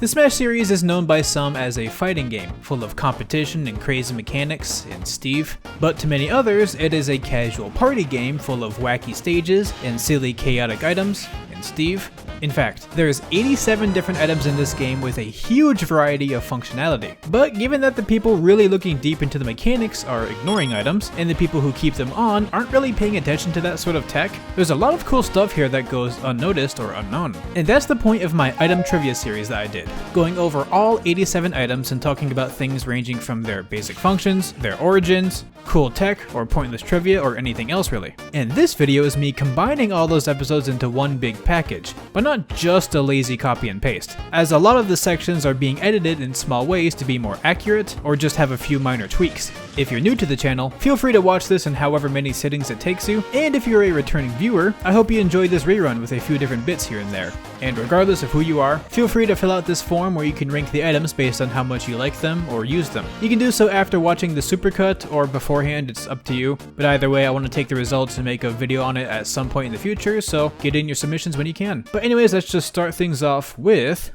The Smash series is known by some as a fighting game, full of competition and crazy mechanics in Steve, but to many others it is a casual party game full of wacky stages and silly chaotic items in Steve. In fact, there's 87 different items in this game with a huge variety of functionality. But given that the people really looking deep into the mechanics are ignoring items, and the people who keep them on aren't really paying attention to that sort of tech, there's a lot of cool stuff here that goes unnoticed or unknown. And that's the point of my item trivia series that I did, going over all 87 items and talking about things ranging from their basic functions, their origins, cool tech, or pointless trivia, or anything else really. And this video is me combining all those episodes into one big package, but not just a lazy copy and paste, as a lot of the sections are being edited in small ways to be more accurate, or just have a few minor tweaks. If you're new to the channel, feel free to watch this in however many sittings it takes you, and if you're a returning viewer, I hope you enjoyed this rerun with a few different bits here and there. And regardless of who you are, feel free to fill out this form where you can rank the items based on how much you like them or use them. You can do so after watching the supercut or beforehand, it's up to you. But either way, I want to take the results and make a video on it at some point in the future, so get in your submissions when you can. But anyways, let's just start things off with...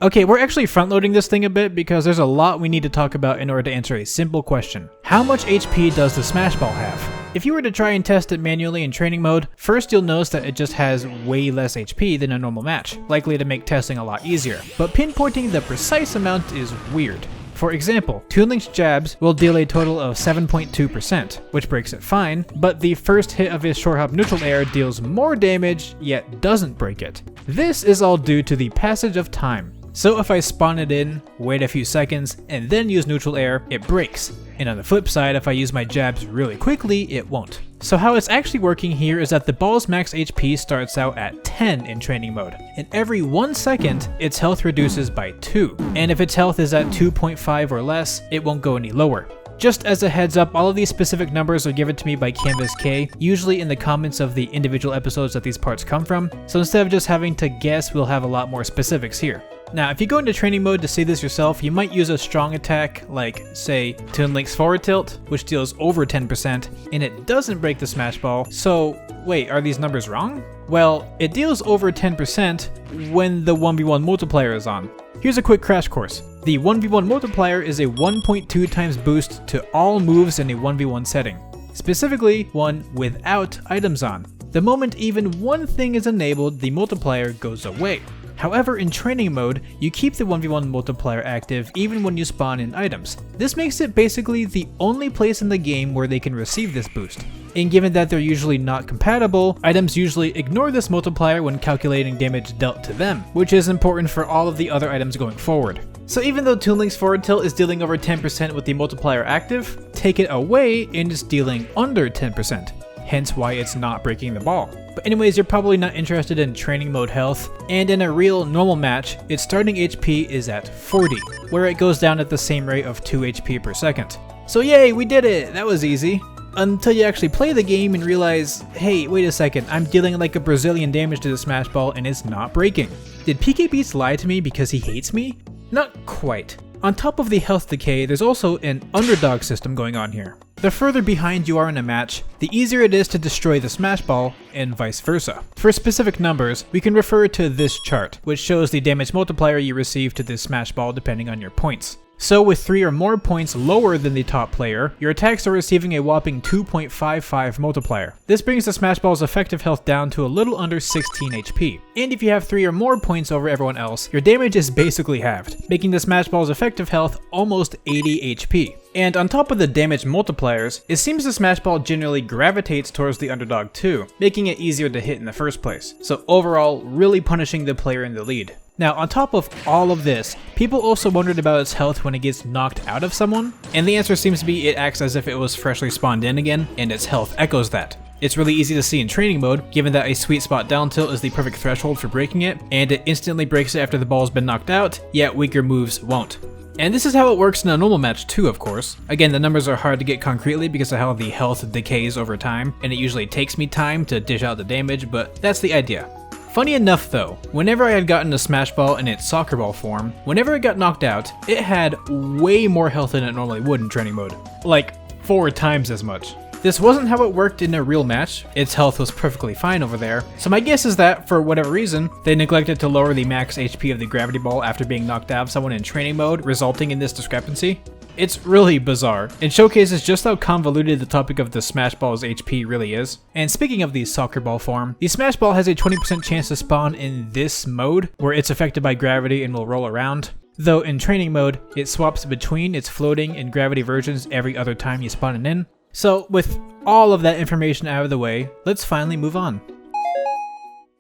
Okay, we're actually front-loading this thing a bit because there's a lot we need to talk about in order to answer a simple question. How much HP does the Smash Ball have? If you were to try and test it manually in training mode, first you'll notice that it just has way less HP than a normal match, likely to make testing a lot easier. But pinpointing the precise amount is weird. For example, Toon Link's jabs will deal a total of 7.2%, which breaks it fine, but the first hit of his short hop neutral air deals more damage, yet doesn't break it. This is all due to the passage of time. So if I spawn it in, wait a few seconds, and then use neutral air, it breaks. And on the flip side, if I use my jabs really quickly, it won't. So how it's actually working here is that the ball's max HP starts out at 10 in training mode, and every 1 second, its health reduces by 2. And if its health is at 2.5 or less, it won't go any lower. Just as a heads up, all of these specific numbers are given to me by Canvas K, usually in the comments of the individual episodes that these parts come from, so instead of just having to guess, we'll have a lot more specifics here. Now, if you go into training mode to see this yourself, you might use a strong attack like, say, Toon Link's forward tilt, which deals over 10%, and it doesn't break the Smash Ball. So, wait, are these numbers wrong? Well, it deals over 10% when the 1v1 multiplier is on. Here's a quick crash course. The 1v1 multiplier is a 1.2 times boost to all moves in a 1v1 setting, specifically one without items on. The moment even one thing is enabled, the multiplier goes away. However, in training mode, you keep the 1v1 multiplier active even when you spawn in items. This makes it basically the only place in the game where they can receive this boost. And given that they're usually not compatible, items usually ignore this multiplier when calculating damage dealt to them, which is important for all of the other items going forward. So even though Toon Link's forward tilt is dealing over 10% with the multiplier active, take it away and it's dealing under 10%. Hence why it's not breaking the ball. But anyways, you're probably not interested in training mode health, and in a real normal match, its starting HP is at 40, where it goes down at the same rate of 2 HP per second. So yay, we did it! That was easy. Until you actually play the game and realize, hey, wait a second, I'm dealing like a Brazilian damage to the Smash Ball and it's not breaking. Did PK Beats lie to me because he hates me? Not quite. On top of the health decay, there's also an underdog system going on here. The further behind you are in a match, the easier it is to destroy the Smash Ball, and vice versa. For specific numbers, we can refer to this chart, which shows the damage multiplier you receive to this Smash Ball depending on your points. So with 3 or more points lower than the top player, your attacks are receiving a whopping 2.55 multiplier. This brings the Smash Ball's effective health down to a little under 16 HP. And if you have 3 or more points over everyone else, your damage is basically halved, making the Smash Ball's effective health almost 80 HP. And on top of the damage multipliers, it seems the Smash Ball generally gravitates towards the underdog too, making it easier to hit in the first place. So overall, really punishing the player in the lead. Now, on top of all of this, people also wondered about its health when it gets knocked out of someone, and the answer seems to be it acts as if it was freshly spawned in again, and its health echoes that. It's really easy to see in training mode, given that a sweet spot down tilt is the perfect threshold for breaking it, and it instantly breaks it after the ball's been knocked out, yet weaker moves won't. And this is how it works in a normal match too, of course. Again, the numbers are hard to get concretely because of how the health decays over time, and it usually takes me time to dish out the damage, but that's the idea. Funny enough though, whenever I had gotten a Smash Ball in its soccer ball form, whenever it got knocked out, it had way more health than it normally would in training mode. Like 4 times as much. This wasn't how it worked in a real match. Its health was perfectly fine over there, so my guess is that, for whatever reason, they neglected to lower the max HP of the gravity ball after being knocked out of someone in training mode, resulting in this discrepancy. It's really bizarre. It showcases just how convoluted the topic of the Smash Ball's HP really is. And speaking of the soccer ball form, the Smash Ball has a 20% chance to spawn in this mode, where it's affected by gravity and will roll around. Though in training mode, it swaps between its floating and gravity versions every other time you spawn it in. So with all of that information out of the way, let's finally move on.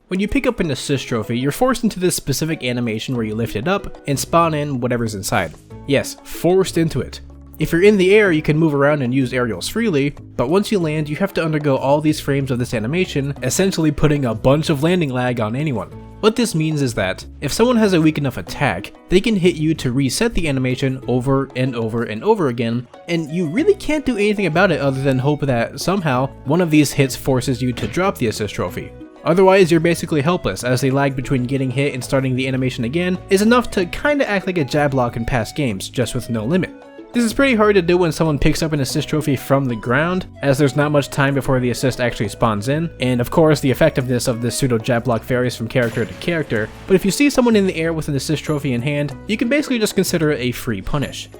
When you pick up an assist trophy, you're forced into this specific animation where you lift it up and spawn in whatever's inside. Yes, forced into it. If you're in the air, you can move around and use aerials freely, but once you land, you have to undergo all these frames of this animation, essentially putting a bunch of landing lag on anyone. What this means is that, if someone has a weak enough attack, they can hit you to reset the animation over and over and over again, and you really can't do anything about it other than hope that somehow one of these hits forces you to drop the assist trophy. Otherwise, you're basically helpless, as the lag between getting hit and starting the animation again is enough to kinda act like a jab lock in past games, just with no limit. This is pretty hard to do when someone picks up an assist trophy from the ground, as there's not much time before the assist actually spawns in, and of course the effectiveness of this pseudo jab block varies from character to character, but if you see someone in the air with an assist trophy in hand, you can basically just consider it a free punish.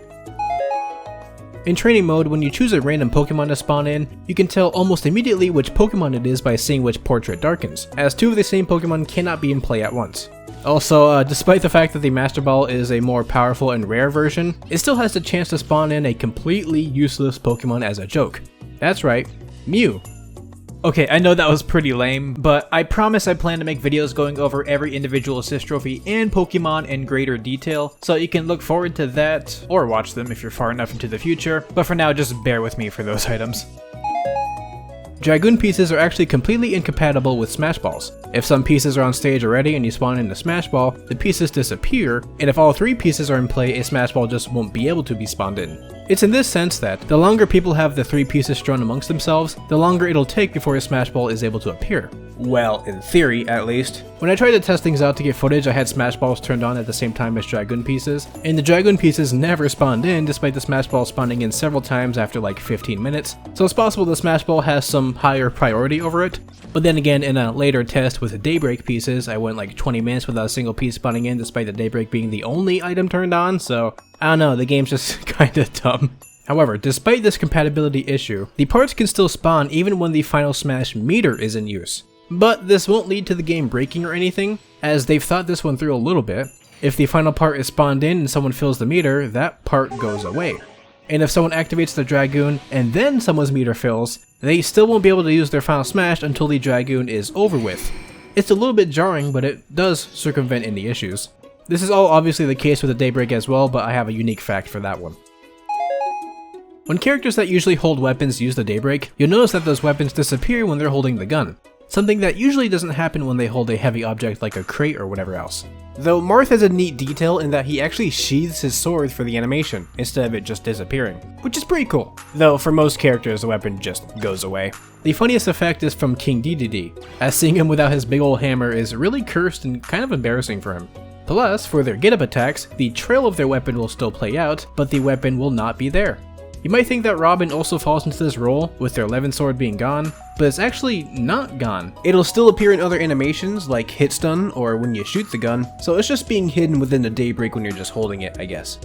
In training mode, when you choose a random Pokemon to spawn in, you can tell almost immediately which Pokemon it is by seeing which portrait darkens, as two of the same Pokemon cannot be in play at once. Also, despite the fact that the Master Ball is a more powerful and rare version, it still has the chance to spawn in a completely useless Pokemon as a joke. That's right, Mew. Okay, I know that was pretty lame, but I promise I plan to make videos going over every individual assist trophy and Pokemon in greater detail, so you can look forward to that, or watch them if you're far enough into the future, but for now just bear with me for those items. Dragoon pieces are actually completely incompatible with Smash Balls. If some pieces are on stage already and you spawn in a Smash Ball, the pieces disappear, and if all three pieces are in play, a Smash Ball just won't be able to be spawned in. It's in this sense that, the longer people have the three pieces strewn amongst themselves, the longer it'll take before a Smash Ball is able to appear. Well, in theory, at least. When I tried to test things out to get footage, I had Smash Balls turned on at the same time as Dragoon pieces, and the Dragoon pieces never spawned in despite the Smash Ball spawning in several times after like 15 minutes, so it's possible the Smash Ball has some higher priority over it. But then again, in a later test with the Daybreak pieces, I went like 20 minutes without a single piece spawning in despite the Daybreak being the only item turned on, so I don't know, the game's just kinda dumb. However, despite this compatibility issue, the parts can still spawn even when the Final Smash meter is in use. But this won't lead to the game breaking or anything, as they've thought this one through a little bit. If the final part is spawned in and someone fills the meter, that part goes away. And if someone activates the Dragoon and then someone's meter fills, they still won't be able to use their Final Smash until the Dragoon is over with. It's a little bit jarring, but it does circumvent any issues. This is all obviously the case with the Daybreak as well, but I have a unique fact for that one. When characters that usually hold weapons use the Daybreak, you'll notice that those weapons disappear when they're holding the gun. Something that usually doesn't happen when they hold a heavy object like a crate or whatever else. Though Marth has a neat detail in that he actually sheathes his sword for the animation, instead of it just disappearing, which is pretty cool. Though for most characters the weapon just goes away. The funniest effect is from King Dedede, as seeing him without his big ol' hammer is really cursed and kind of embarrassing for him. Plus, for their get-up attacks, the trail of their weapon will still play out, but the weapon will not be there. You might think that Robin also falls into this role, with their Levin sword being gone, but it's actually not gone. It'll still appear in other animations, like hit stun or when you shoot the gun, so it's just being hidden within the Daybreak when you're just holding it, I guess.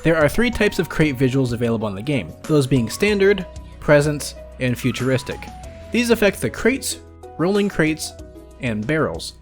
There are three types of crate visuals available in the game, those being standard, presence, and futuristic. These affect the crates, rolling crates, and barrels.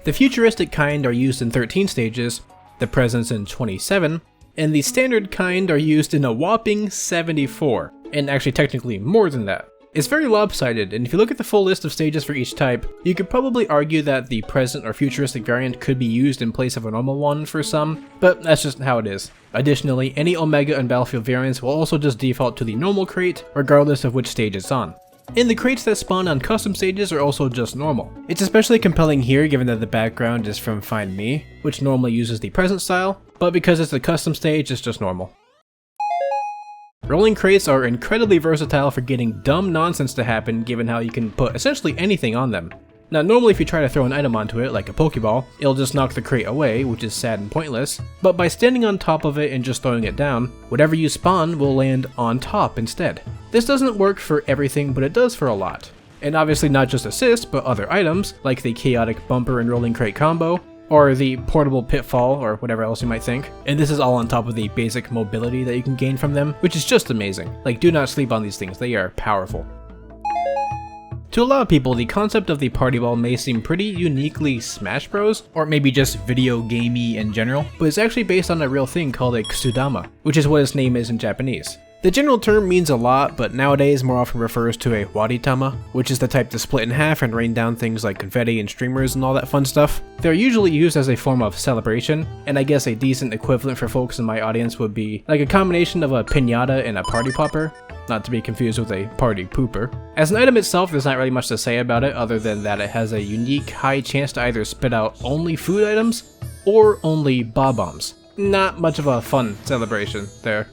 The futuristic kind are used in 13 stages, the presence in 27, and the standard kind are used in a whopping 74, and actually technically more than that. It's very lopsided, and if you look at the full list of stages for each type, you could probably argue that the present or futuristic variant could be used in place of a normal one for some, but that's just how it is. Additionally, any Omega and Battlefield variants will also just default to the normal crate, regardless of which stage it's on. And the crates that spawn on custom stages are also just normal. It's especially compelling here given that the background is from Find Me, which normally uses the present style, but because it's a custom stage, it's just normal. Rolling crates are incredibly versatile for getting dumb nonsense to happen given how you can put essentially anything on them. Now normally if you try to throw an item onto it, like a Pokeball, it'll just knock the crate away, which is sad and pointless, but by standing on top of it and just throwing it down, whatever you spawn will land on top instead. This doesn't work for everything, but it does for a lot. And obviously not just assist, but other items, like the chaotic bumper and rolling crate combo, or the portable pitfall, or whatever else you might think. And this is all on top of the basic mobility that you can gain from them, which is just amazing. Like, do not sleep on these things, they are powerful. To a lot of people, the concept of the party ball may seem pretty uniquely Smash Bros, or maybe just video gamey in general, but it's actually based on a real thing called a kusudama, which is what its name is in Japanese. The general term means a lot, but nowadays more often refers to a waritama, which is the type to split in half and rain down things like confetti and streamers and all that fun stuff. They're usually used as a form of celebration, and I guess a decent equivalent for folks in my audience would be like a combination of a piñata and a party popper, not to be confused with a party pooper. As an item itself, there's not really much to say about it other than that it has a unique high chance to either spit out only food items or only Bob-ombs. Not much of a fun celebration there.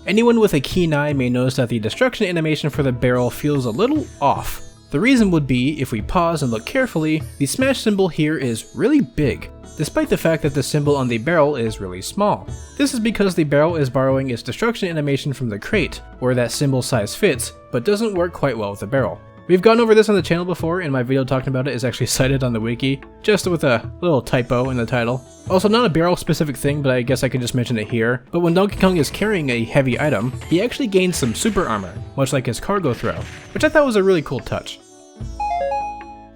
Anyone with a keen eye may notice that the destruction animation for the barrel feels a little off. The reason would be, if we pause and look carefully, the smash symbol here is really big, despite the fact that the symbol on the barrel is really small. This is because the barrel is borrowing its destruction animation from the crate, where that symbol size fits, but doesn't work quite well with the barrel. We've gone over this on the channel before, and my video talking about it is actually cited on the wiki, just with a little typo in the title. Also, not a barrel specific thing, but I guess I can just mention it here, but when Donkey Kong is carrying a heavy item, he actually gains some super armor, much like his cargo throw, which I thought was a really cool touch.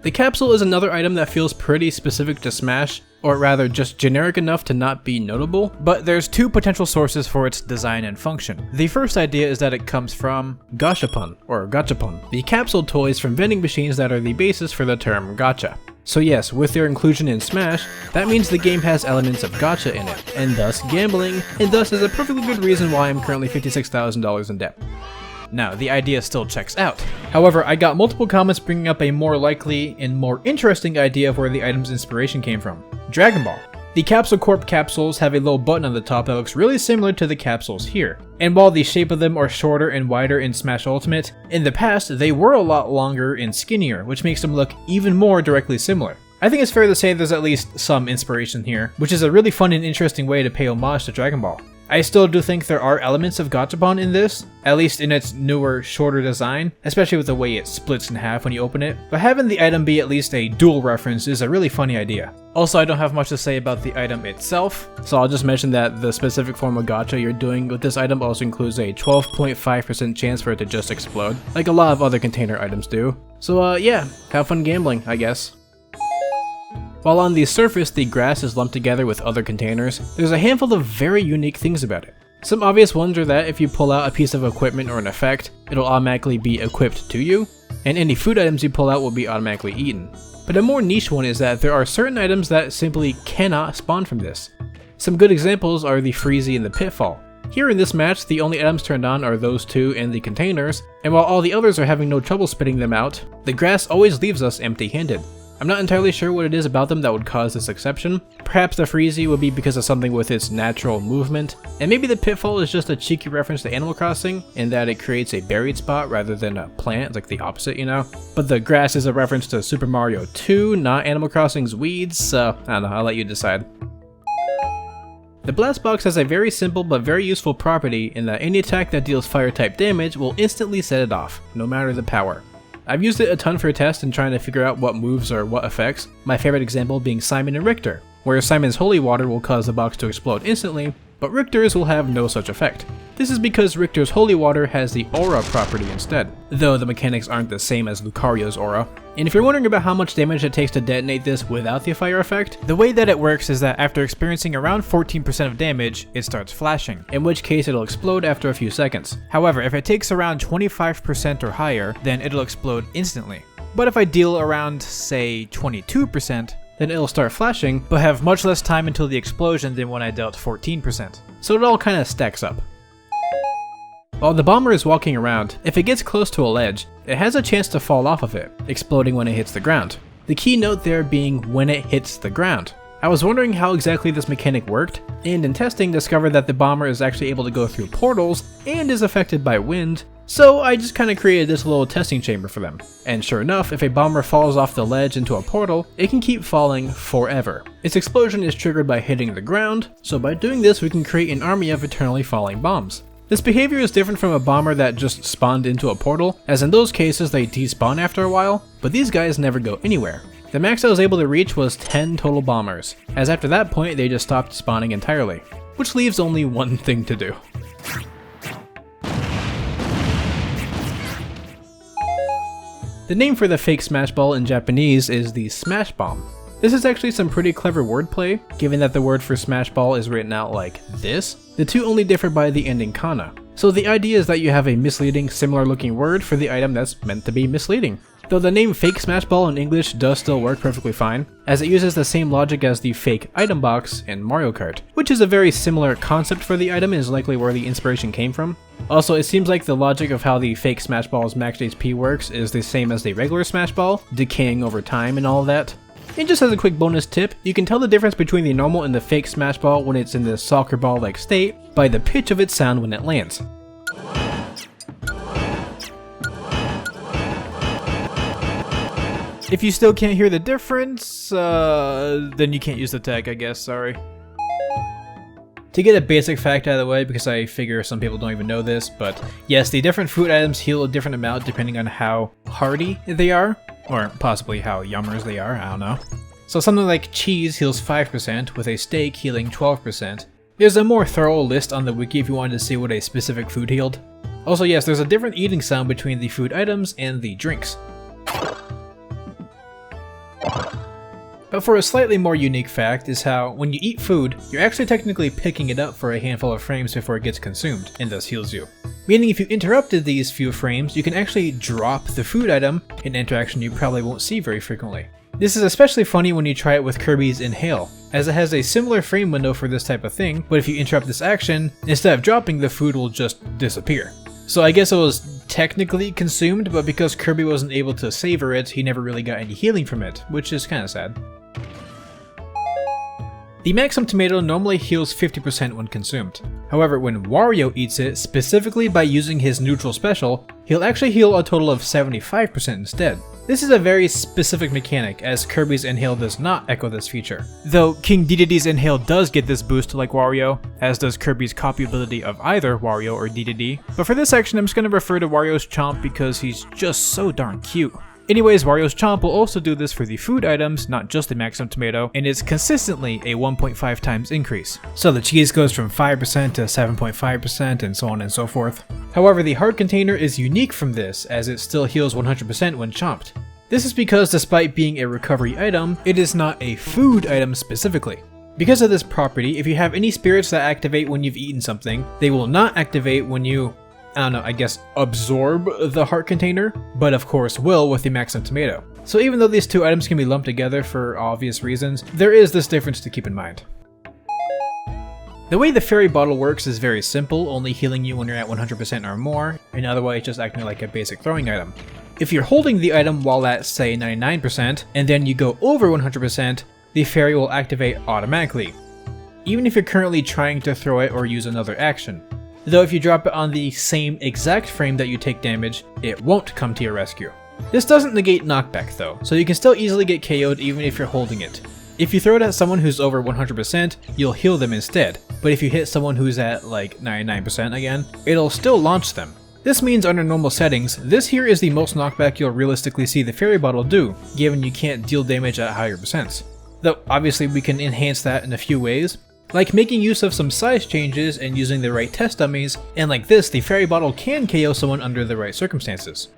The capsule is another item that feels pretty specific to Smash, or rather just generic enough to not be notable, but there's two potential sources for its design and function. The first idea is that it comes from gashapon, or gachapon, the capsule toys from vending machines that are the basis for the term gacha. So yes, with their inclusion in Smash, that means the game has elements of gacha in it, and thus gambling, and thus is a perfectly good reason why I'm currently $56,000 in debt. Now, the idea still checks out. However, I got multiple comments bringing up a more likely and more interesting idea of where the item's inspiration came from. Dragon Ball. The Capsule Corp capsules have a little button on the top that looks really similar to the capsules here. And while the shape of them are shorter and wider in Smash Ultimate, in the past they were a lot longer and skinnier, which makes them look even more directly similar. I think it's fair to say there's at least some inspiration here, which is a really fun and interesting way to pay homage to Dragon Ball. I still do think there are elements of Gachapon in this, at least in its newer, shorter design, especially with the way it splits in half when you open it, but having the item be at least a dual reference is a really funny idea. Also, I don't have much to say about the item itself, so I'll just mention that the specific form of gacha you're doing with this item also includes a 12.5% chance for it to just explode, like a lot of other container items do. So yeah, have fun gambling, I guess. While on the surface the grass is lumped together with other containers, there's a handful of very unique things about it. Some obvious ones are that if you pull out a piece of equipment or an effect, it'll automatically be equipped to you, and any food items you pull out will be automatically eaten. But a more niche one is that there are certain items that simply cannot spawn from this. Some good examples are the Freezie and the Pitfall. Here in this match, the only items turned on are those two and the containers, and while all the others are having no trouble spitting them out, the grass always leaves us empty-handed. I'm not entirely sure what it is about them that would cause this exception. Perhaps the Freezie would be because of something with its natural movement, and maybe the Pitfall is just a cheeky reference to Animal Crossing, in that it creates a buried spot rather than a plant, like the opposite, you know? But the grass is a reference to Super Mario 2, not Animal Crossing's weeds, so I don't know, I'll let you decide. The Blast Box has a very simple but very useful property in that any attack that deals fire type damage will instantly set it off, no matter the power. I've used it a ton for a test and trying to figure out what moves or what effects, my favorite example being Simon and Richter, where Simon's Holy Water will cause the box to explode instantly, but Richter's will have no such effect. This is because Richter's Holy Water has the Aura property instead, though the mechanics aren't the same as Lucario's Aura. And if you're wondering about how much damage it takes to detonate this without the fire effect, the way that it works is that after experiencing around 14% of damage, it starts flashing, in which case it'll explode after a few seconds. However, if it takes around 25% or higher, then it'll explode instantly. But if I deal around, say, 22%, then it'll start flashing, but have much less time until the explosion than when I dealt 14%. So it all kinda stacks up. While the bomber is walking around, if it gets close to a ledge, it has a chance to fall off of it, exploding when it hits the ground. The key note there being when it hits the ground. I was wondering how exactly this mechanic worked, and in testing discovered that the bomber is actually able to go through portals and is affected by wind, So I just kinda created this little testing chamber for them. And sure enough, if a bomber falls off the ledge into a portal, it can keep falling forever. Its explosion is triggered by hitting the ground, so by doing this we can create an army of eternally falling bombs. This behavior is different from a bomber that just spawned into a portal, as in those cases they despawn after a while, but these guys never go anywhere. The max I was able to reach was 10 total bombers, as after that point they just stopped spawning entirely, which leaves only one thing to do. The name for the fake Smash Ball in Japanese is the Smash Bomb. This is actually some pretty clever wordplay, given that the word for Smash Ball is written out like this. The two only differ by the ending kana. So the idea is that you have a misleading, similar looking word for the item that's meant to be misleading. Though the name Fake Smash Ball in English does still work perfectly fine, as it uses the same logic as the fake item box in Mario Kart, which is a very similar concept for the item and is likely where the inspiration came from. Also, it seems like the logic of how the fake Smash Ball's max HP works is the same as the regular Smash Ball, decaying over time and all of that. And just as a quick bonus tip, you can tell the difference between the normal and the fake Smash Ball when it's in the soccer ball-like state by the pitch of its sound when it lands. If you still can't hear the difference, then you can't use the tag, I guess, sorry. To get a basic fact out of the way, because I figure some people don't even know this, but yes, the different food items heal a different amount depending on how hardy they are, or possibly how yummers they are, I don't know. So something like cheese heals 5%, with a steak healing 12%. There's a more thorough list on the wiki if you wanted to see what a specific food healed. Also yes, there's a different eating sound between the food items and the drinks. But for a slightly more unique fact is how, when you eat food, you're actually technically picking it up for a handful of frames before it gets consumed, and thus heals you. Meaning if you interrupted these few frames, you can actually drop the food item, an interaction you probably won't see very frequently. This is especially funny when you try it with Kirby's Inhale, as it has a similar frame window for this type of thing, but if you interrupt this action, instead of dropping, the food will just disappear. So I guess it was technically consumed, but because Kirby wasn't able to savor it, he never really got any healing from it, which is kinda sad. The Maxim tomato normally heals 50% when consumed. However, when Wario eats it, specifically by using his neutral special, he'll actually heal a total of 75% instead. This is a very specific mechanic, as Kirby's Inhale does not echo this feature. Though King Dedede's Inhale does get this boost like Wario, as does Kirby's copy ability of either Wario or Dedede, but for this section I'm just going to refer to Wario's Chomp because he's just so darn cute. Anyways, Wario's Chomp will also do this for the food items, not just the Maxim tomato, and is consistently a 1.5 times increase. So the cheese goes from 5% to 7.5% and so on and so forth. However, the heart container is unique from this, as it still heals 100% when chomped. This is because despite being a recovery item, it is not a food item specifically. Because of this property, if you have any spirits that activate when you've eaten something, they will not activate when you, I guess absorb the heart container, but of course will with the Maxim tomato. So even though these two items can be lumped together for obvious reasons, there is this difference to keep in mind. The way the fairy bottle works is very simple, only healing you when you're at 100% or more, and otherwise just acting like a basic throwing item. If you're holding the item while at, say, 99%, and then you go over 100%, the fairy will activate automatically, even if you're currently trying to throw it or use another action. Though if you drop it on the same exact frame that you take damage, it won't come to your rescue. This doesn't negate knockback though, so you can still easily get KO'd even if you're holding it. If you throw it at someone who's over 100%, you'll heal them instead, but if you hit someone who's at like 99% again, it'll still launch them. This means under normal settings, this here is the most knockback you'll realistically see the fairy bottle do, given you can't deal damage at higher percents. Though obviously we can enhance that in a few ways, like making use of some size changes and using the right test dummies, and like this, the fairy bottle can KO someone under the right circumstances.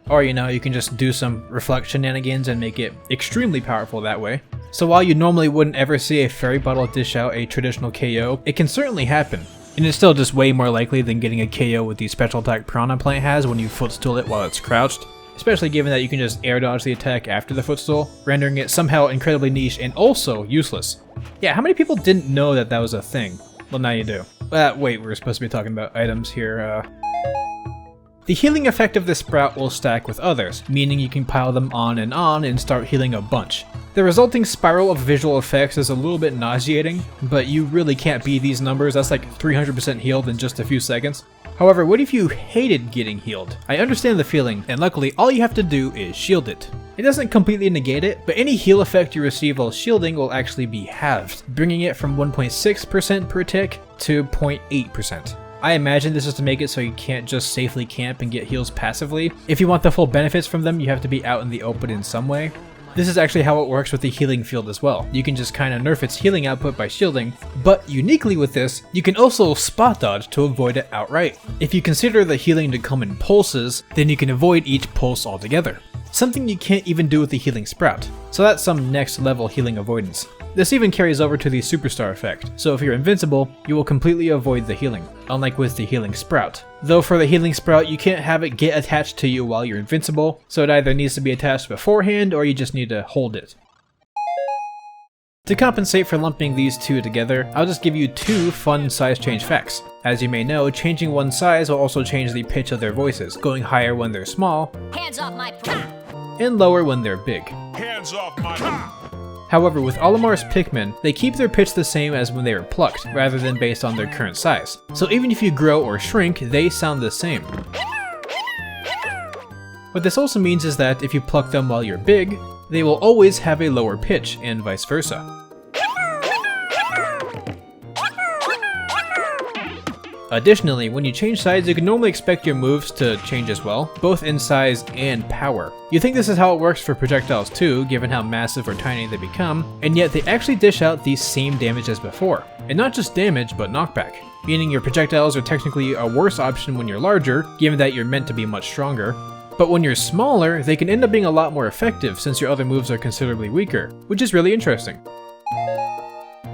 Or you can just do some reflect shenanigans and make it extremely powerful that way. So while you normally wouldn't ever see a fairy bottle dish out a traditional KO, it can certainly happen. And it's still just way more likely than getting a KO with the special attack Piranha Plant has when you footstool it while it's crouched. Especially given that you can just air dodge the attack after the footstool, rendering it somehow incredibly niche and also useless. Yeah, how many people didn't know that that was a thing? Well, now you do. Wait, we're supposed to be talking about items here, The healing effect of this sprout will stack with others, meaning you can pile them on and start healing a bunch. The resulting spiral of visual effects is a little bit nauseating, but you really can't beat these numbers. That's like 300% healed in just a few seconds. However, what if you hated getting healed? I understand the feeling, and luckily all you have to do is shield it. It doesn't completely negate it, but any heal effect you receive while shielding will actually be halved, bringing it from 1.6% per tick to 0.8%. I imagine this is to make it so you can't just safely camp and get heals passively. If you want the full benefits from them, you have to be out in the open in some way. This is actually how it works with the healing field as well. You can just kind of nerf its healing output by shielding, but uniquely with this, you can also spot dodge to avoid it outright. If you consider the healing to come in pulses, then you can avoid each pulse altogether. Something you can't even do with the healing sprout. So that's some next level healing avoidance. This even carries over to the superstar effect, so if you're invincible, you will completely avoid the healing, unlike with the healing sprout. Though for the healing sprout, you can't have it get attached to you while you're invincible, so it either needs to be attached beforehand or you just need to hold it. To compensate for lumping these two together, I'll just give you two fun size change facts. As you may know, changing one size will also change the pitch of their voices, going higher when they're small, Hands off my and lower when they're big. Hands off my... However, with Olimar's Pikmin, they keep their pitch the same as when they were plucked, rather than based on their current size. So even if you grow or shrink, they sound the same. What this also means is that if you pluck them while you're big, they will always have a lower pitch, and vice versa. Additionally, when you change size, you can normally expect your moves to change as well, both in size and power. You think this is how it works for projectiles too, given how massive or tiny they become, and yet they actually dish out the same damage as before. And not just damage, but knockback. Meaning your projectiles are technically a worse option when you're larger, given that you're meant to be much stronger. But when you're smaller, they can end up being a lot more effective since your other moves are considerably weaker, which is really interesting.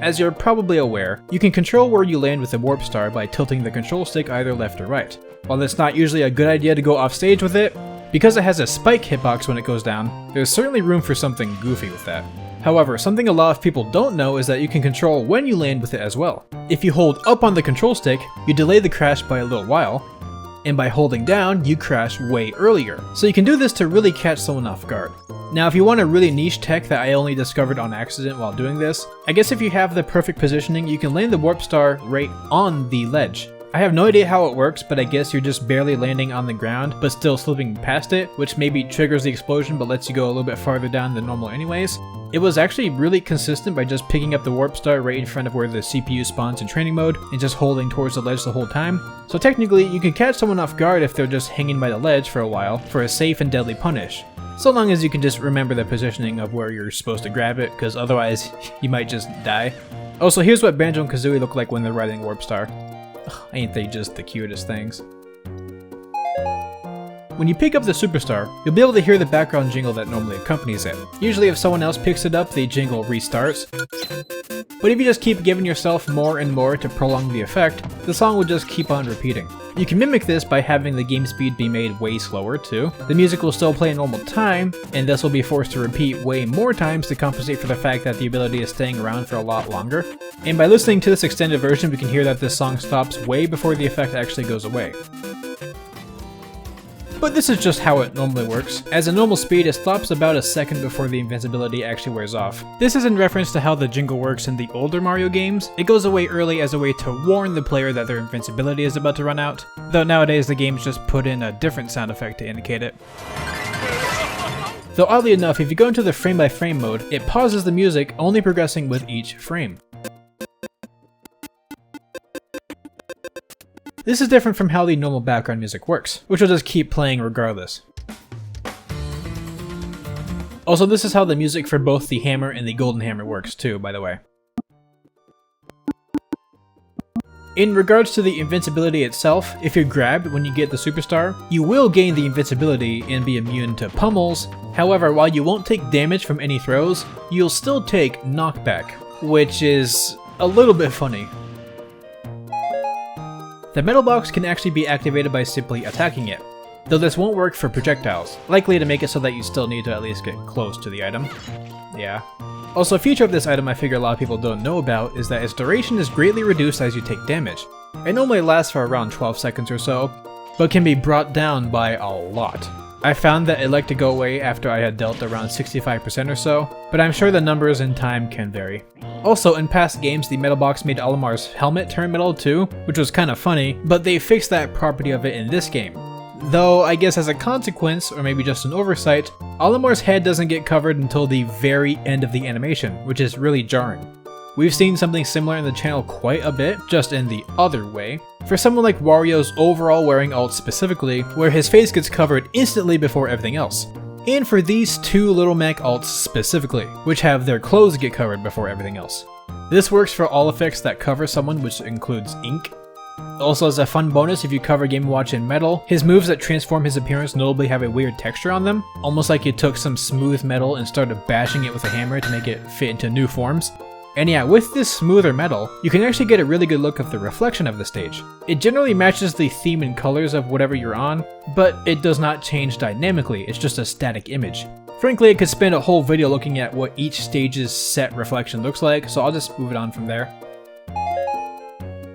As you're probably aware, you can control where you land with the Warp Star by tilting the control stick either left or right. While it's not usually a good idea to go off stage with it, because it has a spike hitbox when it goes down, there's certainly room for something goofy with that. However, something a lot of people don't know is that you can control when you land with it as well. If you hold up on the control stick, you delay the crash by a little while, and by holding down, you crash way earlier. So you can do this to really catch someone off guard. Now if you want a really niche tech that I only discovered on accident while doing this, I guess if you have the perfect positioning, you can land the Warp Star right on the ledge. I have no idea how it works, but I guess you're just barely landing on the ground, but still slipping past it, which maybe triggers the explosion but lets you go a little bit farther down than normal anyways. It was actually really consistent by just picking up the Warp Star right in front of where the CPU spawns in training mode, and just holding towards the ledge the whole time. So technically, you can catch someone off guard if they're just hanging by the ledge for a while, for a safe and deadly punish. So long as you can just remember the positioning of where you're supposed to grab it, because otherwise you might just die. Also, here's what Banjo and Kazooie look like when they're riding Warp Star. Ugh, ain't they just the cutest things. When you pick up the Superstar, you'll be able to hear the background jingle that normally accompanies it. Usually if someone else picks it up, the jingle restarts. But if you just keep giving yourself more and more to prolong the effect, the song will just keep on repeating. You can mimic this by having the game speed be made way slower too. The music will still play in normal time, and this will be forced to repeat way more times to compensate for the fact that the ability is staying around for a lot longer. And by listening to this extended version, we can hear that this song stops way before the effect actually goes away. But this is just how it normally works. As a normal speed, it stops about a second before the invincibility actually wears off. This is in reference to how the jingle works in the older Mario games. It goes away early as a way to warn the player that their invincibility is about to run out, though nowadays the games just put in a different sound effect to indicate it. Though oddly enough, if you go into the frame-by-frame mode, it pauses the music, only progressing with each frame. This is different from how the normal background music works, which will just keep playing regardless. Also, this is how the music for both the hammer and the golden hammer works too, by the way. In regards to the invincibility itself, if you're grabbed when you get the Superstar, you will gain the invincibility and be immune to pummels. However, while you won't take damage from any throws, you'll still take knockback, which is a little bit funny. The metal box can actually be activated by simply attacking it, though this won't work for projectiles, likely to make it so that you still need to at least get close to the item. Yeah. Also, a feature of this item I figure a lot of people don't know about is that its duration is greatly reduced as you take damage. It normally lasts for around 12 seconds or so, but can be brought down by a lot. I found that it liked to go away after I had dealt around 65% or so, but I'm sure the numbers and time can vary. Also, in past games, the metal box made Olimar's helmet turn metal too, which was kind of funny, but they fixed that property of it in this game. Though, I guess as a consequence, or maybe just an oversight, Olimar's head doesn't get covered until the very end of the animation, which is really jarring. We've seen something similar in the channel quite a bit, just in the other way. For someone like Wario's overall wearing alt specifically, where his face gets covered instantly before everything else. And for these two Little Mac alts specifically, which have their clothes get covered before everything else. This works for all effects that cover someone, which includes ink. Also, as a fun bonus, if you cover Game & Watch in metal, his moves that transform his appearance notably have a weird texture on them, almost like you took some smooth metal and started bashing it with a hammer to make it fit into new forms. And yeah, with this smoother metal, you can actually get a really good look of the reflection of the stage. It generally matches the theme and colors of whatever you're on, but it does not change dynamically, it's just a static image. Frankly, I could spend a whole video looking at what each stage's set reflection looks like, so I'll just move it on from there.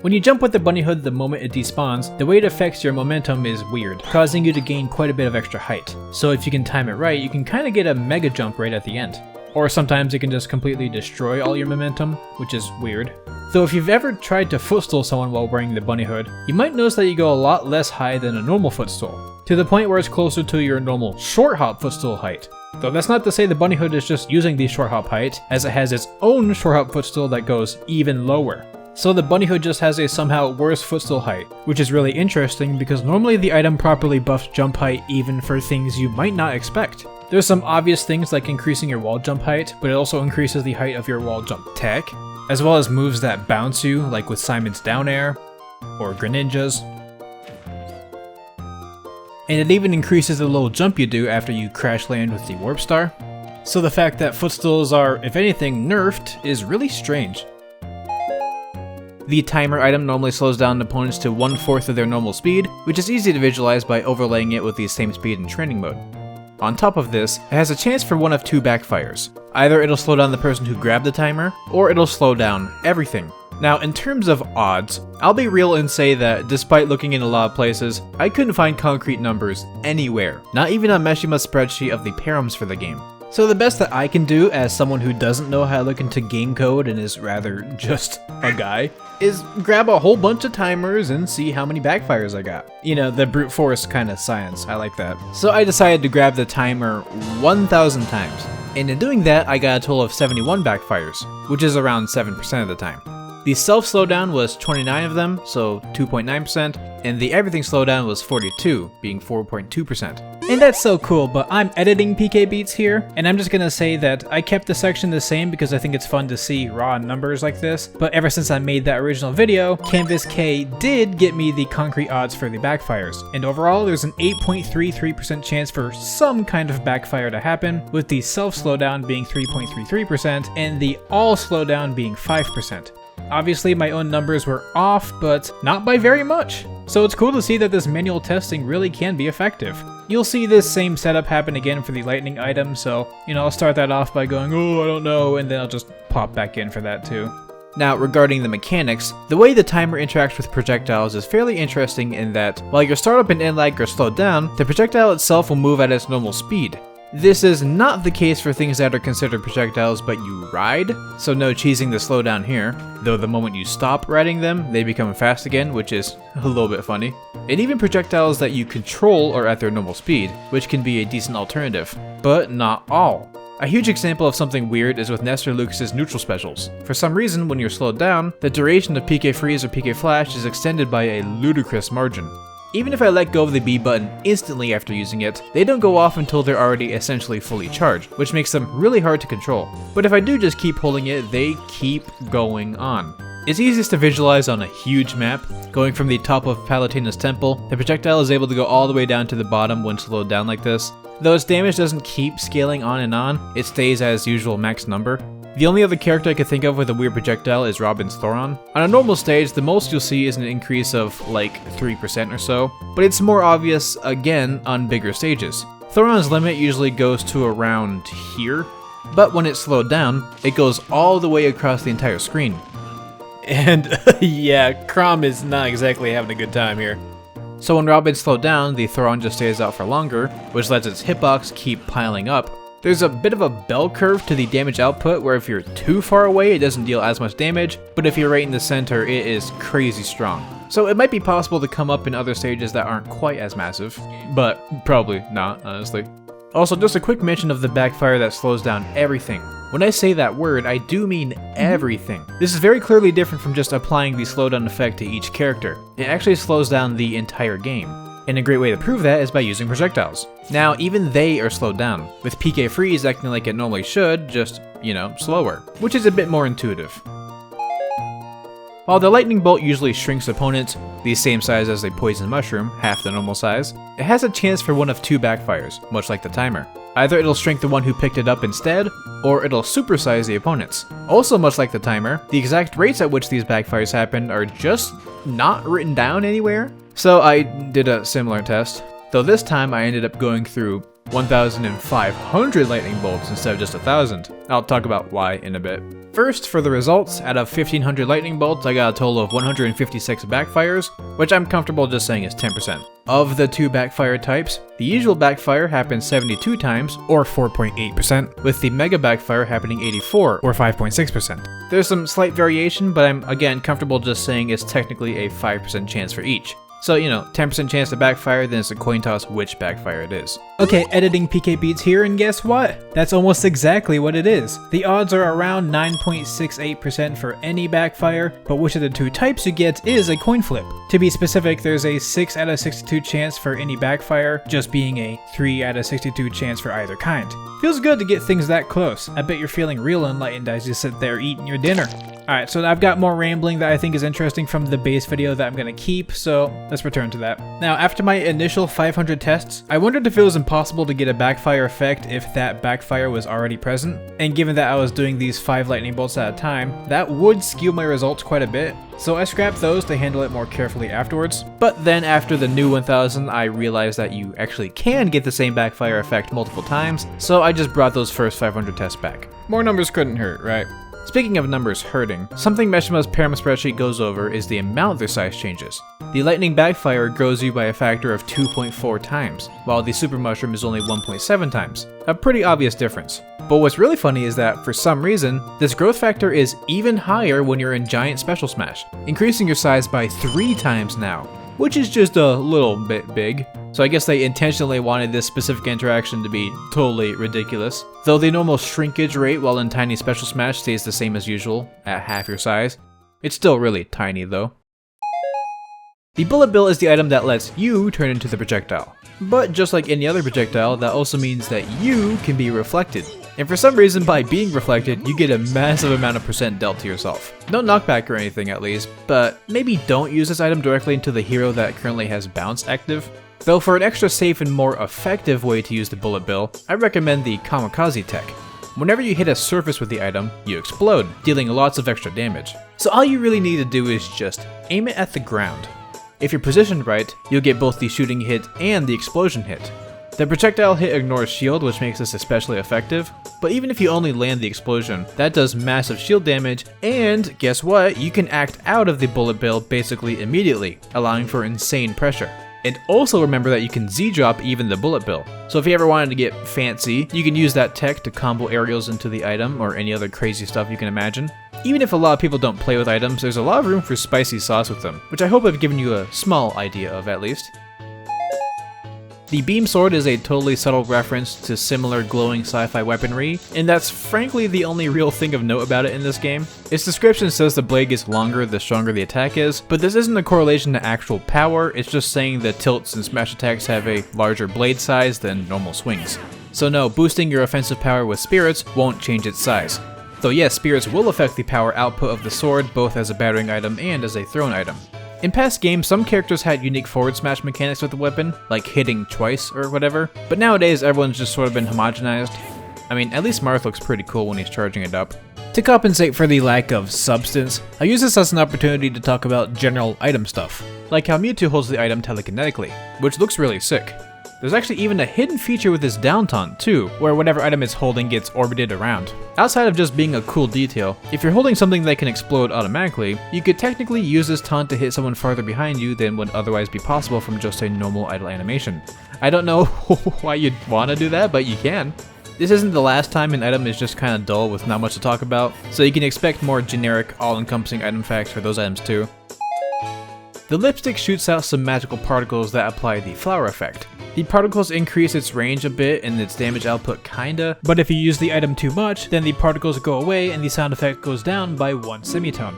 When you jump with the bunny hood the moment it despawns, the way it affects your momentum is weird, causing you to gain quite a bit of extra height. So if you can time it right, you can kinda get a mega jump right at the end. Or sometimes it can just completely destroy all your momentum, which is weird. Though if you've ever tried to footstool someone while wearing the bunny hood, you might notice that you go a lot less high than a normal footstool, to the point where it's closer to your normal short hop footstool height. Though that's not to say the bunny hood is just using the short hop height, as it has its own short hop footstool that goes even lower. So the bunny hood just has a somehow worse footstool height, which is really interesting because normally the item properly buffs jump height even for things you might not expect. There's some obvious things like increasing your wall jump height, but it also increases the height of your wall jump tech, as well as moves that bounce you, like with Simon's down air, or Greninja's. And it even increases the little jump you do after you crash land with the Warp Star. So the fact that footstools are, if anything, nerfed is really strange. The timer item normally slows down opponents to 1/4 of their normal speed, which is easy to visualize by overlaying it with the same speed in training mode. On top of this, it has a chance for one of two backfires. Either it'll slow down the person who grabbed the timer, or it'll slow down everything. Now, in terms of odds, I'll be real and say that despite looking in a lot of places, I couldn't find concrete numbers anywhere, not even on Meshima's spreadsheet of the params for the game. So the best that I can do as someone who doesn't know how to look into game code and is rather just a guy, is grab a whole bunch of timers and see how many backfires I got. You know, the brute force kind of science, I like that. So I decided to grab the timer 1,000 times. And in doing that, I got a total of 71 backfires, which is around 7% of the time. The self slowdown was 29 of them, so 2.9%, and the everything slowdown was 42, being 4.2%. And that's so cool, but I'm editing PK beats here, and I'm just gonna say that I kept the section the same because I think it's fun to see raw numbers like this, but ever since I made that original video, Canvas K did get me the concrete odds for the backfires, and overall there's an 8.33% chance for some kind of backfire to happen, with the self slowdown being 3.33% and the all slowdown being 5%. Obviously my own numbers were off, but not by very much. So it's cool to see that this manual testing really can be effective. You'll see this same setup happen again for the lightning item, so, I'll start that off by going, oh, I don't know, and then I'll just pop back in for that too. Now, regarding the mechanics, the way the timer interacts with projectiles is fairly interesting in that, while your startup and end lag are slowed down, the projectile itself will move at its normal speed. This is not the case for things that are considered projectiles but you ride, so no cheesing the slowdown here, though the moment you stop riding them, they become fast again, which is a little bit funny. And even projectiles that you control are at their normal speed, which can be a decent alternative, but not all. A huge example of something weird is with Nestor Lucas's neutral specials. For some reason, when you're slowed down, the duration of PK Freeze or PK Flash is extended by a ludicrous margin. Even if I let go of the B button instantly after using it, they don't go off until they're already essentially fully charged, which makes them really hard to control. But if I do just keep holding it, they keep going on. It's easiest to visualize on a huge map. Going from the top of Palutena's temple, the projectile is able to go all the way down to the bottom when slowed down like this. Though its damage doesn't keep scaling on and on, it stays as usual max number. The only other character I could think of with a weird projectile is Robin's Thoron. On a normal stage, the most you'll see is an increase of like 3% or so, but it's more obvious again on bigger stages. Thoron's limit usually goes to around here, but when it's slowed down, it goes all the way across the entire screen. And yeah, Crom is not exactly having a good time here. So when Robin's slowed down, the Thoron just stays out for longer, which lets its hitbox keep piling up. There's a bit of a bell curve to the damage output where if you're too far away it doesn't deal as much damage, but if you're right in the center it is crazy strong. So it might be possible to come up in other stages that aren't quite as massive, but probably not, honestly. Also, just a quick mention of the backfire that slows down everything. When I say that word, I do mean everything. This is very clearly different from just applying the slowdown effect to each character. It actually slows down the entire game. And a great way to prove that is by using projectiles. Now, even they are slowed down, with PK Freeze acting like it normally should, just, slower, which is a bit more intuitive. While the lightning bolt usually shrinks opponents, the same size as a poison mushroom, half the normal size, it has a chance for one of two backfires, much like the timer. Either it'll shrink the one who picked it up instead, or it'll supersize the opponents. Also much like the timer, the exact rates at which these backfires happen are just not written down anywhere. So I did a similar test, though this time I ended up going through 1,500 lightning bolts instead of just 1,000. I'll talk about why in a bit. First, for the results, out of 1,500 lightning bolts, I got a total of 156 backfires, which I'm comfortable just saying is 10%. Of the two backfire types, the usual backfire happens 72 times, or 4.8%, with the mega backfire happening 84, or 5.6%. There's some slight variation, but I'm again comfortable just saying it's technically a 5% chance for each. So, 10% chance to backfire, then it's a coin toss which backfire it is. Okay, editing PK Beats here, and guess what? That's almost exactly what it is. The odds are around 9.68% for any backfire, but which of the two types you get is a coin flip. To be specific, there's a 6 out of 62 chance for any backfire, just being a 3 out of 62 chance for either kind. Feels good to get things that close. I bet you're feeling real enlightened as you sit there eating your dinner. Alright, so I've got more rambling that I think is interesting from the base video that I'm going to keep, so let's return to that. Now, after my initial 500 tests, I wondered if it was impossible to get a backfire effect if that backfire was already present, and given that I was doing these 5 lightning bolts at a time, that would skew my results quite a bit, so I scrapped those to handle it more carefully afterwards. But then after the new 1000, I realized that you actually can get the same backfire effect multiple times, so I just brought those first 500 tests back. More numbers couldn't hurt, right? Speaking of numbers hurting, something Meshima's Parama spreadsheet goes over is the amount their size changes. The lightning backfire grows you by a factor of 2.4 times, while the super mushroom is only 1.7 times. A pretty obvious difference. But what's really funny is that, for some reason, this growth factor is even higher when you're in Giant Special Smash, increasing your size by 3 times now, which is just a little bit big. So I guess they intentionally wanted this specific interaction to be totally ridiculous. Though the normal shrinkage rate while in Tiny Special Smash stays the same as usual, at half your size. It's still really tiny though. The bullet bill is the item that lets you turn into the projectile. But just like any other projectile, that also means that you can be reflected. And for some reason, by being reflected, you get a massive amount of percent dealt to yourself. No knockback or anything at least, but maybe don't use this item directly into the hero that currently has bounce active. Though for an extra safe and more effective way to use the bullet bill, I recommend the kamikaze tech. Whenever you hit a surface with the item, you explode, dealing lots of extra damage. So all you really need to do is just aim it at the ground. If you're positioned right, you'll get both the shooting hit and the explosion hit. The projectile hit ignores shield, which makes this especially effective, but even if you only land the explosion, that does massive shield damage, and guess what? You can act out of the bullet bill basically immediately, allowing for insane pressure. And also remember that you can Z-drop even the bullet bill. So if you ever wanted to get fancy, you can use that tech to combo aerials into the item or any other crazy stuff you can imagine. Even if a lot of people don't play with items, there's a lot of room for spicy sauce with them, which I hope I've given you a small idea of at least. The beam sword is a totally subtle reference to similar glowing sci-fi weaponry, and that's frankly the only real thing of note about it in this game. Its description says the blade gets longer the stronger the attack is, but this isn't a correlation to actual power, it's just saying that tilts and smash attacks have a larger blade size than normal swings. So no, boosting your offensive power with spirits won't change its size. Though yes, spirits will affect the power output of the sword both as a battering item and as a thrown item. In past games, some characters had unique forward smash mechanics with the weapon, like hitting twice or whatever, but nowadays everyone's just sort of been homogenized. I mean, at least Marth looks pretty cool when he's charging it up. To compensate for the lack of substance, I use this as an opportunity to talk about general item stuff, like how Mewtwo holds the item telekinetically, which looks really sick. There's actually even a hidden feature with this down taunt too, where whatever item it's holding gets orbited around. Outside of just being a cool detail, if you're holding something that can explode automatically, you could technically use this taunt to hit someone farther behind you than would otherwise be possible from just a normal idle animation. I don't know why you'd want to do that, but you can. This isn't the last time an item is just kind of dull with not much to talk about, so you can expect more generic, all-encompassing item facts for those items too. The lipstick shoots out some magical particles that apply the flower effect. The particles increase its range a bit and its damage output kinda, but if you use the item too much, then the particles go away and the sound effect goes down by 1 semitone.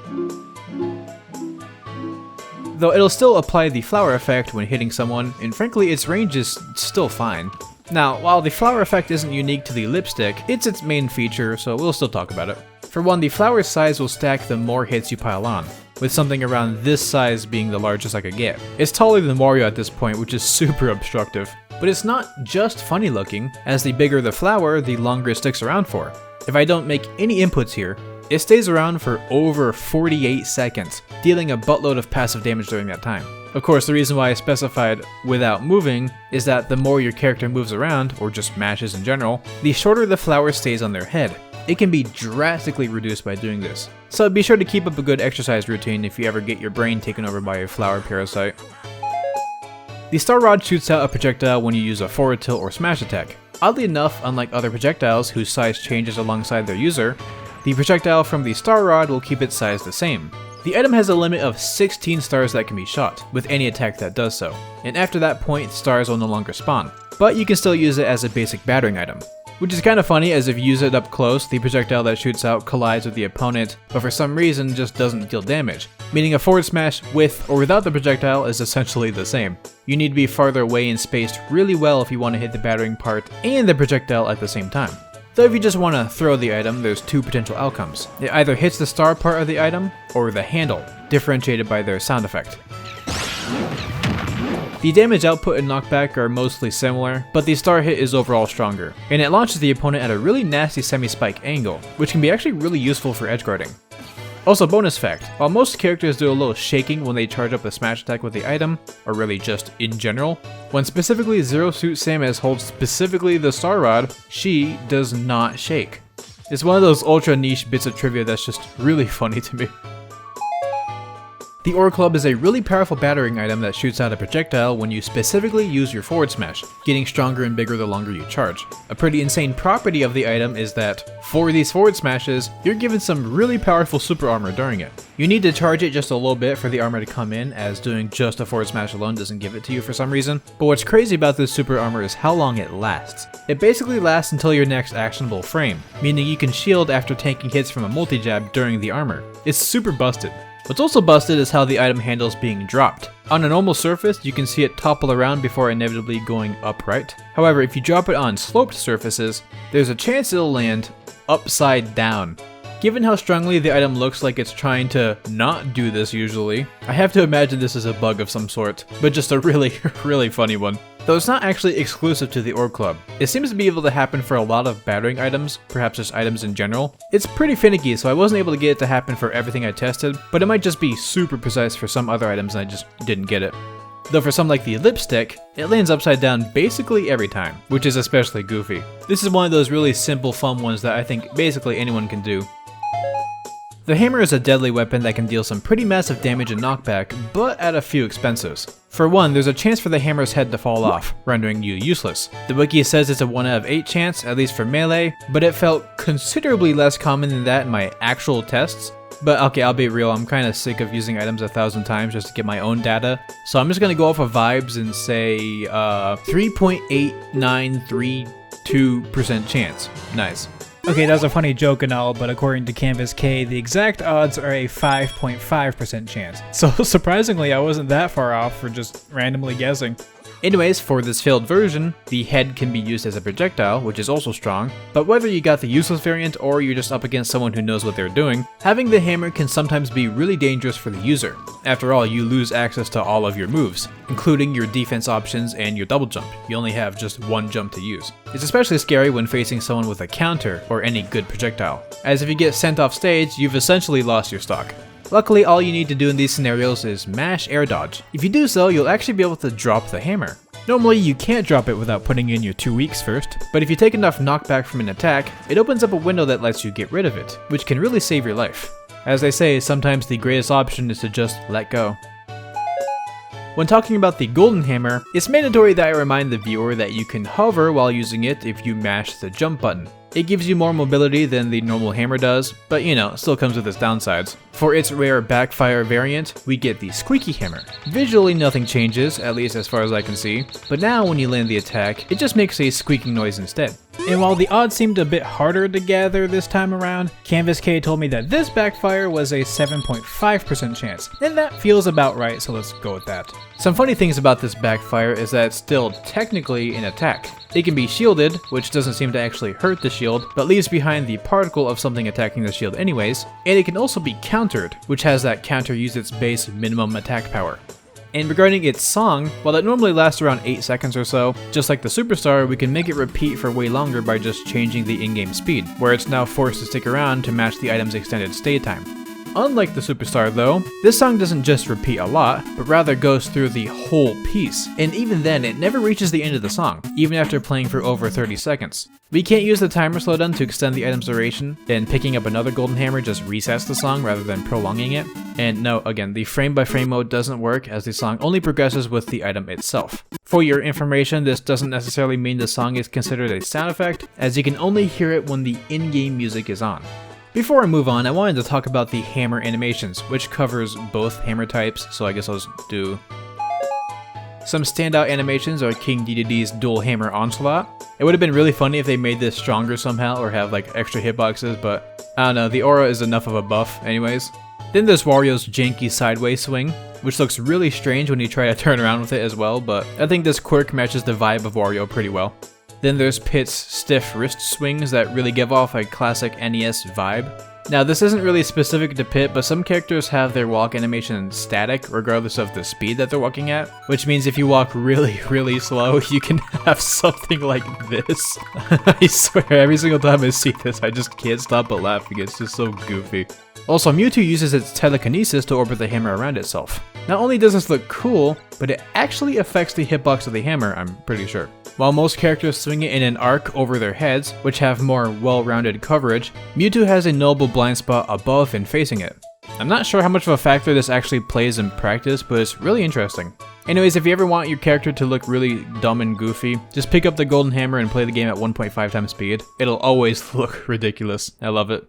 Though it'll still apply the flower effect when hitting someone, and frankly its range is still fine. Now, while the flower effect isn't unique to the lipstick, it's its main feature, so we'll still talk about it. For one, the flower's size will stack the more hits you pile on, with something around this size being the largest I could get. It's taller than Mario at this point, which is super obstructive. But it's not just funny looking, as the bigger the flower, the longer it sticks around for. If I don't make any inputs here, it stays around for over 48 seconds, dealing a buttload of passive damage during that time. Of course, the reason why I specified without moving is that the more your character moves around, or just mashes in general, the shorter the flower stays on their head. It can be drastically reduced by doing this. So be sure to keep up a good exercise routine if you ever get your brain taken over by a flower parasite. The Star Rod shoots out a projectile when you use a forward tilt or smash attack. Oddly enough, unlike other projectiles whose size changes alongside their user, the projectile from the Star Rod will keep its size the same. The item has a limit of 16 stars that can be shot, with any attack that does so, and after that point, stars will no longer spawn, but you can still use it as a basic battering item. Which is kind of funny, as if you use it up close, the projectile that shoots out collides with the opponent, but for some reason just doesn't deal damage, meaning a forward smash with or without the projectile is essentially the same. You need to be farther away and spaced really well if you want to hit the battering part and the projectile at the same time. Though if you just want to throw the item, there's two potential outcomes. It either hits the star part of the item, or the handle, differentiated by their sound effect. The damage output and knockback are mostly similar, but the star hit is overall stronger, and it launches the opponent at a really nasty semi-spike angle, which can be actually really useful for edge guarding. Also, bonus fact, while most characters do a little shaking when they charge up a smash attack with the item, or really just in general, when specifically Zero Suit Samus holds specifically the Star Rod, she does not shake. It's one of those ultra niche bits of trivia that's just really funny to me. The Ore Club is a really powerful battering item that shoots out a projectile when you specifically use your forward smash, getting stronger and bigger the longer you charge. A pretty insane property of the item is that, for these forward smashes, you're given some really powerful super armor during it. You need to charge it just a little bit for the armor to come in, as doing just a forward smash alone doesn't give it to you for some reason. But what's crazy about this super armor is how long it lasts. It basically lasts until your next actionable frame, meaning you can shield after tanking hits from a multi-jab during the armor. It's super busted. What's also busted is how the item handles being dropped. On a normal surface, you can see it topple around before inevitably going upright. However, if you drop it on sloped surfaces, there's a chance it'll land upside down. Given how strongly the item looks like it's trying to not do this usually, I have to imagine this is a bug of some sort, but just a really, really funny one. Though it's not actually exclusive to the Ore Club. It seems to be able to happen for a lot of battering items, perhaps just items in general. It's pretty finicky, so I wasn't able to get it to happen for everything I tested, but it might just be super precise for some other items and I just didn't get it. Though for some like the lipstick, it lands upside down basically every time, which is especially goofy. This is one of those really simple fun ones that I think basically anyone can do. The hammer is a deadly weapon that can deal some pretty massive damage and knockback, but at a few expenses. For one, there's a chance for the hammer's head to fall off, rendering you useless. The wiki says it's a 1 out of 8 chance, at least for melee, but it felt considerably less common than that in my actual tests. But okay, I'll be real, I'm kinda sick of using items 1,000 times just to get my own data, so I'm just gonna go off of vibes and say 3.8932% chance. Nice. Okay, that was a funny joke and all, but according to Canvas K, the exact odds are a 5.5% chance. So surprisingly, I wasn't that far off for just randomly guessing. Anyways, for this failed version, the head can be used as a projectile, which is also strong, but whether you got the useless variant or you're just up against someone who knows what they're doing, having the hammer can sometimes be really dangerous for the user. After all, you lose access to all of your moves, including your defense options and your double jump. You only have just one jump to use. It's especially scary when facing someone with a counter or any good projectile, as if you get sent off stage, you've essentially lost your stock. Luckily, all you need to do in these scenarios is mash air dodge. If you do so, you'll actually be able to drop the hammer. Normally you can't drop it without putting in your 2 weeks first, but if you take enough knockback from an attack, it opens up a window that lets you get rid of it, which can really save your life. As they say, sometimes the greatest option is to just let go. When talking about the Golden Hammer, it's mandatory that I remind the viewer that you can hover while using it if you mash the jump button. It gives you more mobility than the normal hammer does, but you know, still comes with its downsides. For its rare backfire variant, we get the Squeaky Hammer. Visually nothing changes, at least as far as I can see, but now when you land the attack, it just makes a squeaking noise instead. And while the odds seemed a bit harder to gather this time around, Canvas K told me that this backfire was a 7.5% chance, and that feels about right, so let's go with that. Some funny things about this backfire is that it's still technically an attack. It can be shielded, which doesn't seem to actually hurt the shield, but leaves behind the particle of something attacking the shield anyways, and it can also be countered, which has that counter use its base minimum attack power. And regarding its song, while it normally lasts around 8 seconds or so, just like the Superstar, we can make it repeat for way longer by just changing the in-game speed, where it's now forced to stick around to match the item's extended stay time. Unlike the Superstar though, this song doesn't just repeat a lot, but rather goes through the whole piece, and even then it never reaches the end of the song, even after playing for over 30 seconds. We can't use the timer slowdown to extend the item's duration, and picking up another Golden Hammer just resets the song rather than prolonging it. And no, again, the frame by frame mode doesn't work as the song only progresses with the item itself. For your information, this doesn't necessarily mean the song is considered a sound effect, as you can only hear it when the in-game music is on. Before I move on, I wanted to talk about the hammer animations, which covers both hammer types, so I guess I'll just do... Some standout animations are King Dedede's dual hammer onslaught. It would have been really funny if they made this stronger somehow or have like extra hitboxes, but I don't know, the aura is enough of a buff anyways. Then there's Wario's janky sideways swing, which looks really strange when you try to turn around with it as well, but I think this quirk matches the vibe of Wario pretty well. Then there's Pit's stiff wrist swings that really give off a classic NES vibe. Now this isn't really specific to Pit, but some characters have their walk animation static regardless of the speed that they're walking at, which means if you walk really slow, you can have something like this. I swear, every single time I see this, I just can't stop but laughing, it's just so goofy. Also, Mewtwo uses its telekinesis to orbit the hammer around itself. Not only does this look cool, but it actually affects the hitbox of the hammer, I'm pretty sure. While most characters swing it in an arc over their heads, which have more well-rounded coverage, Mewtwo has a notable blind spot above and facing it. I'm not sure how much of a factor this actually plays in practice, but it's really interesting. Anyways, if you ever want your character to look really dumb and goofy, just pick up the Golden Hammer and play the game at 1.5 times speed. It'll always look ridiculous. I love it.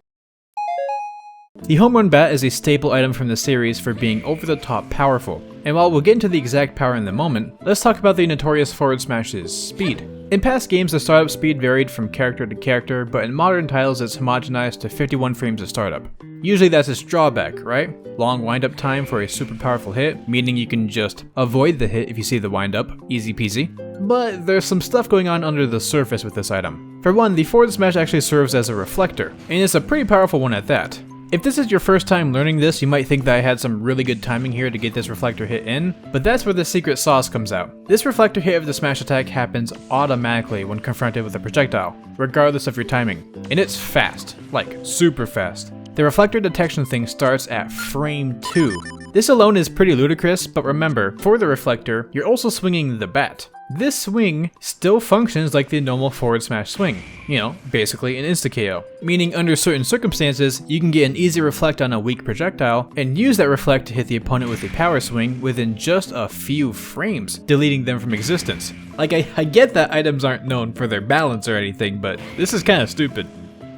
The Home Run Bat is a staple item from the series for being over-the-top powerful, and while we'll get into the exact power in a moment, let's talk about the notorious forward smash's speed. In past games, the startup speed varied from character to character, but in modern titles it's homogenized to 51 frames of startup. Usually that's its drawback, right? Long wind-up time for a super powerful hit, meaning you can just avoid the hit if you see the wind-up, easy peasy. But there's some stuff going on under the surface with this item. For one, the forward smash actually serves as a reflector, and it's a pretty powerful one at that. If this is your first time learning this, you might think that I had some really good timing here to get this reflector hit in, but that's where the secret sauce comes out. This reflector hit of the smash attack happens automatically when confronted with a projectile, regardless of your timing. And it's fast, like super fast. The reflector detection thing starts at frame 2. This alone is pretty ludicrous, but remember, for the reflector, you're also swinging the bat. This swing still functions like the normal forward smash swing, you know, basically an insta-KO. Meaning under certain circumstances, you can get an easy reflect on a weak projectile, and use that reflect to hit the opponent with a power swing within just a few frames, deleting them from existence. Like I get that items aren't known for their balance or anything, but this is kinda stupid.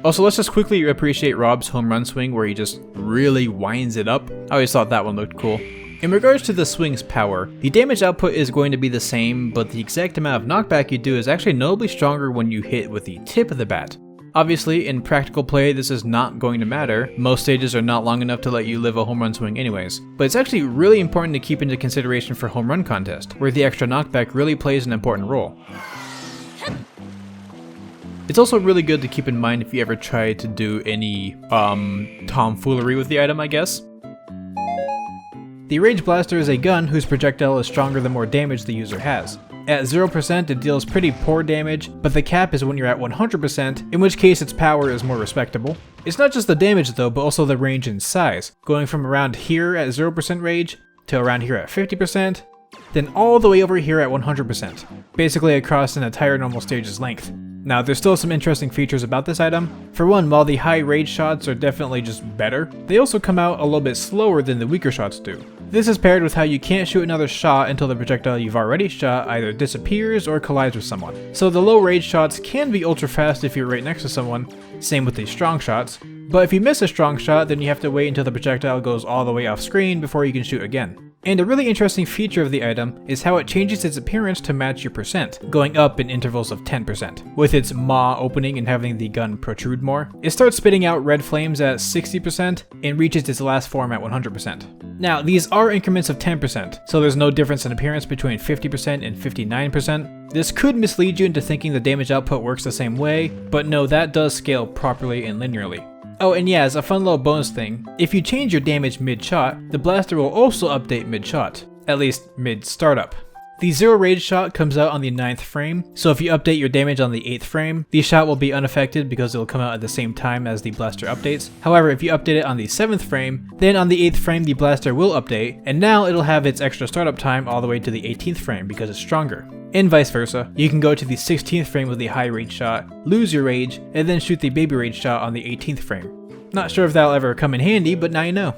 Also, let's just quickly appreciate Rob's home run swing where he just really winds it up. I always thought that one looked cool. In regards to the swing's power, the damage output is going to be the same, but the exact amount of knockback you do is actually notably stronger when you hit with the tip of the bat. Obviously, in practical play, this is not going to matter. Most stages are not long enough to let you live a home run swing anyways. But it's actually really important to keep into consideration for home run contest, where the extra knockback really plays an important role. It's also really good to keep in mind if you ever try to do any, tomfoolery with the item, I guess. The Rage Blaster is a gun whose projectile is stronger the more damage the user has. At 0% it deals pretty poor damage, but the cap is when you're at 100%, in which case its power is more respectable. It's not just the damage though, but also the range and size, going from around here at 0% rage, to around here at 50%, then all the way over here at 100%, basically across an entire normal stage's length. Now, there's still some interesting features about this item. For one, while the high rage shots are definitely just better, they also come out a little bit slower than the weaker shots do. This is paired with how you can't shoot another shot until the projectile you've already shot either disappears or collides with someone. So the low rage shots can be ultra fast if you're right next to someone, same with the strong shots, but if you miss a strong shot, then you have to wait until the projectile goes all the way off screen before you can shoot again. And a really interesting feature of the item is how it changes its appearance to match your percent, going up in intervals of 10%. With its maw opening and having the gun protrude more, it starts spitting out red flames at 60% and reaches its last form at 100%. Now, these are increments of 10%, so there's no difference in appearance between 50% and 59%. This could mislead you into thinking the damage output works the same way, but no, that does scale properly and linearly. Oh, and yeah, as a fun little bonus thing, if you change your damage mid-shot, the blaster will also update mid-shot, at least mid-startup. The 0 rage shot comes out on the 9th frame, so if you update your damage on the 8th frame, the shot will be unaffected because it will come out at the same time as the blaster updates. However, if you update it on the 7th frame, then on the 8th frame the blaster will update, and now it'll have its extra startup time all the way to the 18th frame because it's stronger. And vice versa, you can go to the 16th frame with the high rage shot, lose your rage, and then shoot the baby rage shot on the 18th frame. Not sure if that'll ever come in handy, but now you know.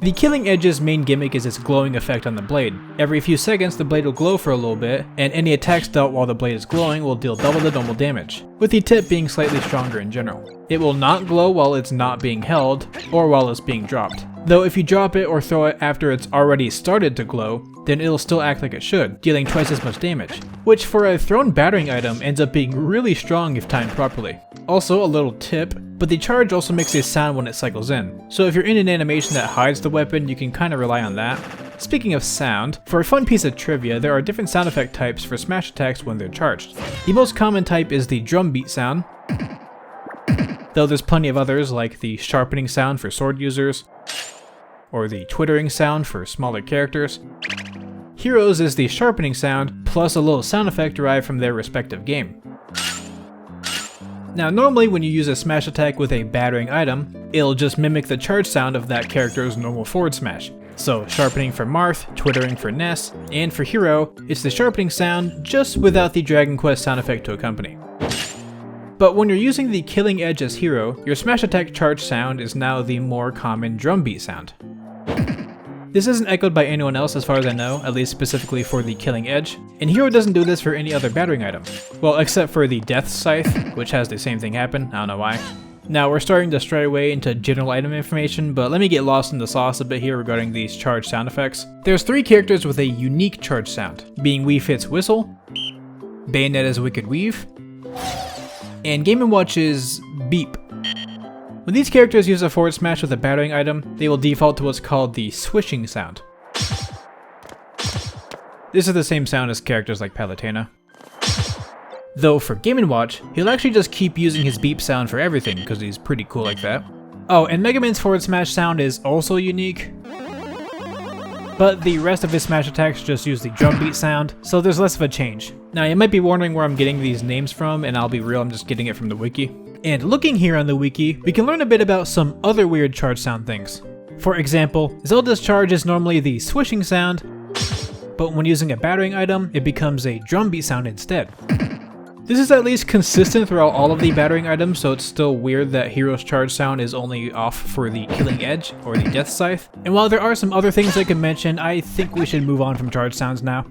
The Killing Edge's main gimmick is its glowing effect on the blade. Every few seconds the blade will glow for a little bit, and any attacks dealt while the blade is glowing will deal double the normal damage, with the tip being slightly stronger in general. It will not glow while it's not being held, or while it's being dropped. Though if you drop it or throw it after it's already started to glow, then it'll still act like it should, dealing twice as much damage, which for a thrown battering item ends up being really strong if timed properly. Also, a little tip, but the charge also makes a sound when it cycles in, so if you're in an animation that hides the weapon, you can kinda rely on that. Speaking of sound, for a fun piece of trivia, there are different sound effect types for smash attacks when they're charged. The most common type is the drum beat sound, though there's plenty of others like the sharpening sound for sword users, or the twittering sound for smaller characters. Heroes is the sharpening sound, plus a little sound effect derived from their respective game. Now normally when you use a smash attack with a battering item, it'll just mimic the charge sound of that character's normal forward smash. So sharpening for Marth, twittering for Ness, and for Hero, it's the sharpening sound just without the Dragon Quest sound effect to accompany. But when you're using the Killing Edge as Hero, your smash attack charge sound is now the more common drum beat sound. This isn't echoed by anyone else as far as I know, at least specifically for the Killing Edge, and Hero doesn't do this for any other battering item. Well, except for the Death Scythe, which has the same thing happen, I don't know why. Now we're starting to stray away into general item information, but let me get lost in the sauce a bit here regarding these charge sound effects. There's 3 characters with a unique charge sound, being Wii Fit's Whistle, Bayonetta's Wicked Weave, and Game & Watch's Beep. When these characters use a forward smash with a battering item, they will default to what's called the swishing sound. This is the same sound as characters like Palutena. Though for Game & Watch, he'll actually just keep using his beep sound for everything because he's pretty cool like that. Oh, and Mega Man's forward smash sound is also unique, but the rest of his smash attacks just use the drum beat sound, so there's less of a change. Now you might be wondering where I'm getting these names from, and I'll be real, I'm just getting it from the wiki. And looking here on the wiki, we can learn a bit about some other weird charge sound things. For example, Zelda's charge is normally the swishing sound, but when using a battering item, it becomes a drum beat sound instead. This is at least consistent throughout all of the battering items, so it's still weird that Hero's charge sound is only off for the Killing Edge or the Death Scythe. And while there are some other things I could mention, I think we should move on from charge sounds now.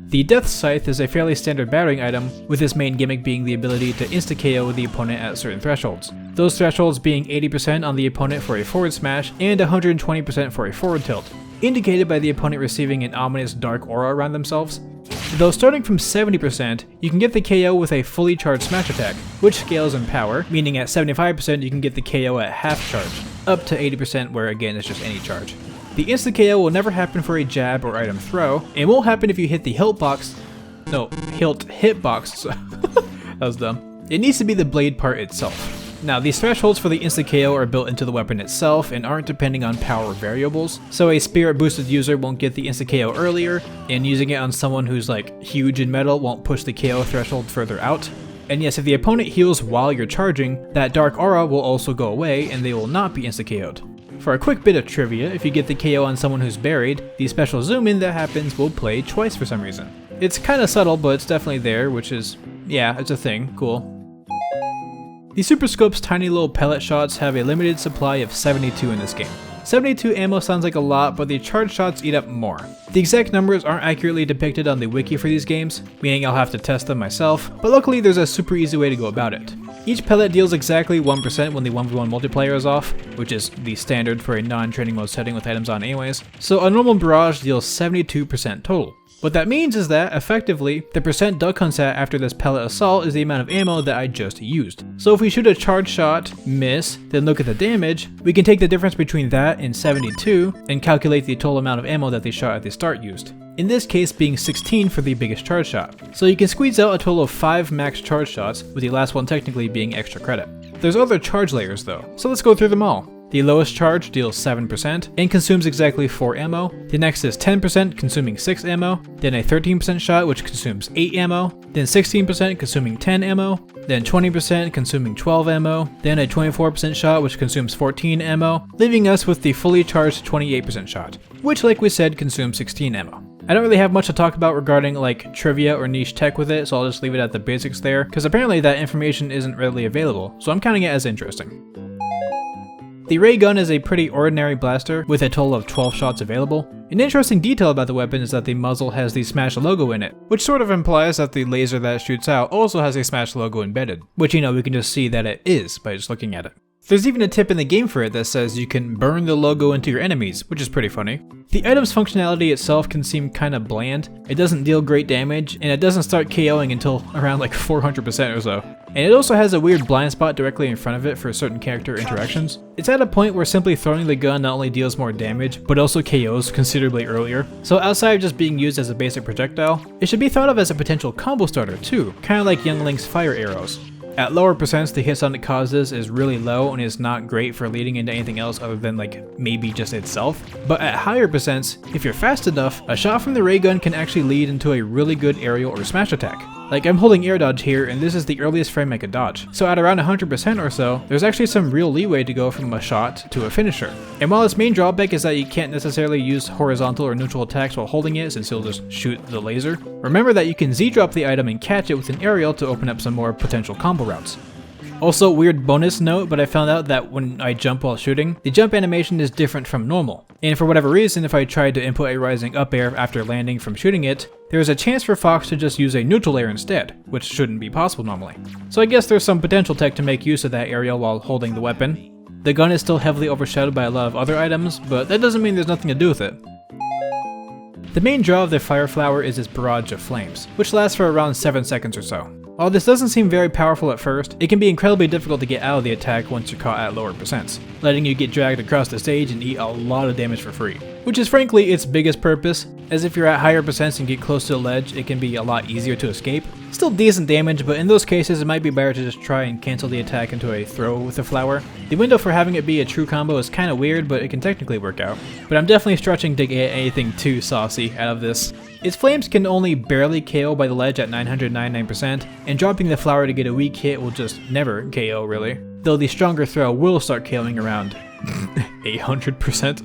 The Death Scythe is a fairly standard battering item, with its main gimmick being the ability to insta-KO the opponent at certain thresholds. Those thresholds being 80% on the opponent for a forward smash and 120% for a forward tilt, indicated by the opponent receiving an ominous dark aura around themselves. Though starting from 70%, you can get the KO with a fully charged smash attack, which scales in power, meaning at 75% you can get the KO at half charge, up to 80% where again it's just any charge. The insta-KO will never happen for a jab or item throw, and won't happen if you hit the hitbox. That was dumb. It needs to be the blade part itself. Now, these thresholds for the insta-KO are built into the weapon itself and aren't depending on power variables, so a spirit boosted user won't get the insta-KO earlier, and using it on someone who's like huge in metal won't push the KO threshold further out. And yes, if the opponent heals while you're charging, that dark aura will also go away and they will not be insta-KO'd. For a quick bit of trivia, if you get the KO on someone who's buried, the special zoom in that happens will play twice for some reason. It's kinda subtle, but it's definitely there, which is, yeah, it's a thing, cool. The Super Scope's tiny little pellet shots have a limited supply of 72 in this game. 72 ammo sounds like a lot, but the charge shots eat up more. The exact numbers aren't accurately depicted on the wiki for these games, meaning I'll have to test them myself, but luckily there's a super easy way to go about it. Each pellet deals exactly 1% when the 1v1 multiplayer is off, which is the standard for a non-training mode setting with items on anyways, so a normal barrage deals 72% total. What that means is that, effectively, the percent duck hunts at after this pellet assault is the amount of ammo that I just used. So if we shoot a charge shot, miss, then look at the damage, we can take the difference between that and 72 and calculate the total amount of ammo that the shot at the start used. In this case being 16 for the biggest charge shot. So you can squeeze out a total of 5 max charge shots, with the last one technically being extra credit. There's other charge layers though, so let's go through them all. The lowest charge deals 7% and consumes exactly 4 ammo. The next is 10% consuming 6 ammo, then a 13% shot which consumes 8 ammo, then 16% consuming 10 ammo, then 20% consuming 12 ammo, then a 24% shot which consumes 14 ammo, leaving us with the fully charged 28% shot, which like we said consumes 16 ammo. I don't really have much to talk about regarding like trivia or niche tech with it, so I'll just leave it at the basics there, because apparently that information isn't readily available, so I'm counting it as interesting. The ray gun is a pretty ordinary blaster with a total of 12 shots available. An interesting detail about the weapon is that the muzzle has the Smash logo in it, which sort of implies that the laser that shoots out also has a Smash logo embedded, which we can just see that it is by just looking at it. There's even a tip in the game for it that says you can burn the logo into your enemies, which is pretty funny. The item's functionality itself can seem kinda bland, it doesn't deal great damage, and it doesn't start KOing until around like 400% or so. And it also has a weird blind spot directly in front of it for certain character interactions. It's at a point where simply throwing the gun not only deals more damage, but also KOs considerably earlier. So outside of just being used as a basic projectile, it should be thought of as a potential combo starter too, kinda like Young Link's fire arrows. At lower percents, the hit stun it causes is really low and is not great for leading into anything else other than like maybe just itself. But at higher percents, if you're fast enough, a shot from the ray gun can actually lead into a really good aerial or smash attack. Like I'm holding air dodge here and this is the earliest frame I could dodge. So at around 100% or so, there's actually some real leeway to go from a shot to a finisher. And while its main drawback is that you can't necessarily use horizontal or neutral attacks while holding it since you'll just shoot the laser, remember that you can Z-drop the item and catch it with an aerial to open up some more potential combo routes. Also, weird bonus note, but I found out that when I jump while shooting, the jump animation is different from normal. And for whatever reason, if I tried to input a rising up air after landing from shooting it, there is a chance for Fox to just use a neutral air instead, which shouldn't be possible normally. So I guess there's some potential tech to make use of that aerial while holding the weapon. The gun is still heavily overshadowed by a lot of other items, but that doesn't mean there's nothing to do with it. The main draw of the Fire Flower is its barrage of flames, which lasts for around 7 seconds or so. While this doesn't seem very powerful at first, it can be incredibly difficult to get out of the attack once you're caught at lower percents, letting you get dragged across the stage and eat a lot of damage for free. Which is frankly its biggest purpose, as if you're at higher percents and get close to the ledge, it can be a lot easier to escape. Still decent damage, but in those cases it might be better to just try and cancel the attack into a throw with the flower. The window for having it be a true combo is kinda weird, but it can technically work out. But I'm definitely stretching to get anything too saucy out of this. Its flames can only barely KO by the ledge at 999%, and dropping the flower to get a weak hit will just never KO really. Though the stronger throw will start KOing around 800%.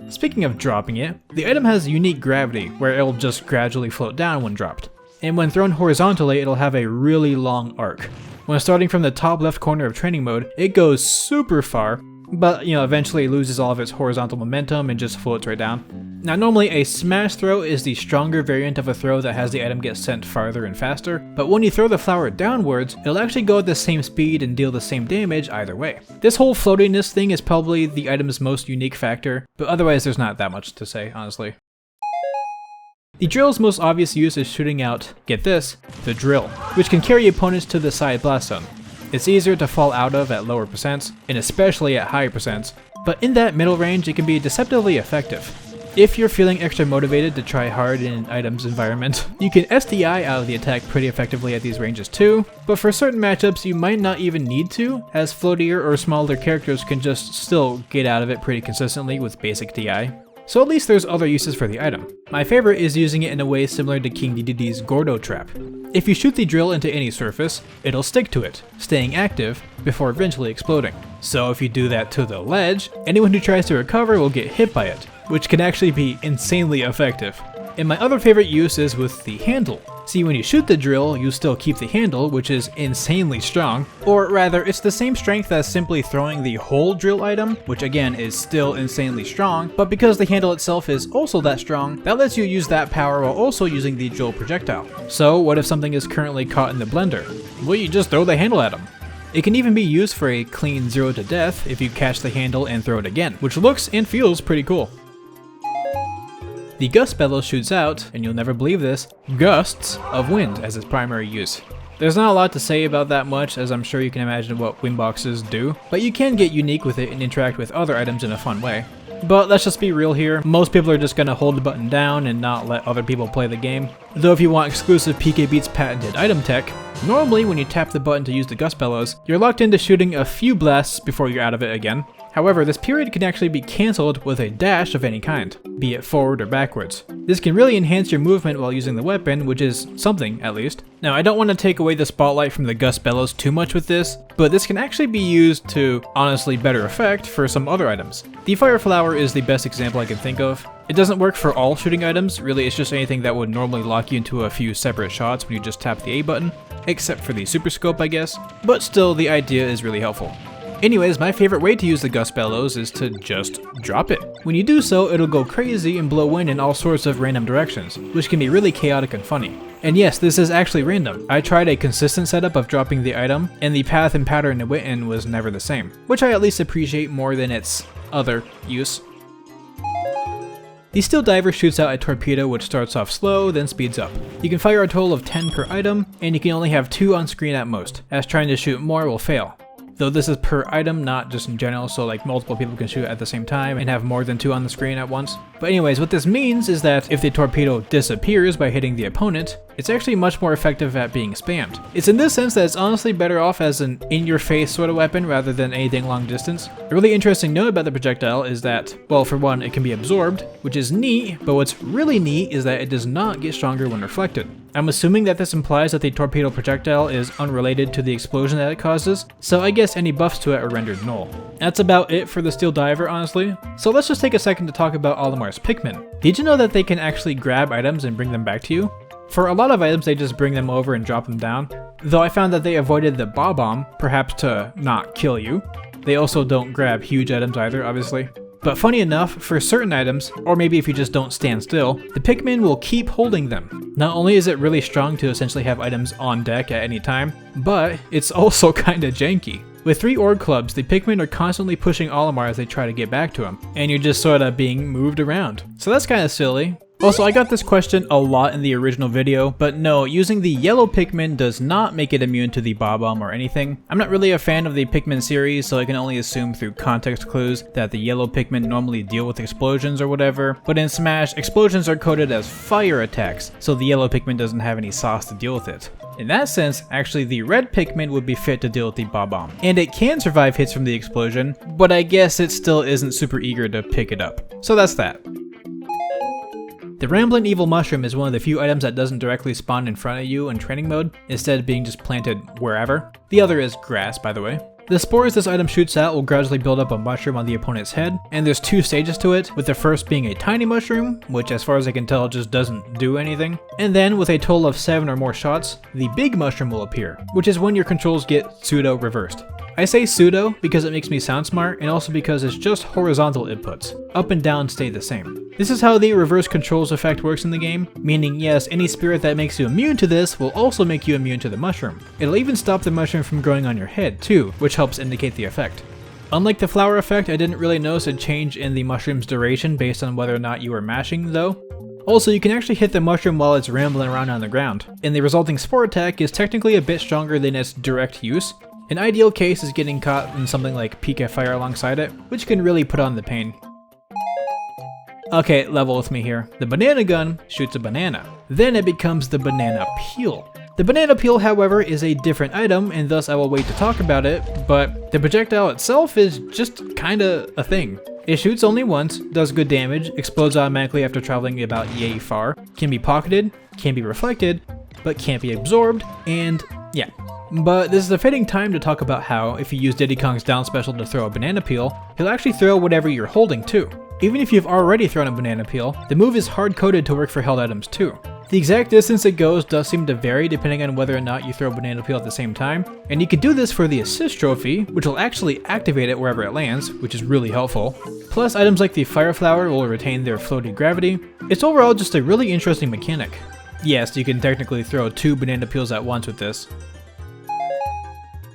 Speaking of dropping it, the item has unique gravity, where it'll just gradually float down when dropped. And when thrown horizontally, it'll have a really long arc. When starting from the top left corner of training mode, it goes super far, but eventually it loses all of its horizontal momentum and just floats right down. Now normally a smash throw is the stronger variant of a throw that has the item get sent farther and faster, but when you throw the flower downwards, it'll actually go at the same speed and deal the same damage either way. This whole floatiness thing is probably the item's most unique factor, but otherwise there's not that much to say, honestly. The drill's most obvious use is shooting out, get this, the drill, which can carry opponents to the side blast zone. It's easier to fall out of at lower percents, and especially at higher percents, but in that middle range it can be deceptively effective. If you're feeling extra motivated to try hard in an item's environment, you can SDI out of the attack pretty effectively at these ranges too, but for certain matchups you might not even need to, as floatier or smaller characters can just still get out of it pretty consistently with basic DI. so at least there's other uses for the item. My favorite is using it in a way similar to King Dedede's Gordo Trap. If you shoot the drill into any surface, it'll stick to it, staying active before eventually exploding. So if you do that to the ledge, anyone who tries to recover will get hit by it, which can actually be insanely effective. And my other favorite use is with the handle. See, when you shoot the drill, you still keep the handle, which is insanely strong, or rather, it's the same strength as simply throwing the whole drill item, which again is still insanely strong, but because the handle itself is also that strong, that lets you use that power while also using the drill projectile. So what if something is currently caught in the blender? Well, you just throw the handle at them. It can even be used for a clean 0 to death if you catch the handle and throw it again, which looks and feels pretty cool. The Gust Bellows shoots out, and you'll never believe this, gusts of wind as its primary use. There's not a lot to say about that much, as I'm sure you can imagine what wind boxes do, but you can get unique with it and interact with other items in a fun way. But let's just be real here, most people are just gonna hold the button down and not let other people play the game. Though if you want exclusive PK Beats patented item tech, normally when you tap the button to use the Gust Bellows, you're locked into shooting a few blasts before you're out of it again. However, this period can actually be cancelled with a dash of any kind, be it forward or backwards. This can really enhance your movement while using the weapon, which is something at least. Now, I don't want to take away the spotlight from the Gust Bellows too much with this, but this can actually be used to honestly better effect for some other items. The Fire Flower is the best example I can think of. It doesn't work for all shooting items, really it's just anything that would normally lock you into a few separate shots when you just tap the A button, except for the Super Scope I guess, but still the idea is really helpful. Anyways, my favorite way to use the Gust Bellows is to just drop it. When you do so, it'll go crazy and blow wind in all sorts of random directions, which can be really chaotic and funny. And yes, this is actually random. I tried a consistent setup of dropping the item, and the path and pattern it went in was never the same, which I at least appreciate more than its other use. The Steel Diver shoots out a torpedo which starts off slow, then speeds up. You can fire a total of 10 per item, and you can only have 2 on screen at most, as trying to shoot more will fail. Though this is per item, not just in general, so like multiple people can shoot at the same time and have more than 2 on the screen at once. But anyways, what this means is that if the torpedo disappears by hitting the opponent, it's actually much more effective at being spammed. It's in this sense that it's honestly better off as an in-your-face sort of weapon rather than anything long distance. A really interesting note about the projectile is that, well, for one, it can be absorbed, which is neat, but what's really neat is that it does not get stronger when reflected. I'm assuming that this implies that the torpedo projectile is unrelated to the explosion that it causes, so I guess any buffs to it are rendered null. That's about it for the Steel Diver, honestly. So let's just take a second to talk about Olimar's Pikmin. Did you know that they can actually grab items and bring them back to you? For a lot of items, they just bring them over and drop them down, though I found that they avoided the Bob-omb, perhaps to not kill you. They also don't grab huge items either, obviously. But funny enough, for certain items, or maybe if you just don't stand still, the Pikmin will keep holding them. Not only is it really strong to essentially have items on deck at any time, but it's also kinda janky. With 3 Org Clubs, the Pikmin are constantly pushing Olimar as they try to get back to him, and you're just sorta being moved around. So that's kinda silly. Also, I got this question a lot in the original video, but no, using the yellow Pikmin does not make it immune to the Bob-omb or anything. I'm not really a fan of the Pikmin series, so I can only assume through context clues that the yellow Pikmin normally deal with explosions or whatever, but in Smash, explosions are coded as fire attacks, so the yellow Pikmin doesn't have any sauce to deal with it. In that sense, actually the red Pikmin would be fit to deal with the Bob-omb. And it can survive hits from the explosion, but I guess it still isn't super eager to pick it up. So that's that. The Ramblin Evil Mushroom is one of the few items that doesn't directly spawn in front of you in training mode, instead of being just planted wherever. The other is grass, by the way. The spores this item shoots out will gradually build up a mushroom on the opponent's head, and there's 2 stages to it, with the first being a tiny mushroom, which as far as I can tell just doesn't do anything, and then with a total of 7 or more shots, the big mushroom will appear, which is when your controls get pseudo reversed. I say pseudo because it makes me sound smart, and also because it's just horizontal inputs. Up and down stay the same. This is how the reverse controls effect works in the game, meaning yes, any spirit that makes you immune to this will also make you immune to the mushroom. It'll even stop the mushroom from growing on your head too, which helps indicate the effect. Unlike the flower effect, I didn't really notice a change in the mushroom's duration based on whether or not you were mashing though. Also, you can actually hit the mushroom while it's rambling around on the ground, and the resulting spore attack is technically a bit stronger than its direct use. An ideal case is getting caught in something like Pika Fire alongside it, which can really put on the pain. Okay, level with me here. The banana gun shoots a banana. Then it becomes the banana peel. The banana peel, however, is a different item, and thus I will wait to talk about it, but the projectile itself is just kinda a thing. It shoots only once, does good damage, explodes automatically after traveling about yay far, can be pocketed, can be reflected, but can't be absorbed, and yeah. But this is a fitting time to talk about how, if you use Diddy Kong's down special to throw a banana peel, he'll actually throw whatever you're holding too. Even if you've already thrown a banana peel, the move is hard-coded to work for held items too. The exact distance it goes does seem to vary depending on whether or not you throw a banana peel at the same time, and you can do this for the assist trophy, which will actually activate it wherever it lands, which is really helpful. Plus, items like the fire flower will retain their floaty gravity. It's overall just a really interesting mechanic. Yes, you can technically throw 2 banana peels at once with this.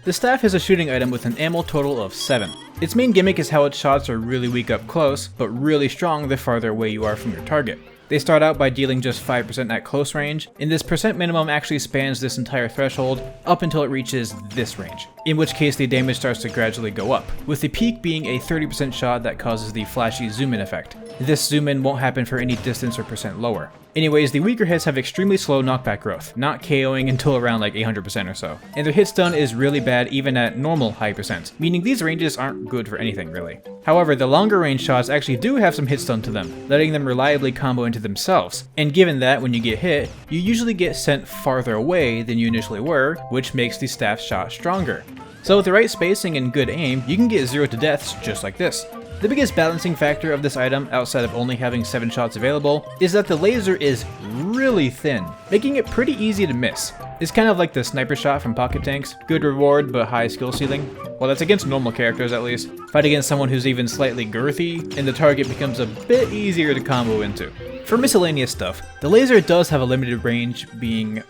The staff is a shooting item with an ammo total of 7. Its main gimmick is how its shots are really weak up close, but really strong the farther away you are from your target. They start out by dealing just 5% at close range, and this percent minimum actually spans this entire threshold up until it reaches this range, in which case the damage starts to gradually go up, with the peak being a 30% shot that causes the flashy zoom-in effect. This zoom-in won't happen for any distance or percent lower. Anyways, the weaker hits have extremely slow knockback growth, not KOing until around like 800% or so, and their hit stun is really bad even at normal high percent, meaning these ranges aren't good for anything really. However, the longer range shots actually do have some hit stun to them, letting them reliably combo into themselves, and given that when you get hit, you usually get sent farther away than you initially were, which makes the staff shot stronger. So with the right spacing and good aim, you can get 0 to deaths just like this. The biggest balancing factor of this item, outside of only having 7 shots available, is that the laser is really thin, making it pretty easy to miss. It's kind of like the sniper shot from Pocket Tanks, good reward but high skill ceiling. Well, that's against normal characters at least. Fight against someone who's even slightly girthy, and the target becomes a bit easier to combo into. For miscellaneous stuff, the laser does have a limited range, being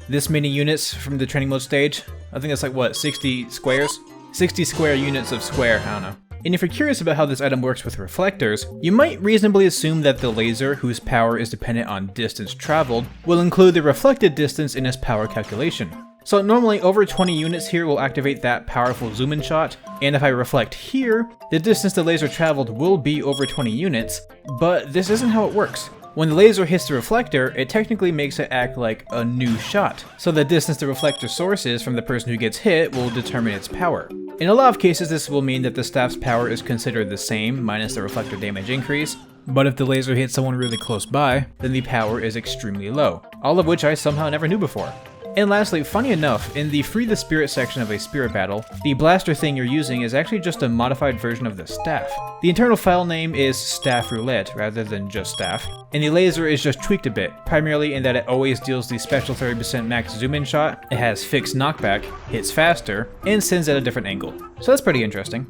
this many units from the training mode stage. I think that's like what, 60 squares? 60 square units of square, I don't know. And if you're curious about how this item works with reflectors, you might reasonably assume that the laser, whose power is dependent on distance traveled, will include the reflected distance in its power calculation. So normally over 20 units here will activate that powerful zoom-in shot, and if I reflect here, the distance the laser traveled will be over 20 units, but this isn't how it works. When the laser hits the reflector, it technically makes it act like a new shot, so the distance the reflector source is from the person who gets hit will determine its power. In a lot of cases, this will mean that the staff's power is considered the same, minus the reflector damage increase, but if the laser hits someone really close by, then the power is extremely low, all of which I somehow never knew before. And lastly, funny enough, in the Free the Spirit section of a spirit battle, the blaster thing you're using is actually just a modified version of the staff. The internal file name is Staff Roulette rather than just Staff, and the laser is just tweaked a bit, primarily in that it always deals the special 30% max zoom-in shot, it has fixed knockback, hits faster, and sends at a different angle. So that's pretty interesting.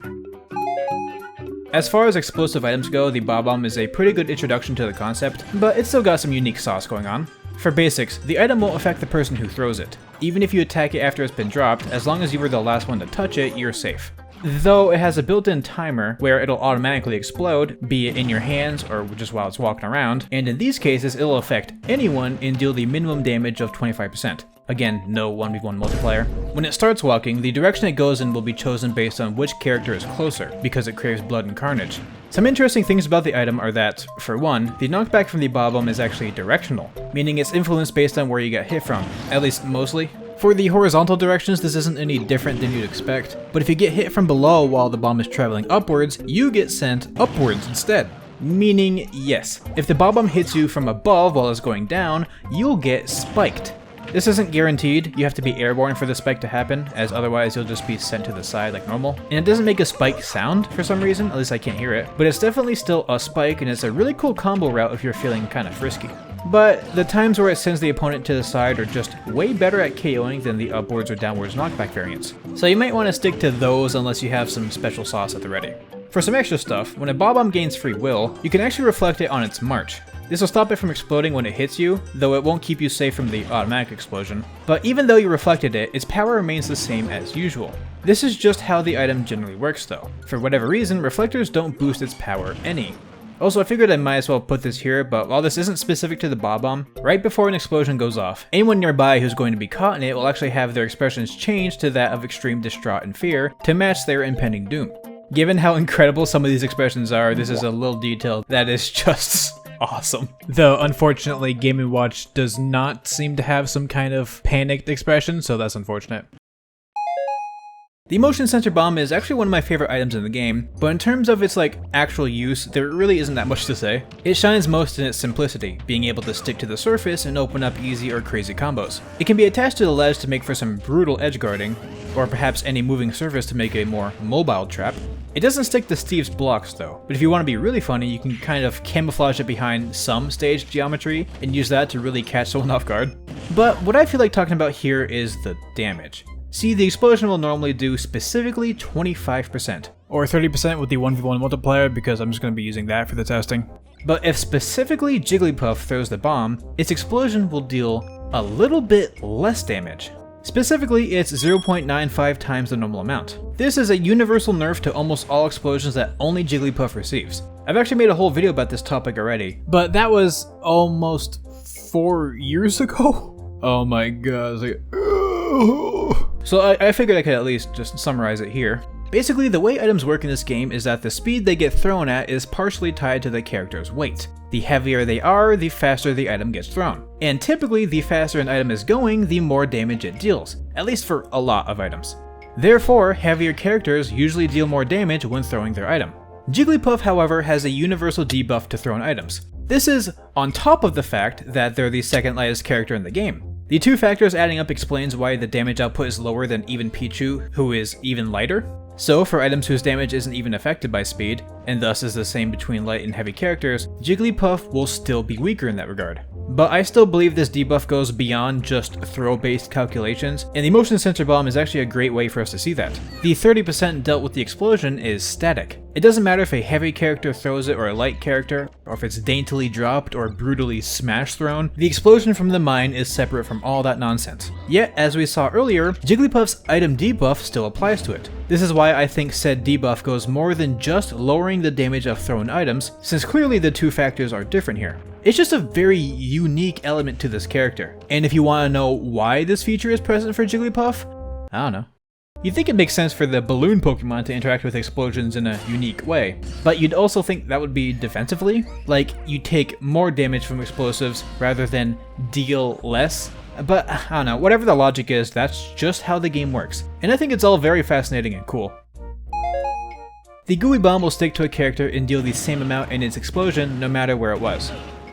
As far as explosive items go, the Bob-omb is a pretty good introduction to the concept, but it's still got some unique sauce going on. For basics, the item won't affect the person who throws it. Even if you attack it after it's been dropped, as long as you were the last one to touch it, you're safe. Though it has a built-in timer where it'll automatically explode, be it in your hands or just while it's walking around, and in these cases it'll affect anyone and deal the minimum damage of 25%. Again, no 1v1 multiplayer. When it starts walking, the direction it goes in will be chosen based on which character is closer, because it craves blood and carnage. Some interesting things about the item are that, for one, the knockback from the Bob-omb is actually directional, meaning it's influenced based on where you got hit from, at least mostly. For the horizontal directions, this isn't any different than you'd expect, but if you get hit from below while the bomb is traveling upwards, you get sent upwards instead. Meaning, yes, if the Bob-omb hits you from above while it's going down, you'll get spiked. This isn't guaranteed, you have to be airborne for the spike to happen, as otherwise you'll just be sent to the side like normal. And it doesn't make a spike sound for some reason, at least I can't hear it, but it's definitely still a spike and it's a really cool combo route if you're feeling kinda frisky. But the times where it sends the opponent to the side are just way better at KOing than the upwards or downwards knockback variants. So you might want to stick to those unless you have some special sauce at the ready. For some extra stuff, when a Bob-omb gains free will, you can actually reflect it on its march. This will stop it from exploding when it hits you, though it won't keep you safe from the automatic explosion. But even though you reflected it, its power remains the same as usual. This is just how the item generally works though. For whatever reason, reflectors don't boost its power any. Also, I figured I might as well put this here, but while this isn't specific to the Bob-omb, right before an explosion goes off, anyone nearby who's going to be caught in it will actually have their expressions changed to that of extreme distraught and fear to match their impending doom. Given how incredible some of these expressions are, this is a little detail that is just awesome. Though, unfortunately, Game & Watch does not seem to have some kind of panicked expression, so that's unfortunate. The motion sensor bomb is actually one of my favorite items in the game, but in terms of its actual use, there really isn't that much to say. It shines most in its simplicity, being able to stick to the surface and open up easy or crazy combos. It can be attached to the ledge to make for some brutal edge guarding, or perhaps any moving surface to make a more mobile trap. It doesn't stick to Steve's blocks though, but if you want to be really funny, you can kind of camouflage it behind some stage geometry and use that to really catch someone off guard. But what I feel like talking about here is the damage. See, the explosion will normally do specifically 25%. Or 30% with the 1v1 multiplier, because I'm just going to be using that for the testing. But if specifically Jigglypuff throws the bomb, its explosion will deal a little bit less damage. Specifically, it's 0.95 times the normal amount. This is a universal nerf to almost all explosions that only Jigglypuff receives. I've actually made a whole video about this topic already, but that was almost 4 years ago? Oh my god. So I figured I could at least just summarize it here. Basically, the way items work in this game is that the speed they get thrown at is partially tied to the character's weight. The heavier they are, the faster the item gets thrown. And typically, the faster an item is going, the more damage it deals, at least for a lot of items. Therefore, heavier characters usually deal more damage when throwing their item. Jigglypuff, however, has a universal debuff to thrown items. This is on top of the fact that they're the second lightest character in the game. The two factors adding up explains why the damage output is lower than even Pichu, who is even lighter. So for items whose damage isn't even affected by speed, and thus is the same between light and heavy characters, Jigglypuff will still be weaker in that regard. But I still believe this debuff goes beyond just throw-based calculations, and the motion sensor bomb is actually a great way for us to see that. The 30% dealt with the explosion is static. It doesn't matter if a heavy character throws it or a light character, or if it's daintily dropped or brutally smash thrown, the explosion from the mine is separate from all that nonsense. Yet, as we saw earlier, Jigglypuff's item debuff still applies to it. This is why I think said debuff goes more than just lowering the damage of thrown items, since clearly the two factors are different here. It's just a very unique element to this character. And if you want to know why this feature is present for Jigglypuff, I don't know. You'd think it makes sense for the balloon Pokemon to interact with explosions in a unique way, but you'd also think that would be defensively, like you take more damage from explosives rather than deal less. But I don't know, whatever the logic is, that's just how the game works, and I think it's all very fascinating and cool. The Gooey Bomb will stick to a character and deal the same amount in its explosion no matter where it was.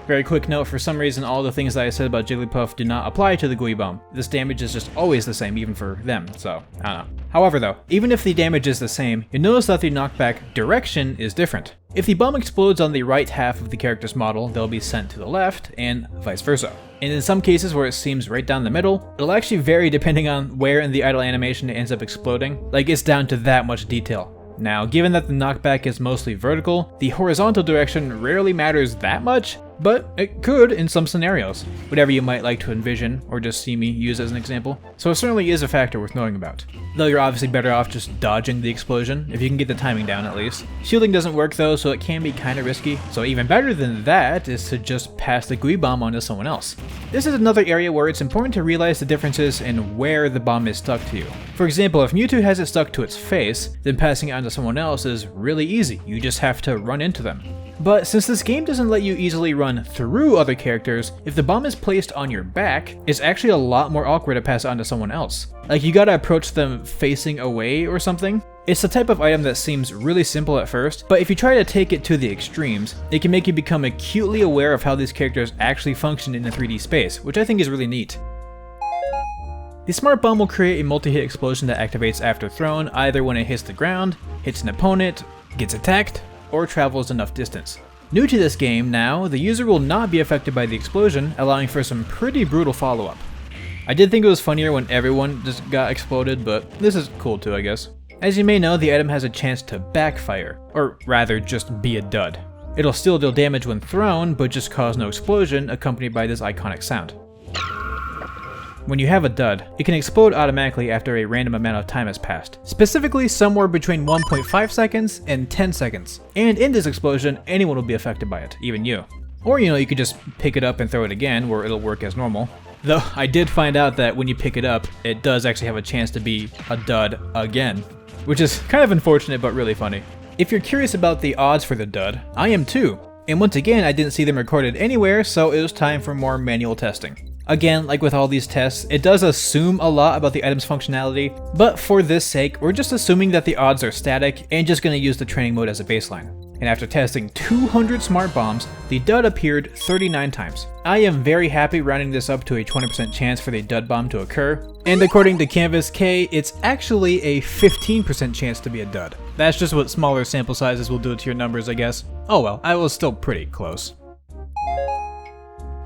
Very quick note, for some reason all the things that I said about Jigglypuff do not apply to the Gooey Bomb. This damage is just always the same even for them, so I don't know. However though, even if the damage is the same, you'll notice that the knockback direction is different. If the bomb explodes on the right half of the character's model, they'll be sent to the left, and vice versa. And in some cases where it seems right down the middle, it'll actually vary depending on where in the idle animation it ends up exploding. Like it's down to that much detail. Now, given that the knockback is mostly vertical, the horizontal direction rarely matters that much, but it could in some scenarios, whatever you might like to envision or just see me use as an example. So it certainly is a factor worth knowing about. Though you're obviously better off just dodging the explosion, if you can get the timing down at least. Shielding doesn't work though, so it can be kinda risky, so even better than that is to just pass the Gooey Bomb onto someone else. This is another area where it's important to realize the differences in where the bomb is stuck to you. For example, if Mewtwo has it stuck to its face, then passing it onto someone else is really easy, you just have to run into them. But since this game doesn't let you easily run through other characters, if the bomb is placed on your back, it's actually a lot more awkward to pass it on to someone else. Like you gotta approach them facing away or something. It's the type of item that seems really simple at first, but if you try to take it to the extremes, it can make you become acutely aware of how these characters actually function in a 3D space, which I think is really neat. The Smart Bomb will create a multi-hit explosion that activates after thrown, either when it hits the ground, hits an opponent, gets attacked, or travels enough distance. New to this game now, the user will not be affected by the explosion, allowing for some pretty brutal follow-up. I did think it was funnier when everyone just got exploded, but this is cool too, I guess. As you may know, the item has a chance to backfire, or rather just be a dud. It'll still deal damage when thrown, but just cause no explosion, accompanied by this iconic sound. When you have a dud, it can explode automatically after a random amount of time has passed, specifically somewhere between 1.5 seconds and 10 seconds. And in this explosion, anyone will be affected by it, even you. Or you could just pick it up and throw it again, where it'll work as normal. Though I did find out that when you pick it up, it does actually have a chance to be a dud again, which is kind of unfortunate but really funny. If you're curious about the odds for the dud, I am too. And once again, I didn't see them recorded anywhere, so it was time for more manual testing. Again, like with all these tests, it does assume a lot about the item's functionality, but for this sake, we're just assuming that the odds are static and just going to use the training mode as a baseline. And after testing 200 smart bombs, the dud appeared 39 times. I am very happy rounding this up to a 20% chance for the dud bomb to occur, and according to Canvas K, it's actually a 15% chance to be a dud. That's just what smaller sample sizes will do to your numbers, I guess. Oh well, I was still pretty close.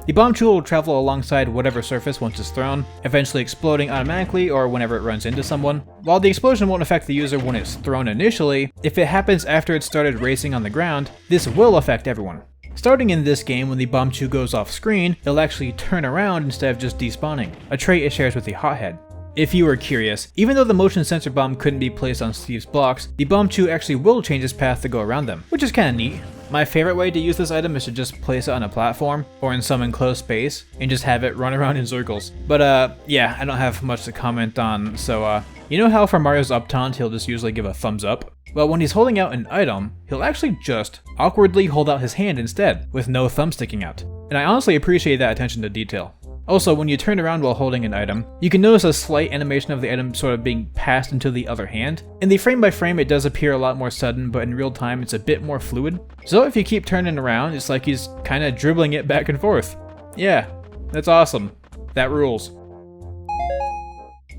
The Bombchu will travel alongside whatever surface once it's thrown, eventually exploding automatically or whenever it runs into someone. While the explosion won't affect the user when it's thrown initially, if it happens after it started racing on the ground, this will affect everyone. Starting in this game, when the Bombchu goes off screen, it'll actually turn around instead of just despawning, a trait it shares with the Hothead. If you were curious, even though the motion sensor bomb couldn't be placed on Steve's blocks, the Bombchu actually will change its path to go around them, which is kinda neat. My favorite way to use this item is to just place it on a platform or in some enclosed space and just have it run around in circles. But yeah, I don't have much to comment on, so you know how for Mario's up taunt he'll just usually give a thumbs up? Well, when he's holding out an item, he'll actually just awkwardly hold out his hand instead, with no thumb sticking out. And I honestly appreciate that attention to detail. Also, when you turn around while holding an item, you can notice a slight animation of the item sort of being passed into the other hand. In the frame by frame, it does appear a lot more sudden, but in real time, it's a bit more fluid. So if you keep turning around, it's like he's kinda dribbling it back and forth. Yeah, that's awesome. That rules.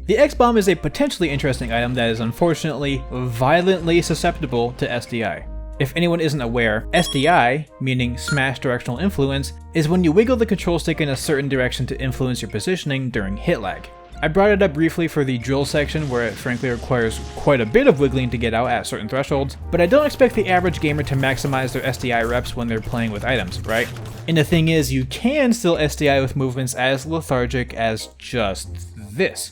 The X-Bomb is a potentially interesting item that is unfortunately violently susceptible to SDI. If anyone isn't aware, SDI, meaning Smash Directional Influence, is when you wiggle the control stick in a certain direction to influence your positioning during hit lag. I brought it up briefly for the drill section where it frankly requires quite a bit of wiggling to get out at certain thresholds, but I don't expect the average gamer to maximize their SDI reps when they're playing with items, right? And the thing is, you can still SDI with movements as lethargic as just this.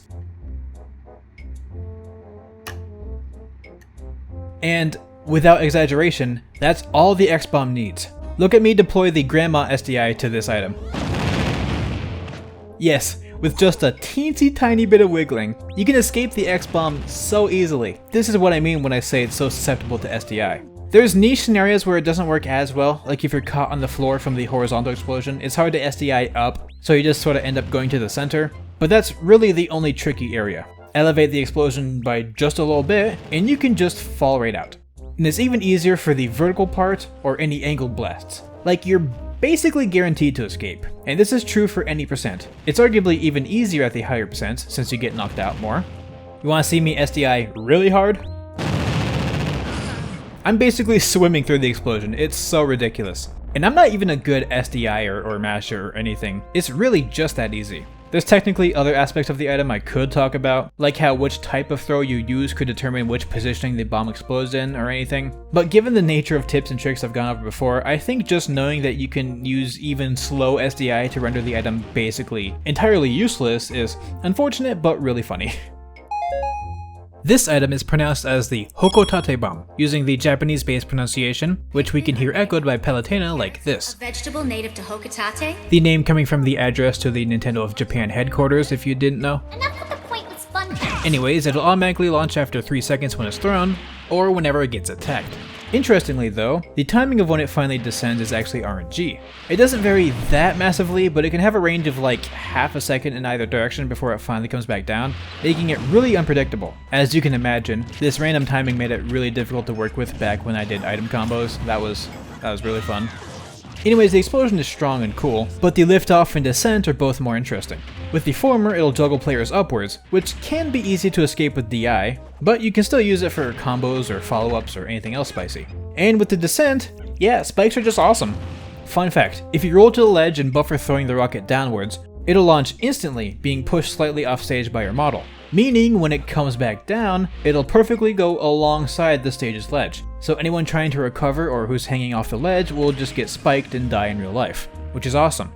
And without exaggeration, that's all the X-Bomb needs. Look at me deploy the Grandma SDI to this item. Yes, with just a teensy tiny bit of wiggling, you can escape the X-Bomb so easily. This is what I mean when I say it's so susceptible to SDI. There's niche scenarios where it doesn't work as well, like if you're caught on the floor from the horizontal explosion, it's hard to SDI up, so you just sort of end up going to the center. But that's really the only tricky area. Elevate the explosion by just a little bit, and you can just fall right out. And it's even easier for the vertical part or any angled blasts. Like, you're basically guaranteed to escape. And this is true for any percent. It's arguably even easier at the higher percents since you get knocked out more. You want to see me SDI really hard? I'm basically swimming through the explosion. It's so ridiculous. And I'm not even a good SDI or masher or anything. It's really just that easy. There's technically other aspects of the item I could talk about, like how which type of throw you use could determine which positioning the bomb explodes in or anything, but given the nature of tips and tricks I've gone over before, I think just knowing that you can use even slow SDI to render the item basically entirely useless is unfortunate but really funny. This item is pronounced as the Hocotate Bomb, using the Japanese-based pronunciation, which we can hear echoed by Palutena like this. A vegetable native to Hocotate? The name coming from the address to the Nintendo of Japan headquarters, if you didn't know. Enough with the pointless fun facts. Anyways, it'll automatically launch after 3 seconds when it's thrown, or whenever it gets attacked. Interestingly though, the timing of when it finally descends is actually RNG. It doesn't vary that massively, but it can have a range of like half a second in either direction before it finally comes back down, making it really unpredictable. As you can imagine, this random timing made it really difficult to work with back when I did item combos. That was really fun. Anyways, the explosion is strong and cool, but the liftoff and descent are both more interesting. With the former, it'll juggle players upwards, which can be easy to escape with DI, but you can still use it for combos or follow-ups or anything else spicy. And with the descent, yeah, spikes are just awesome. Fun fact, if you roll to the ledge and buffer throwing the rocket downwards, it'll launch instantly, being pushed slightly off stage by your model. Meaning when it comes back down, it'll perfectly go alongside the stage's ledge. So anyone trying to recover or who's hanging off the ledge will just get spiked and die in real life, which is awesome.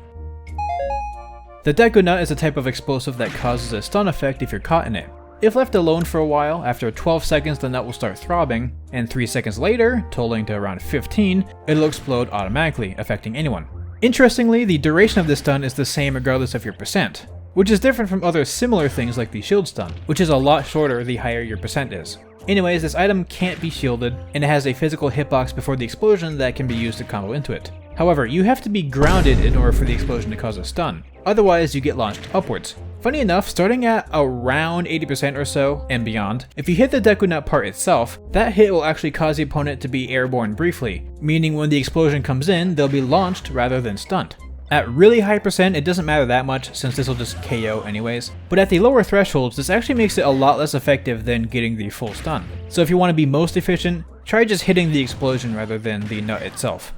The Deku Nut is a type of explosive that causes a stun effect if you're caught in it. If left alone for a while, after 12 seconds the nut will start throbbing, and 3 seconds later, totaling to around 15, it'll explode automatically, affecting anyone. Interestingly, the duration of this stun is the same regardless of your percent, which is different from other similar things like the shield stun, which is a lot shorter the higher your percent is. Anyways, this item can't be shielded, and it has a physical hitbox before the explosion that can be used to combo into it. However, you have to be grounded in order for the explosion to cause a stun, otherwise you get launched upwards. Funny enough, starting at around 80% or so, and beyond, if you hit the Deku Nut part itself, that hit will actually cause the opponent to be airborne briefly, meaning when the explosion comes in, they'll be launched rather than stunned. At really high percent, it doesn't matter that much since this will just KO anyways, but at the lower thresholds, this actually makes it a lot less effective than getting the full stun. So if you want to be most efficient, try just hitting the explosion rather than the nut itself.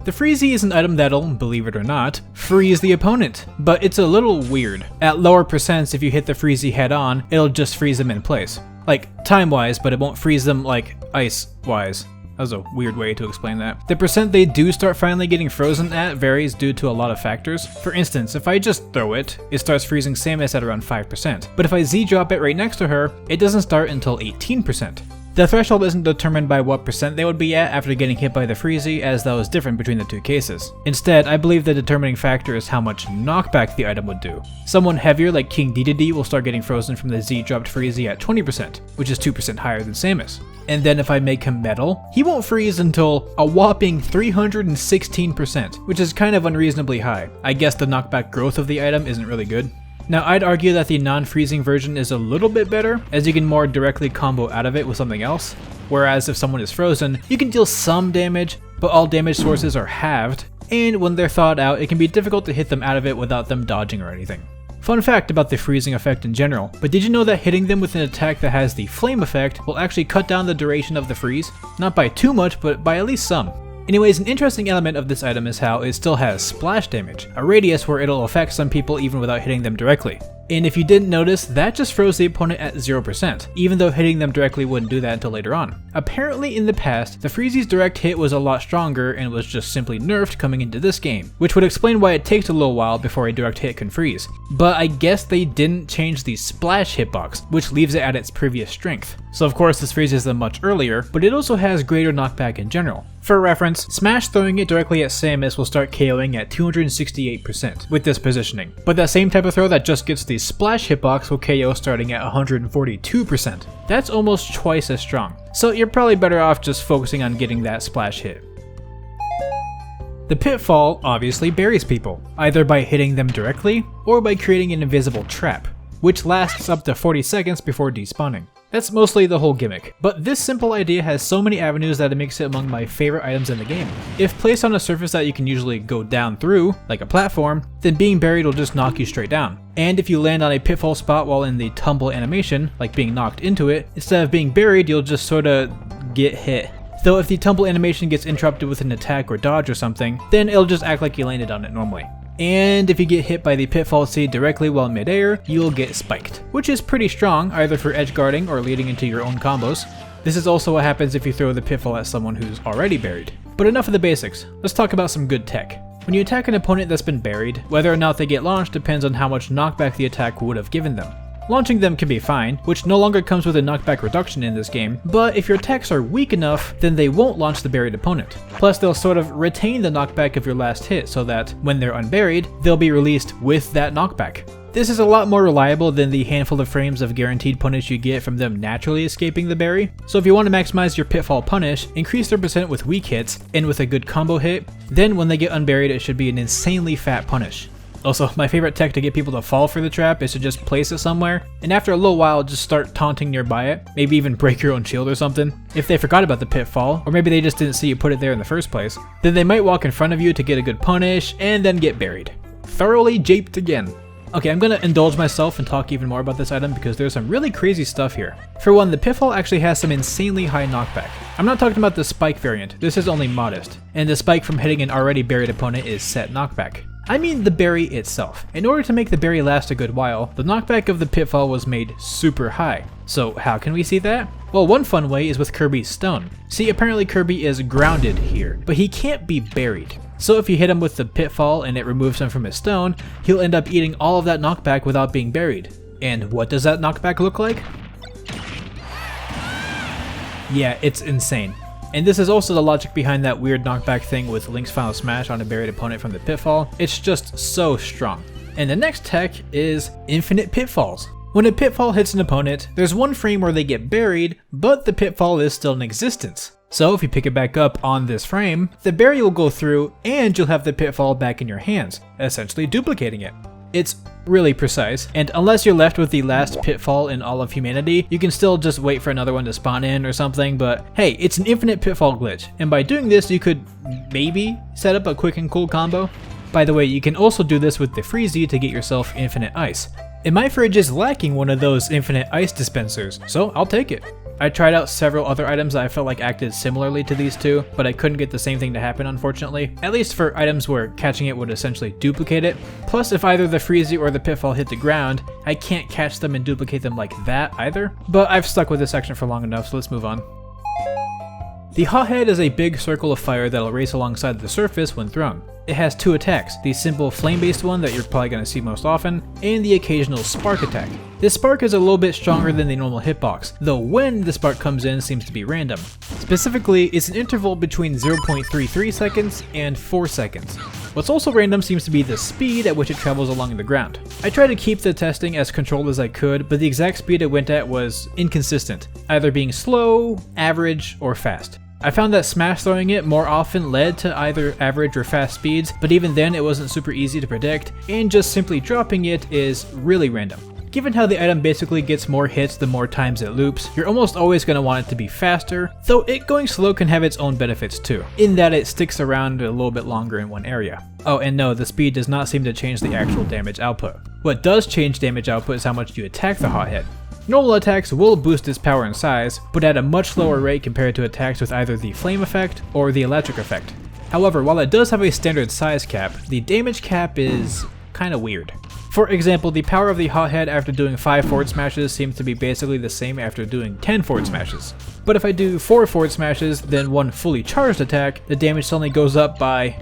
The Freezie is an item that'll, believe it or not, freeze the opponent, but it's a little weird. At lower percents, if you hit the Freezie head on, it'll just freeze them in place. Like, time-wise, but it won't freeze them like ice-wise. That was a weird way to explain that. The percent they do start finally getting frozen at varies due to a lot of factors. For instance, if I just throw it, it starts freezing Samus at around 5%, but if I Z-drop it right next to her, it doesn't start until 18%. The threshold isn't determined by what percent they would be at after getting hit by the Freezie, as that was different between the two cases. Instead, I believe the determining factor is how much knockback the item would do. Someone heavier like King Dedede will start getting frozen from the Z-dropped Freezie at 20%, which is 2% higher than Samus. And then if I make him metal, he won't freeze until a whopping 316%, which is kind of unreasonably high. I guess the knockback growth of the item isn't really good. Now, I'd argue that the non-freezing version is a little bit better, as you can more directly combo out of it with something else, whereas if someone is frozen, you can deal some damage, but all damage sources are halved, and when they're thawed out, it can be difficult to hit them out of it without them dodging or anything. Fun fact about the freezing effect in general, but did you know that hitting them with an attack that has the flame effect will actually cut down the duration of the freeze? Not by too much, but by at least some. Anyways, an interesting element of this item is how it still has splash damage, a radius where it'll affect some people even without hitting them directly. And if you didn't notice, that just froze the opponent at 0%, even though hitting them directly wouldn't do that until later on. Apparently in the past, the Freezie's direct hit was a lot stronger and was just simply nerfed coming into this game, which would explain why it takes a little while before a direct hit can freeze. But I guess they didn't change the splash hitbox, which leaves it at its previous strength. So of course this freezes them much earlier, but it also has greater knockback in general. For reference, Smash throwing it directly at Samus will start KOing at 268% with this positioning, but that same type of throw that just gets the splash hitbox will KO starting at 142%. That's almost twice as strong, so you're probably better off just focusing on getting that splash hit. The Pitfall obviously buries people, either by hitting them directly or by creating an invisible trap, which lasts up to 40 seconds before despawning. That's mostly the whole gimmick, but this simple idea has so many avenues that it makes it among my favorite items in the game. If placed on a surface that you can usually go down through, like a platform, then being buried will just knock you straight down. And if you land on a pitfall spot while in the tumble animation, like being knocked into it, instead of being buried, you'll just sorta get hit. Though if the tumble animation gets interrupted with an attack or dodge or something, then it'll just act like you landed on it normally. And if you get hit by the pitfall seed directly while midair, you'll get spiked, which is pretty strong either for edge guarding or leading into your own combos. This is also what happens if you throw the pitfall at someone who's already buried. But enough of the basics, let's talk about some good tech. When you attack an opponent that's been buried, whether or not they get launched depends on how much knockback the attack would have given them. Launching them can be fine, which no longer comes with a knockback reduction in this game, but if your attacks are weak enough, then they won't launch the buried opponent. Plus they'll sort of retain the knockback of your last hit so that, when they're unburied, they'll be released with that knockback. This is a lot more reliable than the handful of frames of guaranteed punish you get from them naturally escaping the bury. So if you want to maximize your pitfall punish, increase their percent with weak hits, and with a good combo hit, then when they get unburied it should be an insanely fat punish. Also, my favorite tech to get people to fall for the trap is to just place it somewhere, and after a little while just start taunting nearby it, maybe even break your own shield or something. If they forgot about the pitfall, or maybe they just didn't see you put it there in the first place, then they might walk in front of you to get a good punish, and then get buried. Thoroughly japed again. Okay, I'm gonna indulge myself and talk even more about this item because there's some really crazy stuff here. For one, the Pitfall actually has some insanely high knockback. I'm not talking about the spike variant, this is only modest, and the spike from hitting an already buried opponent is set knockback. I mean the berry itself. In order to make the berry last a good while, the knockback of the Pitfall was made super high. So how can we see that? Well, one fun way is with Kirby's stone. See, apparently Kirby is grounded here, but he can't be buried. So if you hit him with the Pitfall and it removes him from his stone, he'll end up eating all of that knockback without being buried. And what does that knockback look like? Yeah, it's insane. And this is also the logic behind that weird knockback thing with Link's Final Smash on a buried opponent from the Pitfall. It's just so strong. And the next tech is infinite pitfalls. When a pitfall hits an opponent, there's one frame where they get buried, but the pitfall is still in existence. So if you pick it back up on this frame, the berry will go through and you'll have the Pitfall back in your hands, essentially duplicating it. It's really precise, and unless you're left with the last Pitfall in all of humanity, you can still just wait for another one to spawn in or something, but hey, it's an infinite Pitfall glitch, and by doing this you could maybe set up a quick and cool combo. By the way, you can also do this with the Freezie to get yourself infinite ice. And my fridge is lacking one of those infinite ice dispensers, so I'll take it. I tried out several other items that I felt like acted similarly to these two, but I couldn't get the same thing to happen, unfortunately. At least for items where catching it would essentially duplicate it. Plus, if either the Freezie or the Pitfall hit the ground, I can't catch them and duplicate them like that either. But I've stuck with this section for long enough, so let's move on. The Hothead is a big circle of fire that'll race alongside the surface when thrown. It has two attacks, the simple flame-based one that you're probably going to see most often, and the occasional spark attack. This spark is a little bit stronger than the normal hitbox, though when the spark comes in seems to be random. Specifically, it's an interval between 0.33 seconds and 4 seconds. What's also random seems to be the speed at which it travels along the ground. I tried to keep the testing as controlled as I could, but the exact speed it went at was inconsistent, either being slow, average, or fast. I found that smash throwing it more often led to either average or fast speeds, but even then it wasn't super easy to predict, and just simply dropping it is really random. Given how the item basically gets more hits the more times it loops, you're almost always going to want it to be faster, though it going slow can have its own benefits too, in that it sticks around a little bit longer in one area. Oh, and no, the speed does not seem to change the actual damage output. What does change damage output is how much you attack the Hothead. Normal attacks will boost its power and size, but at a much lower rate compared to attacks with either the flame effect or the electric effect. However, while it does have a standard size cap, the damage cap is kinda weird. For example, the power of the Hothead after doing 5 forward smashes seems to be basically the same after doing 10 forward smashes. But if I do 4 forward smashes, then one fully charged attack, the damage suddenly goes up by,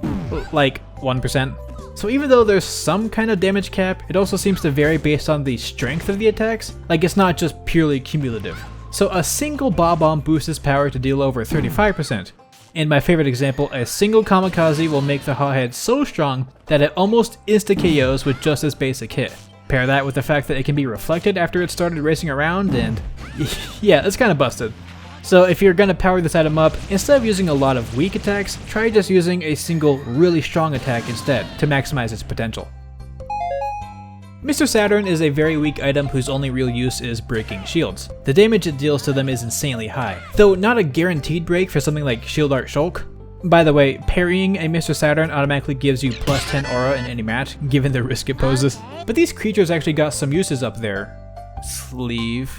like, 1%. So even though there's some kind of damage cap, it also seems to vary based on the strength of the attacks, like it's not just purely cumulative. So a single Bob-omb boosts its power to deal over 35%. In my favorite example, a single Kamikaze will make the Hothead so strong that it almost insta-KOs with just this basic hit. Pair that with the fact that it can be reflected after it started racing around, and yeah, it's kinda busted. So if you're gonna power this item up, instead of using a lot of weak attacks, try just using a single really strong attack instead to maximize its potential. Mr. Saturn is a very weak item whose only real use is breaking shields. The damage it deals to them is insanely high, though not a guaranteed break for something like Shield Art Shulk. By the way, parrying a Mr. Saturn automatically gives you plus 10 aura in any match, given the risk it poses. But these creatures actually got some uses up their sleeve.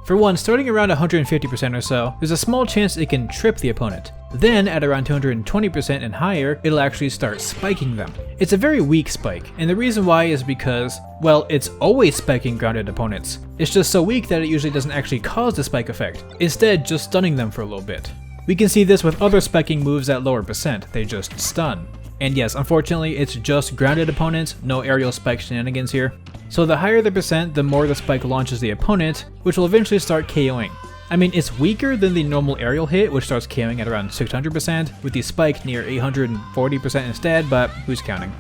For one, starting around 150% or so, there's a small chance it can trip the opponent. Then, at around 220% and higher, it'll actually start spiking them. It's a very weak spike, and the reason why is because, well, it's always spiking grounded opponents. It's just so weak that it usually doesn't actually cause the spike effect, instead just stunning them for a little bit. We can see this with other spiking moves at lower percent, they just stun. And yes, unfortunately, it's just grounded opponents, no aerial spike shenanigans here. So the higher the percent, the more the spike launches the opponent, which will eventually start KOing. I mean, it's weaker than the normal aerial hit, which starts KOing at around 600%, with the spike near 840% instead, but who's counting?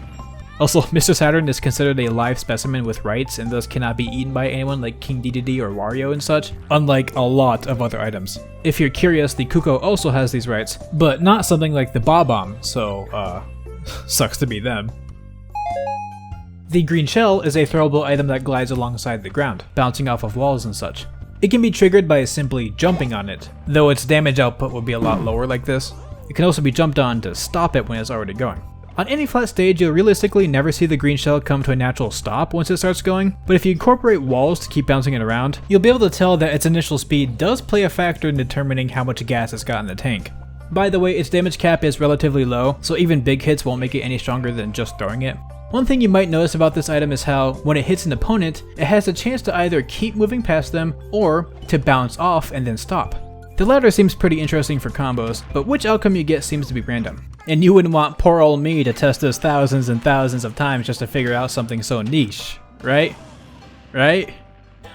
Also, Mr. Saturn is considered a live specimen with rights and thus cannot be eaten by anyone like King Dedede or Wario and such, unlike a lot of other items. If you're curious, the Cucco also has these rights, but not something like the Bob-omb, so sucks to be them. The green shell is a throwable item that glides alongside the ground, bouncing off of walls and such. It can be triggered by simply jumping on it, though its damage output would be a lot lower like this. It can also be jumped on to stop it when it's already going. On any flat stage, you'll realistically never see the green shell come to a natural stop once it starts going, but if you incorporate walls to keep bouncing it around, you'll be able to tell that its initial speed does play a factor in determining how much gas it's got in the tank. By the way, its damage cap is relatively low, so even big hits won't make it any stronger than just throwing it. One thing you might notice about this item is how, when it hits an opponent, it has a chance to either keep moving past them, or to bounce off and then stop. The latter seems pretty interesting for combos, but which outcome you get seems to be random. And you wouldn't want poor old me to test this thousands and thousands of times just to figure out something so niche, right? Right?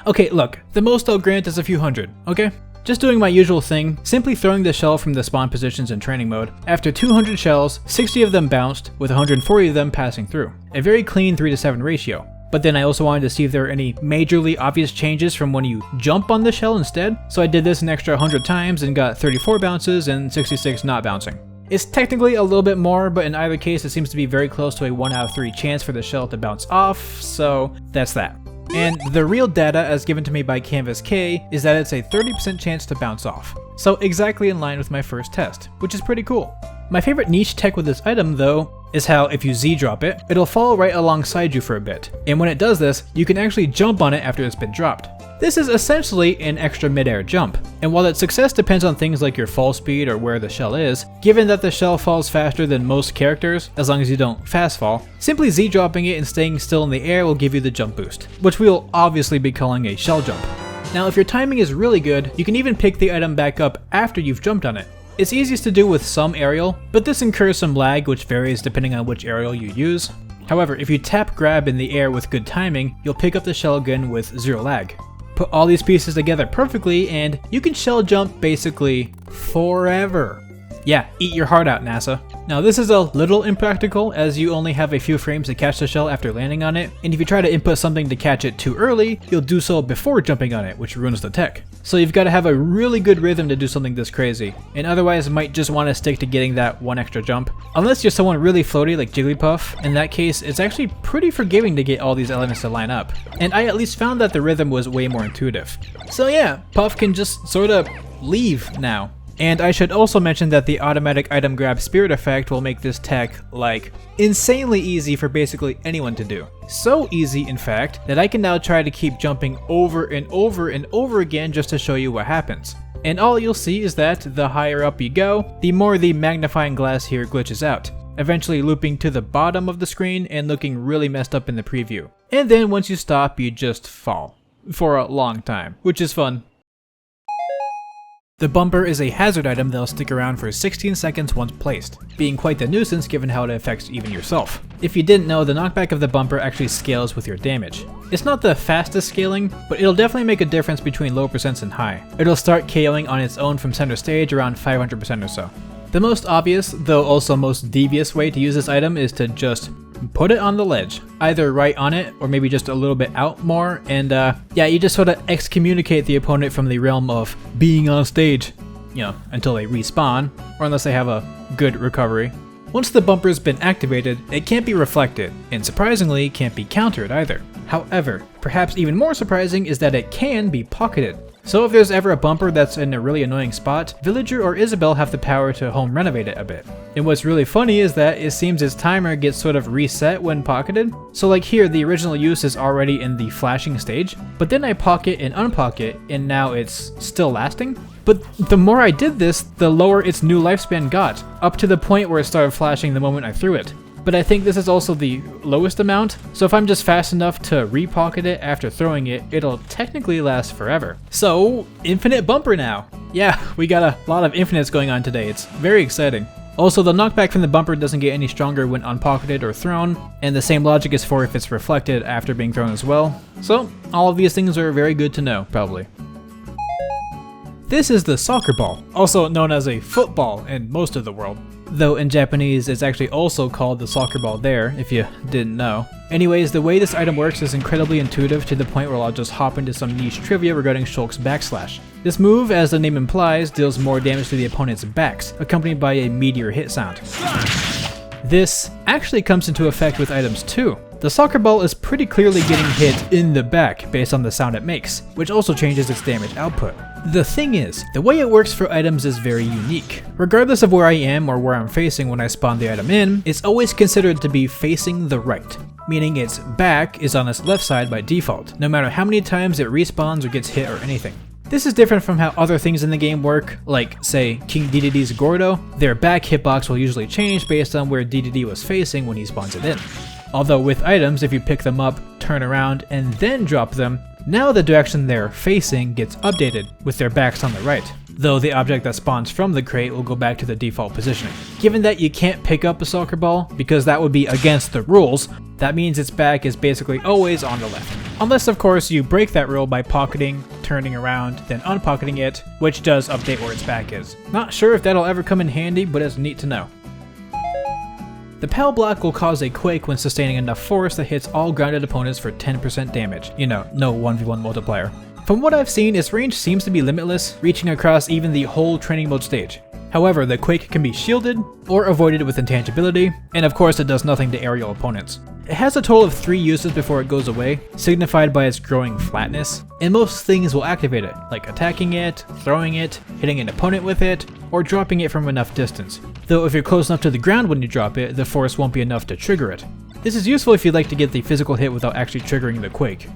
Okay, look, the most I'll grant is a few hundred, okay? Just doing my usual thing, simply throwing the shell from the spawn positions in training mode. After 200 shells, 60 of them bounced, with 140 of them passing through. A very clean 3-to-7 ratio. but then I also wanted to see if there are any majorly obvious changes from when you jump on the shell instead, so I did this an extra 100 times and got 34 bounces and 66 not bouncing. It's technically a little bit more, but in either case it seems to be very close to a 1 out of 3 chance for the shell to bounce off, so that's that. And the real data as given to me by Canvas K is that it's a 30% chance to bounce off. So exactly in line with my first test, which is pretty cool. My favorite niche tech with this item though is how if you Z drop it, it'll fall right alongside you for a bit. And when it does this, you can actually jump on it after it's been dropped. This is essentially an extra mid-air jump, and while its success depends on things like your fall speed or where the shell is, given that the shell falls faster than most characters, as long as you don't fast fall, simply Z-dropping it and staying still in the air will give you the jump boost, which we'll obviously be calling a shell jump. Now if your timing is really good, you can even pick the item back up after you've jumped on it. It's easiest to do with some aerial, but this incurs some lag which varies depending on which aerial you use. However, if you tap grab in the air with good timing, you'll pick up the shell again with zero lag. Put all these pieces together perfectly and you can shell jump basically forever. Yeah, eat your heart out, NASA. Now this is a little impractical as you only have a few frames to catch the shell after landing on it, and if you try to input something to catch it too early, you'll do so before jumping on it, which ruins the tech. So you've got to have a really good rhythm to do something this crazy, and otherwise might just want to stick to getting that one extra jump. Unless you're someone really floaty like Jigglypuff, in that case it's actually pretty forgiving to get all these elements to line up. And I at least found that the rhythm was way more intuitive. So yeah, Puff can just sorta leave now. And I should also mention that the automatic item grab spirit effect will make this tech, like, insanely easy for basically anyone to do. So easy, in fact, that I can now try to keep jumping over and over and over again just to show you what happens. And all you'll see is that the higher up you go, the more the magnifying glass here glitches out, eventually looping to the bottom of the screen and looking really messed up in the preview. And then once you stop, you just fall. For a long time, which is fun. The bumper is a hazard item that'll stick around for 16 seconds once placed, being quite the nuisance given how it affects even yourself. If you didn't know, the knockback of the bumper actually scales with your damage. It's not the fastest scaling, but it'll definitely make a difference between low percents and high. It'll start KOing on its own from center stage around 500% or so. The most obvious, though also most devious way to use this item is to just put it on the ledge, either right on it or maybe just a little bit out more, and yeah, you just sort of excommunicate the opponent from the realm of being on stage, you know, until they respawn, or unless they have a good recovery. Once the bumper's been activated, it can't be reflected, and surprisingly can't be countered either. However, perhaps even more surprising is that it can be pocketed. So if there's ever a bumper that's in a really annoying spot, Villager or Isabelle have the power to home renovate it a bit. And what's really funny is that it seems its timer gets sort of reset when pocketed. So like here, the original use is already in the flashing stage, but then I pocket and unpocket and now it's still lasting. But the more I did this, the lower its new lifespan got, up to the point where it started flashing the moment I threw it. But I think this is also the lowest amount, so if I'm just fast enough to re-pocket it after throwing it, it'll technically last forever. So, infinite bumper now. Yeah, we got a lot of infinites going on today, it's very exciting. Also, the knockback from the bumper doesn't get any stronger when unpocketed or thrown, and the same logic is for if it's reflected after being thrown as well. So, all of these things are very good to know, probably. This is the soccer ball, also known as a football in most of the world. Though in Japanese it's actually also called the soccer ball there, if you didn't know. Anyways, the way this item works is incredibly intuitive to the point where I'll just hop into some niche trivia regarding Shulk's backslash. This move, as the name implies, deals more damage to the opponent's backs, accompanied by a meteor hit sound. This actually comes into effect with items too. The soccer ball is pretty clearly getting hit in the back based on the sound it makes, which also changes its damage output. The thing is, the way it works for items is very unique. Regardless of where I am or where I'm facing when I spawn the item in, it's always considered to be facing the right, meaning its back is on its left side by default, no matter how many times it respawns or gets hit or anything. This is different from how other things in the game work, like, say, King Dedede's Gordo. Their back hitbox will usually change based on where Dedede was facing when he spawns it in. Although with items, if you pick them up, turn around, and then drop them, now the direction they're facing gets updated, with their backs on the right, though the object that spawns from the crate will go back to the default positioning. Given that you can't pick up a soccer ball, because that would be against the rules, that means its back is basically always on the left. Unless of course you break that rule by pocketing, turning around, then unpocketing it, which does update where its back is. Not sure if that'll ever come in handy, but it's neat to know. The POW Block will cause a quake when sustaining enough force that hits all grounded opponents for 10% damage. You know, no 1v1 multiplier. From what I've seen, its range seems to be limitless, reaching across even the whole training mode stage. However, the quake can be shielded or avoided with intangibility, and of course it does nothing to aerial opponents. It has a total of 3 uses before it goes away, signified by its growing flatness, and most things will activate it, like attacking it, throwing it, hitting an opponent with it, or dropping it from enough distance. Though if you're close enough to the ground when you drop it, the force won't be enough to trigger it. This is useful if you'd like to get the physical hit without actually triggering the quake.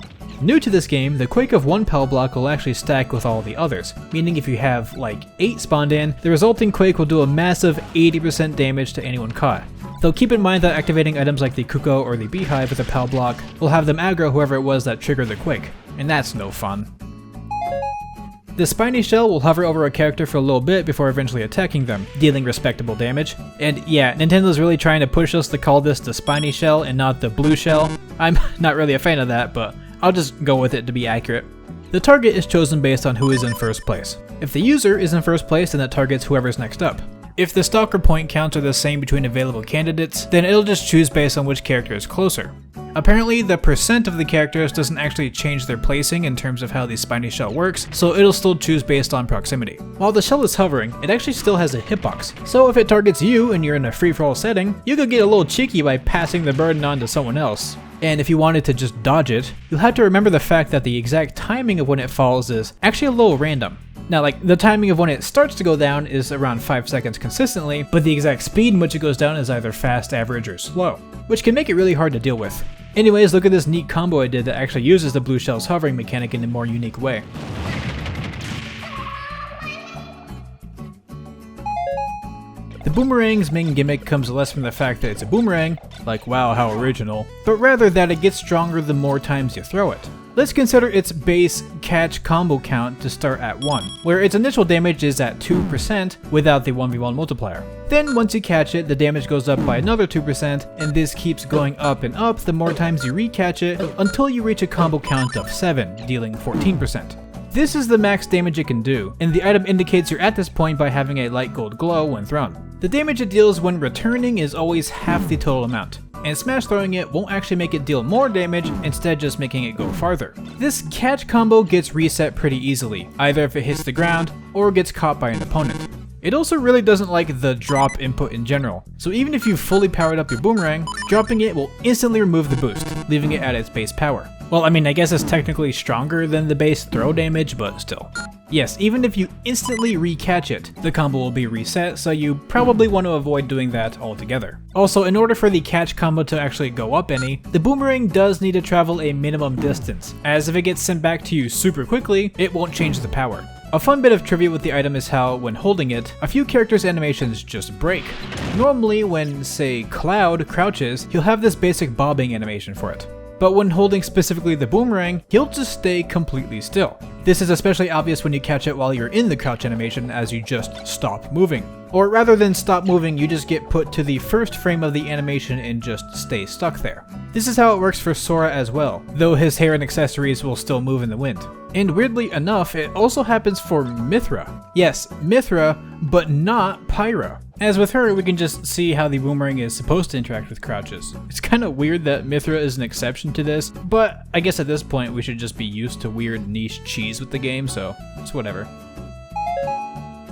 New to this game, the quake of one POW block will actually stack with all the others, meaning if you have like 8 spawned in, the resulting quake will do a massive 80% damage to anyone caught. Though keep in mind that activating items like the Cucco or the Beehive with a POW block will have them aggro whoever it was that triggered the quake, and that's no fun. The Spiny Shell will hover over a character for a little bit before eventually attacking them, dealing respectable damage. And yeah, Nintendo's really trying to push us to call this the Spiny Shell and not the Blue Shell. I'm not really a fan of that, but I'll just go with it to be accurate. The target is chosen based on who is in first place. If the user is in first place, then it targets whoever's next up. If the stalker point counts are the same between available candidates, then it'll just choose based on which character is closer. Apparently, the percent of the characters doesn't actually change their placing in terms of how the Spiny Shell works, so it'll still choose based on proximity. While the shell is hovering, it actually still has a hitbox, so if it targets you and you're in a free-for-all setting, you could get a little cheeky by passing the burden on to someone else. And if you wanted to just dodge it, you'll have to remember the fact that the exact timing of when it falls is actually a little random. Now, like, the timing of when it starts to go down is around 5 seconds consistently, but the exact speed in which it goes down is either fast, average, or slow, which can make it really hard to deal with. Anyways, look at this neat combo I did that actually uses the blue shell's hovering mechanic in a more unique way. The Boomerang's main gimmick comes less from the fact that it's a boomerang, like wow how original, but rather that it gets stronger the more times you throw it. Let's consider its base catch combo count to start at 1, where its initial damage is at 2% without the 1v1 multiplier. Then once you catch it, the damage goes up by another 2%, and this keeps going up and up the more times you recatch it until you reach a combo count of 7, dealing 14%. This is the max damage it can do, and the item indicates you're at this point by having a light gold glow when thrown. The damage it deals when returning is always half the total amount, and smash throwing it won't actually make it deal more damage, instead just making it go farther. This catch combo gets reset pretty easily, either if it hits the ground or gets caught by an opponent. It also really doesn't like the drop input in general, so even if you've fully powered up your boomerang, dropping it will instantly remove the boost, leaving it at its base power. Well, I mean, I guess it's technically stronger than the base throw damage, but still. Yes, even if you instantly recatch it, the combo will be reset, so you probably want to avoid doing that altogether. Also, in order for the catch combo to actually go up any, the boomerang does need to travel a minimum distance, as if it gets sent back to you super quickly, it won't change the power. A fun bit of trivia with the item is how, when holding it, a few characters' animations just break. Normally, when, say, Cloud crouches, he'll have this basic bobbing animation for it. But when holding specifically the boomerang, he'll just stay completely still. This is especially obvious when you catch it while you're in the crouch animation as you just stop moving. Or rather than stop moving, you just get put to the first frame of the animation and just stay stuck there. This is how it works for Sora as well, though his hair and accessories will still move in the wind. And weirdly enough, it also happens for Mythra. Yes, Mythra, but not Pyra. As with her, we can just see how the boomerang is supposed to interact with crouches. It's kind of weird that Mythra is an exception to this, but I guess at this point we should just be used to weird niche cheese with the game, so it's whatever.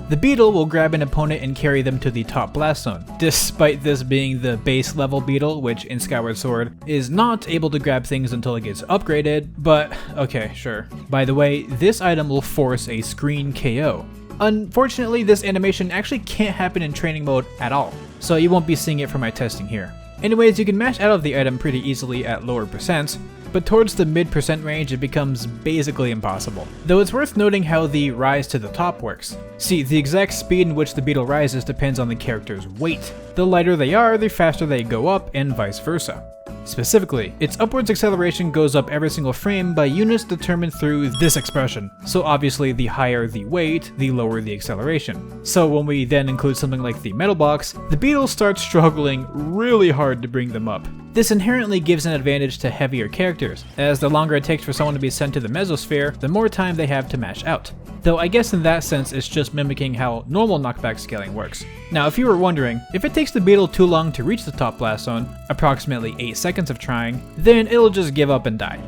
The Beetle will grab an opponent and carry them to the top blast zone, despite this being the base level Beetle, which in Skyward Sword is not able to grab things until it gets upgraded, but okay, sure. By the way, this item will force a screen KO. Unfortunately, this animation actually can't happen in training mode at all, so you won't be seeing it for my testing here. Anyways, you can mash out of the item pretty easily at lower percents, but towards the mid% range it becomes basically impossible. Though it's worth noting how the rise to the top works. See, the exact speed in which the Beetle rises depends on the character's weight. The lighter they are, the faster they go up, and vice versa. Specifically, its upwards acceleration goes up every single frame by units determined through this expression. So obviously the higher the weight, the lower the acceleration. So when we then include something like the metal box, the Beetle starts struggling really hard to bring them up. This inherently gives an advantage to heavier characters, as the longer it takes for someone to be sent to the mesosphere, the more time they have to mash out. Though I guess in that sense it's just mimicking how normal knockback scaling works. Now if you were wondering, if it takes the Beetle too long to reach the top blast zone, approximately 8 seconds of trying, then it'll just give up and die.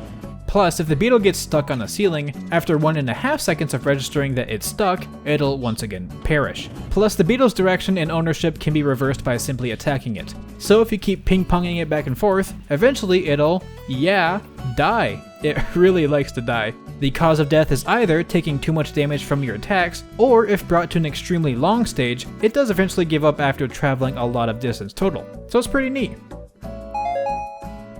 Plus, if the Beetle gets stuck on a ceiling, after 1.5 seconds of registering that it's stuck, it'll once again perish. Plus, the Beetle's direction and ownership can be reversed by simply attacking it. So if you keep ping-ponging it back and forth, eventually it'll, die. It really likes to die. The cause of death is either taking too much damage from your attacks, or if brought to an extremely long stage, it does eventually give up after traveling a lot of distance total. So it's pretty neat.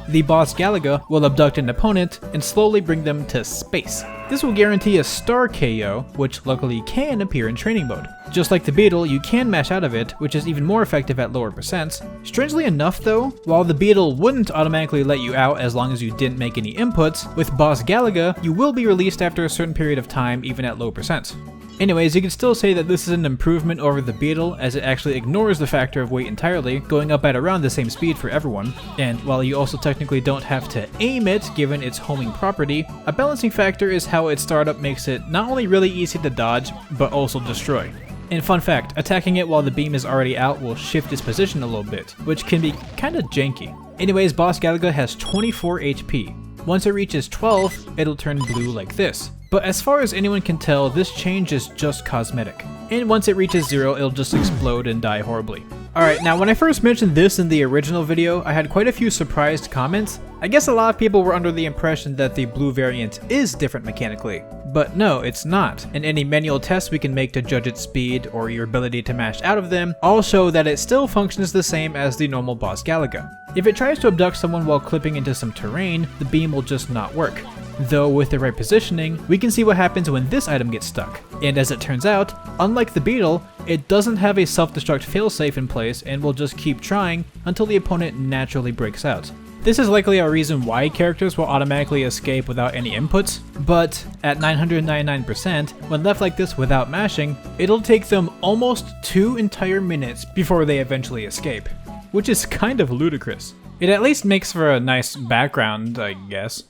The boss Galaga will abduct an opponent and slowly bring them to space. This will guarantee a star KO, which luckily can appear in training mode. Just like the Beetle, you can mash out of it, which is even more effective at lower percents. Strangely enough though, while the Beetle wouldn't automatically let you out as long as you didn't make any inputs, with boss Galaga, you will be released after a certain period of time even at low percents. Anyways, you can still say that this is an improvement over the Beetle, as it actually ignores the factor of weight entirely, going up at around the same speed for everyone. And while you also technically don't have to aim it, given its homing property, a balancing factor is how its startup makes it not only really easy to dodge, but also destroy. And fun fact, attacking it while the beam is already out will shift its position a little bit, which can be kinda janky. Anyways, boss Galaga has 24 HP. Once it reaches 12, it'll turn blue like this. But as far as anyone can tell, this change is just cosmetic. And once it reaches 0, it'll just explode and die horribly. Alright, now when I first mentioned this in the original video, I had quite a few surprised comments. I guess a lot of people were under the impression that the blue variant is different mechanically. But no, it's not, and any manual tests we can make to judge its speed or your ability to mash out of them all show that it still functions the same as the normal boss Galaga. If it tries to abduct someone while clipping into some terrain, the beam will just not work. Though with the right positioning, we can see what happens when this item gets stuck. And as it turns out, unlike the Beetle, it doesn't have a self-destruct failsafe in place and will just keep trying until the opponent naturally breaks out. This is likely a reason why characters will automatically escape without any inputs, but at 999%, when left like this without mashing, it'll take them almost 2 entire minutes before they eventually escape, which is kind of ludicrous. It at least makes for a nice background, I guess.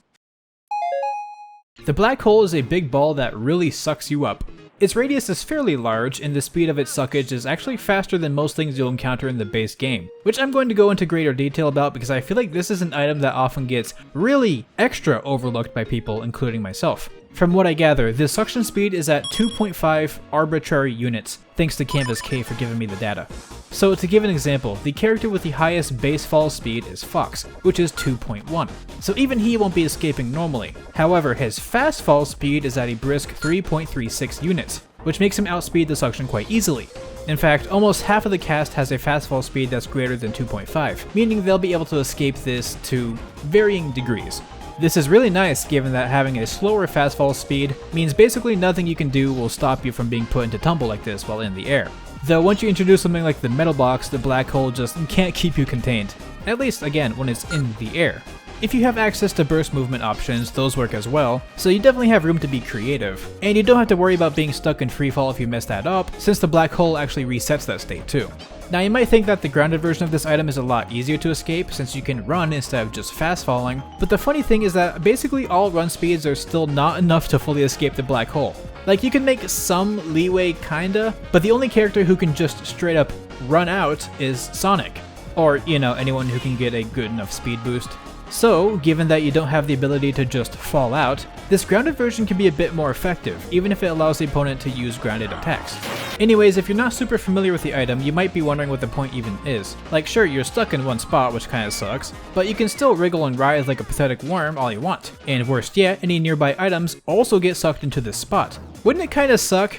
The black hole is a big ball that really sucks you up. Its radius is fairly large, and the speed of its suckage is actually faster than most things you'll encounter in the base game, which I'm going to go into greater detail about because I feel like this is an item that often gets really extra overlooked by people, including myself. From what I gather, the suction speed is at 2.5 arbitrary units, thanks to Canvas K for giving me the data. So to give an example, the character with the highest base fall speed is Fox, which is 2.1. So even he won't be escaping normally. However, his fast fall speed is at a brisk 3.36 units, which makes him outspeed the suction quite easily. In fact, almost half of the cast has a fast fall speed that's greater than 2.5, meaning they'll be able to escape this to varying degrees. This is really nice given that having a slower fast fall speed means basically nothing you can do will stop you from being put into tumble like this while in the air. Though once you introduce something like the metal box, the black hole just can't keep you contained. At least, again, when it's in the air. If you have access to burst movement options, those work as well, so you definitely have room to be creative. And you don't have to worry about being stuck in freefall if you mess that up, since the black hole actually resets that state too. Now you might think that the grounded version of this item is a lot easier to escape since you can run instead of just fast falling, but the funny thing is that basically all run speeds are still not enough to fully escape the black hole. Like you can make some leeway kinda, but the only character who can just straight up run out is Sonic. Or, you know, anyone who can get a good enough speed boost. So, given that you don't have the ability to just fall out, this grounded version can be a bit more effective, even if it allows the opponent to use grounded attacks. Anyways, if you're not super familiar with the item, you might be wondering what the point even is. Like sure, you're stuck in one spot, which kinda sucks, but you can still wriggle and writhe like a pathetic worm all you want. And worst yet, any nearby items also get sucked into this spot. Wouldn't it kinda suck?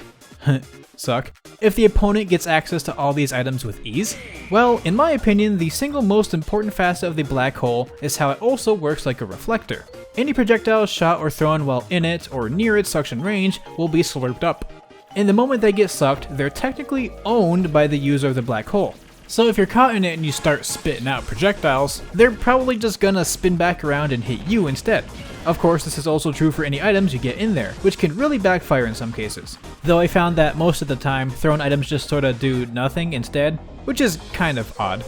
If the opponent gets access to all these items with ease? Well, in my opinion, the single most important facet of the black hole is how it also works like a reflector. Any projectiles shot or thrown while in it or near its suction range will be slurped up. And the moment they get sucked, they're technically owned by the user of the black hole. So if you're caught in it and you start spitting out projectiles, they're probably just gonna spin back around and hit you instead. Of course, this is also true for any items you get in there, which can really backfire in some cases. Though I found that most of the time, thrown items just sorta do nothing instead, which is kind of odd.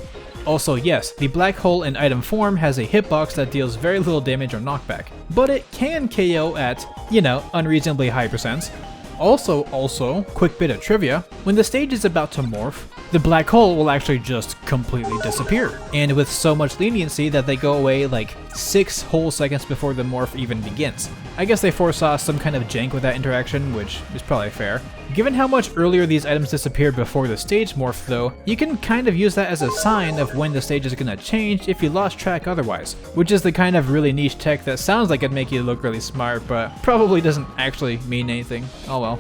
Also yes, the black hole in item form has a hitbox that deals very little damage or knockback, but it can KO at, you know, unreasonably high percents. Also, quick bit of trivia, when the stage is about to morph, the black hole will actually just completely disappear, and with so much leniency that they go away like 6 whole seconds before the morph even begins. I guess they foresaw some kind of jank with that interaction, which is probably fair. Given how much earlier these items disappeared before the stage morph though, you can kind of use that as a sign of when the stage is gonna change if you lost track otherwise, which is the kind of really niche tech that sounds like it'd make you look really smart, but probably doesn't actually mean anything. Oh well.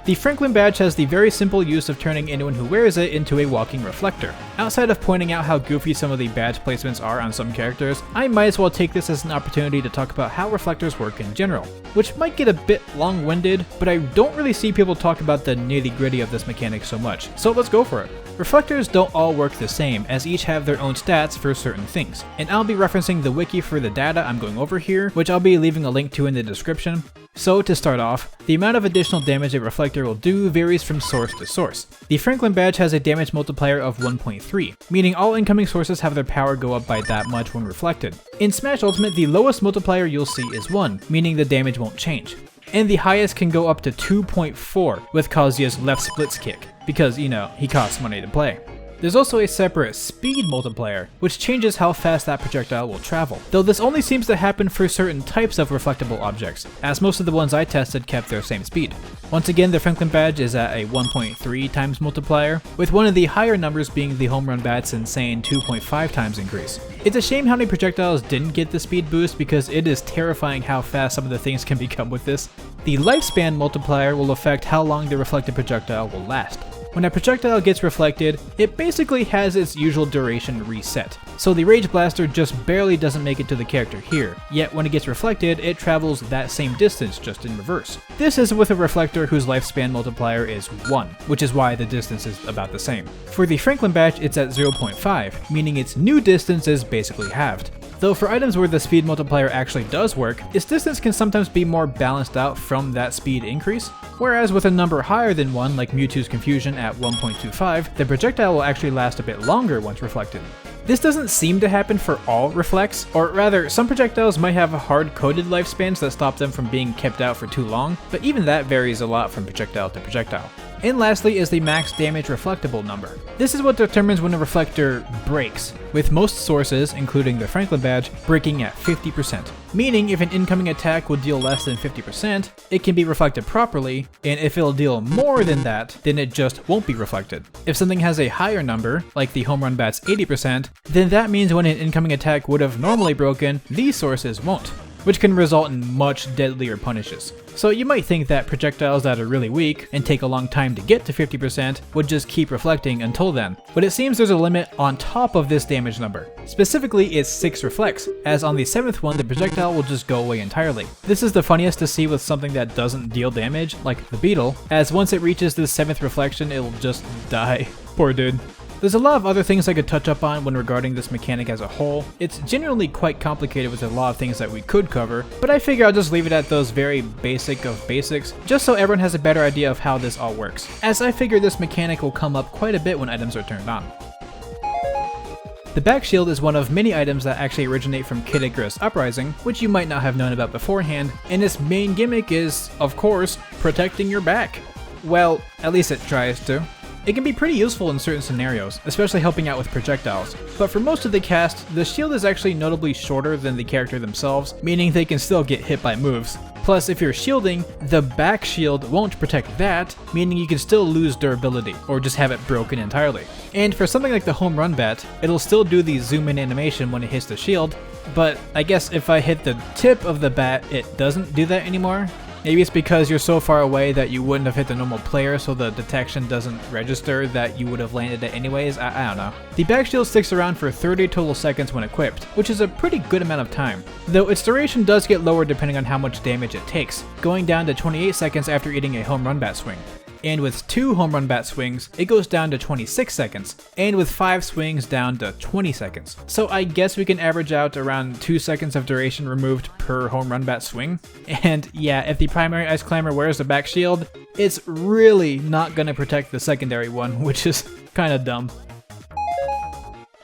The Franklin badge has the very simple use of turning anyone who wears it into a walking reflector. Outside of pointing out how goofy some of the badge placements are on some characters, I might as well take this as an opportunity to talk about how reflectors work in general, which might get a bit long-winded, but I don't really see people talk about the nitty-gritty of this mechanic so much, so let's go for it. Reflectors don't all work the same, as each have their own stats for certain things, and I'll be referencing the wiki for the data I'm going over here, which I'll be leaving a link to in the description. So to start off, the amount of additional damage a reflector will do varies from source to source. The Franklin badge has a damage multiplier of 1.3, meaning all incoming sources have their power go up by that much when reflected. In Smash Ultimate, the lowest multiplier you'll see is 1, meaning the damage won't change. And the highest can go up to 2.4 with Kazuya's left splits kick, because, you know, he costs money to play. There's also a separate speed multiplier, which changes how fast that projectile will travel, though this only seems to happen for certain types of reflectable objects, as most of the ones I tested kept their same speed. Once again, the Franklin badge is at a 1.3 times multiplier, with one of the higher numbers being the Home Run Bat's insane 2.5 times increase. It's a shame how many projectiles didn't get the speed boost because it is terrifying how fast some of the things can become with this. The lifespan multiplier will affect how long the reflected projectile will last. When a projectile gets reflected, it basically has its usual duration reset. So the Rage Blaster just barely doesn't make it to the character here, yet when it gets reflected, it travels that same distance just in reverse. This is with a reflector whose lifespan multiplier is 1, which is why the distance is about the same. For the Franklin badge, it's at 0.5, meaning its new distance is basically halved. Though for items where the speed multiplier actually does work, its distance can sometimes be more balanced out from that speed increase, whereas with a number higher than 1 like Mewtwo's Confusion at 1.25, the projectile will actually last a bit longer once reflected. This doesn't seem to happen for all reflects, or rather, some projectiles might have hard-coded lifespans that stop them from being kept out for too long, but even that varies a lot from projectile to projectile. And lastly is the max damage reflectable number. This is what determines when a reflector breaks, with most sources, including the Franklin badge, breaking at 50%. Meaning if an incoming attack will deal less than 50%, it can be reflected properly, and if it'll deal more than that, then it just won't be reflected. If something has a higher number, like the Home Run Bat's 80%, then that means when an incoming attack would have normally broken, these sources won't, which can result in much deadlier punishes. So you might think that projectiles that are really weak and take a long time to get to 50% would just keep reflecting until then, but it seems there's a limit on top of this damage number. Specifically, it's 6 reflects, as on the 7th one the projectile will just go away entirely. This is the funniest to see with something that doesn't deal damage, like the Beetle, as once it reaches the 7th reflection it'll just die. Poor dude. There's a lot of other things I could touch up on when regarding this mechanic as a whole. It's generally quite complicated with a lot of things that we could cover, but I figure I'll just leave it at those very basic of basics, just so everyone has a better idea of how this all works, as I figure this mechanic will come up quite a bit when items are turned on. The back shield is one of many items that actually originate from Kid Icarus Uprising, which you might not have known about beforehand, and its main gimmick is, of course, protecting your back. Well, at least it tries to. It can be pretty useful in certain scenarios, especially helping out with projectiles, but for most of the cast, the shield is actually notably shorter than the character themselves, meaning they can still get hit by moves. Plus, if you're shielding, the back shield won't protect that, meaning you can still lose durability, or just have it broken entirely. And for something like the Home Run Bat, it'll still do the zoom in animation when it hits the shield, but I guess if I hit the tip of the bat, it doesn't do that anymore. Maybe it's because you're so far away that you wouldn't have hit the normal player, so the detection doesn't register that you would have landed it anyways. I don't know. The back shield sticks around for 30 total seconds when equipped, which is a pretty good amount of time, though its duration does get lower depending on how much damage it takes, going down to 28 seconds after eating a Home Run Bat swing. And with 2 Home Run Bat swings, it goes down to 26 seconds, and with 5 swings down to 20 seconds. So I guess we can average out around 2 seconds of duration removed per Home Run Bat swing. And yeah, if the primary Ice Climber wears the back shield, it's really not going to protect the secondary one, which is kind of dumb.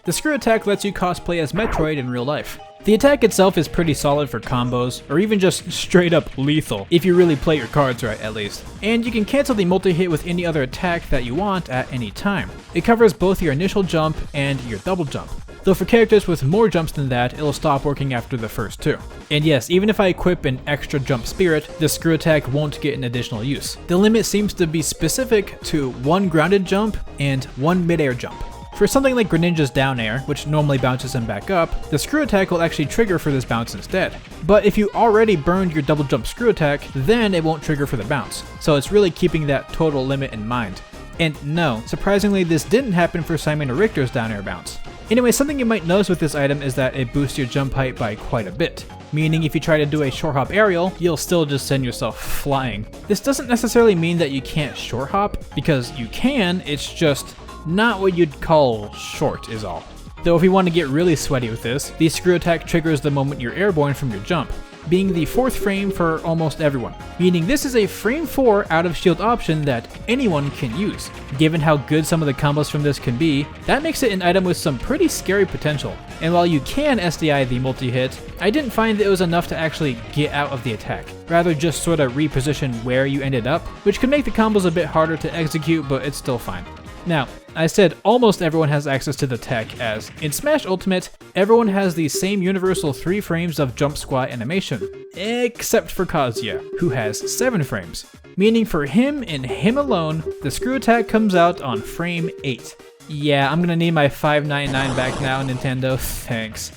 The screw attack lets you cosplay as Metroid in real life. The attack itself is pretty solid for combos, or even just straight up lethal, if you really play your cards right at least. And you can cancel the multi-hit with any other attack that you want at any time. It covers both your initial jump and your double jump. Though for characters with more jumps than that, it'll stop working after the first two. And yes, even if I equip an extra jump spirit, the screw attack won't get an additional use. The limit seems to be specific to 1 grounded jump and 1 mid-air jump. For something like Greninja's down air, which normally bounces him back up, the screw attack will actually trigger for this bounce instead. But if you already burned your double jump screw attack, then it won't trigger for the bounce. So it's really keeping that total limit in mind. And no, surprisingly this didn't happen for Simon or Richter's down air bounce. Anyway, something you might notice with this item is that it boosts your jump height by quite a bit. Meaning if you try to do a short hop aerial, you'll still just send yourself flying. This doesn't necessarily mean that you can't short hop, because you can, it's just not what you'd call short is all. Though if you want to get really sweaty with this, the screw attack triggers the moment you're airborne from your jump, being the 4th frame for almost everyone, meaning this is a frame 4 out of shield option that anyone can use. Given how good some of the combos from this can be, that makes it an item with some pretty scary potential. And while you can SDI the multi-hit, I didn't find that it was enough to actually get out of the attack, rather just sort of reposition where you ended up, which could make the combos a bit harder to execute, but it's still fine. Now, I said almost everyone has access to the tech, as in Smash Ultimate, everyone has the same universal 3 frames of jump squat animation, except for Kazuya, who has 7 frames. Meaning for him and him alone, the screw attack comes out on frame 8. Yeah, I'm gonna need my $5.99 back now, Nintendo, thanks.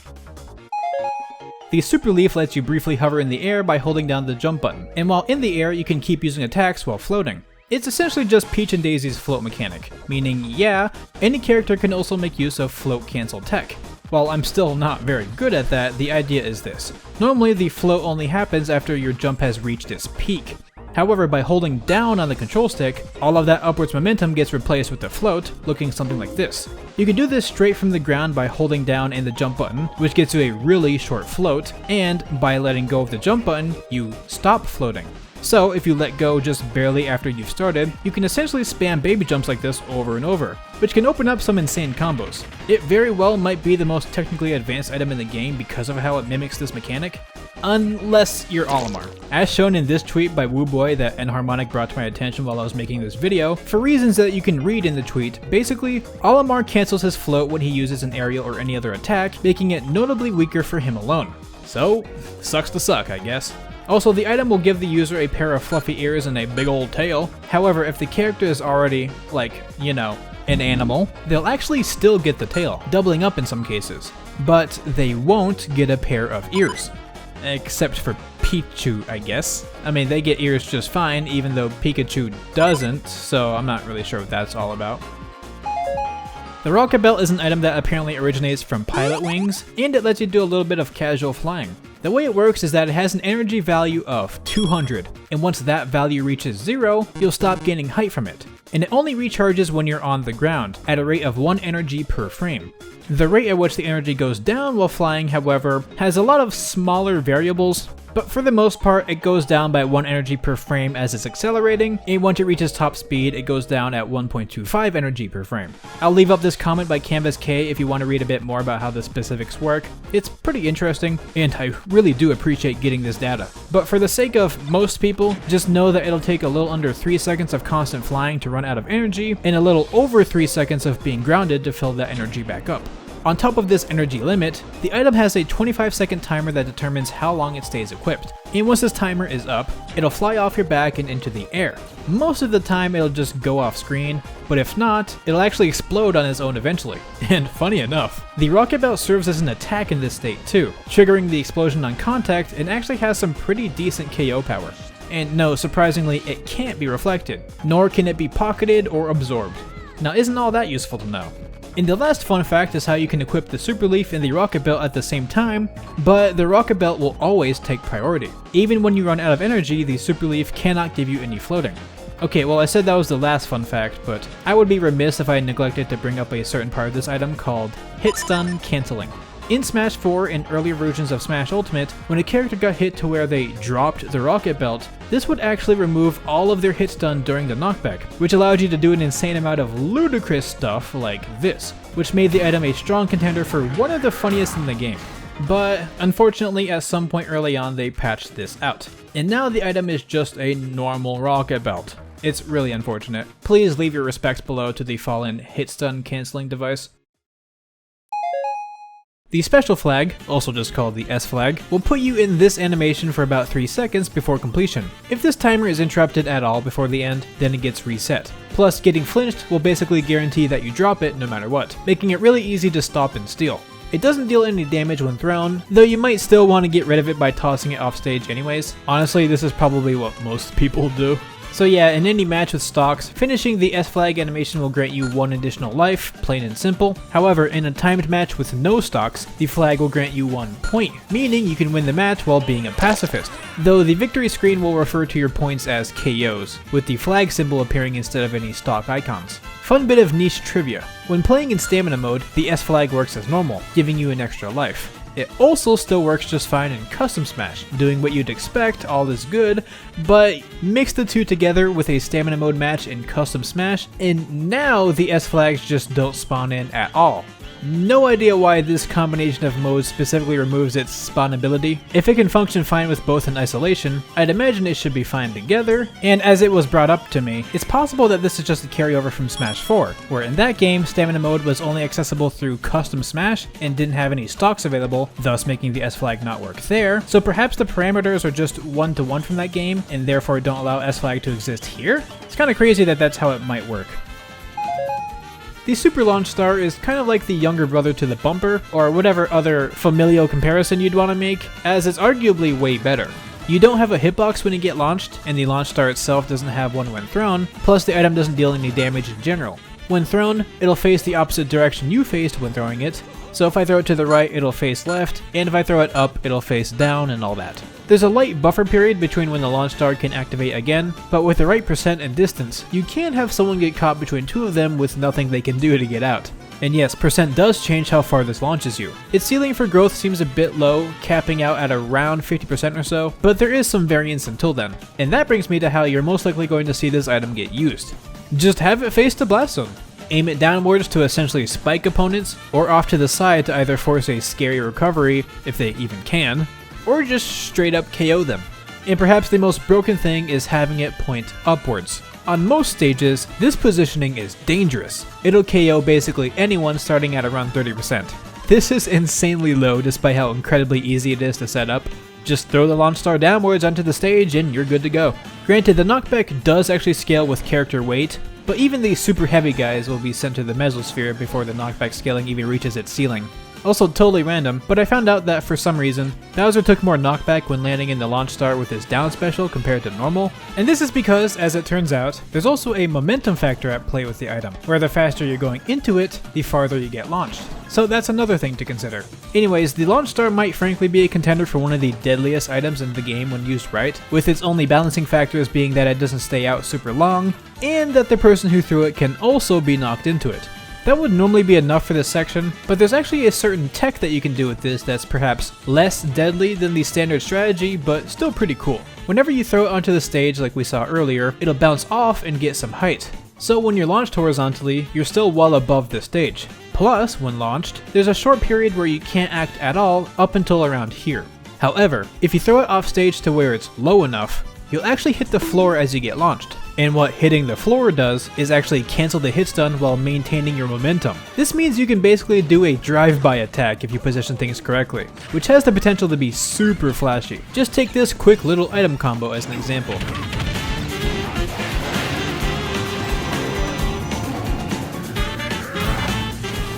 The Super Leaf lets you briefly hover in the air by holding down the jump button, and while in the air you can keep using attacks while floating. It's essentially just Peach and Daisy's float mechanic, meaning yeah, any character can also make use of float cancel tech. While I'm still not very good at that, the idea is this. Normally the float only happens after your jump has reached its peak. However, by holding down on the control stick, all of that upwards momentum gets replaced with the float, looking something like this. You can do this straight from the ground by holding down in the jump button, which gets you a really short float, and by letting go of the jump button, you stop floating. So if you let go just barely after you've started, you can essentially spam baby jumps like this over and over, which can open up some insane combos. It very well might be the most technically advanced item in the game because of how it mimics this mechanic, unless you're Olimar. As shown in this tweet by Wooboy that Enharmonic brought to my attention while I was making this video, for reasons that you can read in the tweet, basically, Olimar cancels his float when he uses an aerial or any other attack, making it notably weaker for him alone. So, sucks to suck, I guess. Also, the item will give the user a pair of fluffy ears and a big old tail. However, if the character is already, like, you know, an animal, they'll actually still get the tail, doubling up in some cases. But they won't get a pair of ears. Except for Pichu, I guess. I mean, they get ears just fine, even though Pikachu doesn't, so I'm not really sure what that's all about. The Rocket Belt is an item that apparently originates from Pilot Wings, and it lets you do a little bit of casual flying. The way it works is that it has an energy value of 200, and once that value reaches 0, you'll stop gaining height from it. And it only recharges when you're on the ground, at a rate of 1 energy per frame. The rate at which the energy goes down while flying, however, has a lot of smaller variables, but for the most part it goes down by 1 energy per frame as it's accelerating, and once it reaches top speed it goes down at 1.25 energy per frame. I'll leave up this comment by Canvas K if you want to read a bit more about how the specifics work. It's pretty interesting, and I really do appreciate getting this data. But for the sake of most people, just know that it'll take a little under 3 seconds of constant flying to run out of energy, and a little over 3 seconds of being grounded to fill that energy back up. On top of this energy limit, the item has a 25-second timer that determines how long it stays equipped. And once this timer is up, it'll fly off your back and into the air. Most of the time it'll just go off screen, but if not, it'll actually explode on its own eventually. And funny enough, the Rocket Belt serves as an attack in this state too, triggering the explosion on contact and actually has some pretty decent KO power. And no, surprisingly, it can't be reflected, nor can it be pocketed or absorbed. Now isn't all that useful to know? And the last fun fact is how you can equip the Super Leaf and the Rocket Belt at the same time, but the Rocket Belt will always take priority. Even when you run out of energy, the Super Leaf cannot give you any floating. Okay, well I said that was the last fun fact, but I would be remiss if I neglected to bring up a certain part of this item called Hit Stun Canceling. In Smash 4 and earlier versions of Smash Ultimate, when a character got hit to where they dropped the Rocket Belt, this would actually remove all of their hit stun during the knockback, which allowed you to do an insane amount of ludicrous stuff like this. which made the item a strong contender for one of the funniest in the game. But unfortunately, at some point early on, they patched this out. And now the item is just a normal rocket belt. It's really unfortunate. Please leave your respects below to the fallen hit stun cancelling device. The special flag, also just called the S flag, will put you in this animation for about 3 seconds before completion. If this timer is interrupted at all before the end, then it gets reset. Plus, getting flinched will basically guarantee that you drop it no matter what, making it really easy to stop and steal. It doesn't deal any damage when thrown, though you might still want to get rid of it by tossing it off stage anyways. Honestly, this is probably what most people do. So yeah, in any match with stocks, finishing the S flag animation will grant you 1 additional life, plain and simple. However, in a timed match with no stocks, the flag will grant you 1 point, meaning you can win the match while being a pacifist. Though the victory screen will refer to your points as KOs, with the flag symbol appearing instead of any stock icons. Fun bit of niche trivia. When playing in stamina mode, the S flag works as normal, giving you an extra life. It also still works just fine in Custom Smash, doing what you'd expect, all is good, but mix the two together with a stamina mode match in Custom Smash, and now the S flags just don't spawn in at all. No idea why this combination of modes specifically removes its spawnability. If it can function fine with both in isolation, I'd imagine it should be fine together, and as it was brought up to me, it's possible that this is just a carryover from Smash 4, where in that game, stamina mode was only accessible through Custom Smash and didn't have any stocks available, thus making the S flag not work there. So perhaps the parameters are just 1-to-1 from that game, and therefore don't allow S flag to exist here? It's kinda crazy that that's how it might work. The Super Launch Star is kind of like the younger brother to the Bumper, or whatever other familial comparison you'd want to make, as it's arguably way better. You don't have a hitbox when you get launched, and the Launch Star itself doesn't have one when thrown, plus the item doesn't deal any damage in general. When thrown, it'll face the opposite direction you faced when throwing it, so if I throw it to the right, it'll face left, and if I throw it up, it'll face down and all that. There's a light buffer period between when the Launch Star can activate again, but with the right percent and distance, you can have someone get caught between two of them with nothing they can do to get out. And yes, percent does change how far this launches you. Its ceiling for growth seems a bit low, capping out at around 50% or so, but there is some variance until then. And that brings me to how you're most likely going to see this item get used. Just have it face the blast zone. Aim it downwards to essentially spike opponents, or off to the side to either force a scary recovery, if they even can, or just straight up KO them. And perhaps the most broken thing is having it point upwards. On most stages, this positioning is dangerous. It'll KO basically anyone starting at around 30%. This is insanely low despite how incredibly easy it is to set up. Just throw the Launch Star downwards onto the stage and you're good to go. Granted, the knockback does actually scale with character weight, but even the super heavy guys will be sent to the mesosphere before the knockback scaling even reaches its ceiling. Also totally random, but I found out that for some reason, Bowser took more knockback when landing in the Launch Star with his down special compared to normal, and this is because, as it turns out, there's also a momentum factor at play with the item, where the faster you're going into it, the farther you get launched. So that's another thing to consider. Anyways, the Launch Star might frankly be a contender for one of the deadliest items in the game when used right, with its only balancing factors being that it doesn't stay out super long, and that the person who threw it can also be knocked into it. That would normally be enough for this section, but there's actually a certain tech that you can do with this that's perhaps less deadly than the standard strategy, but still pretty cool. Whenever you throw it onto the stage like we saw earlier, it'll bounce off and get some height. So when you're launched horizontally, you're still well above the stage. Plus, when launched, there's a short period where you can't act at all up until around here. However, if you throw it off stage to where it's low enough, you'll actually hit the floor as you get launched. And what hitting the floor does is actually cancel the hit stun while maintaining your momentum. This means you can basically do a drive-by attack if you position things correctly, which has the potential to be super flashy. Just take this quick little item combo as an example.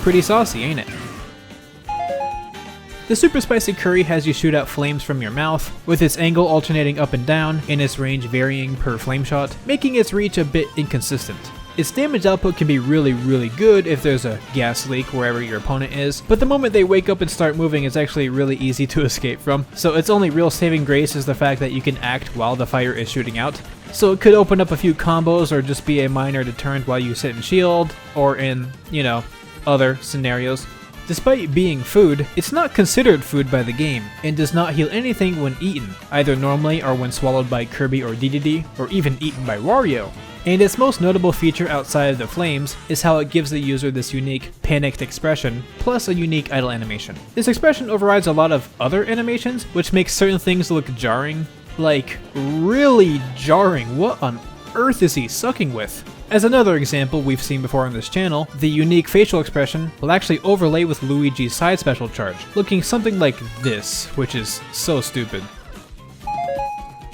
Pretty saucy, ain't it? The Superspicy Curry has you shoot out flames from your mouth, with its angle alternating up and down, and its range varying per flame shot, making its reach a bit inconsistent. Its damage output can be really good if there's a gas leak wherever your opponent is, but the moment they wake up and start moving, it's actually really easy to escape from, so its only real saving grace is the fact that you can act while the fire is shooting out. So it could open up a few combos or just be a minor deterrent while you sit and shield, or in, other scenarios. Despite being food, it's not considered food by the game, and does not heal anything when eaten, either normally or when swallowed by Kirby or DDD, or even eaten by Wario. And its most notable feature outside of the flames is how it gives the user this unique panicked expression, plus a unique idle animation. This expression overrides a lot of other animations, which makes certain things look jarring. Like, really jarring. What on earth is he sucking with? As another example we've seen before on this channel, the unique facial expression will actually overlay with Luigi's side special charge, looking something like this, which is so stupid.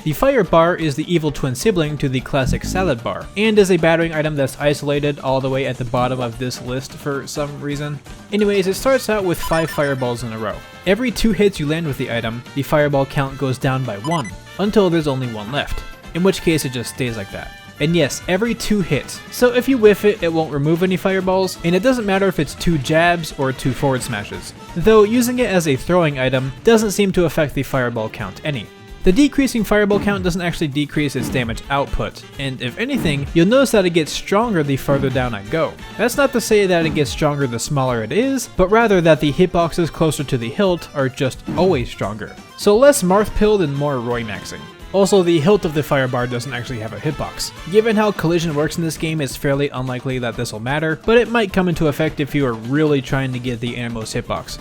The fire bar is the evil twin sibling to the classic salad bar, and is a battering item that's isolated all the way at the bottom of this list for some reason. Anyways, it starts out with 5 fireballs in a row. Every 2 hits you land with the item, the fireball count goes down by 1, until there's only 1 left, in which case it just stays like that. And yes, every 2 hits, so if you whiff it, it won't remove any fireballs, and it doesn't matter if it's 2 jabs or 2 forward smashes. Though using it as a throwing item doesn't seem to affect the fireball count any. The decreasing fireball count doesn't actually decrease its damage output, and if anything, you'll notice that it gets stronger the farther down I go. That's not to say that it gets stronger the smaller it is, but rather that the hitboxes closer to the hilt are just always stronger. So less Marth-pilled and more Roy-maxing. Also, the hilt of the firebar doesn't actually have a hitbox. Given how collision works in this game, it's fairly unlikely that this will matter, but it might come into effect if you are really trying to get the innermost hitbox.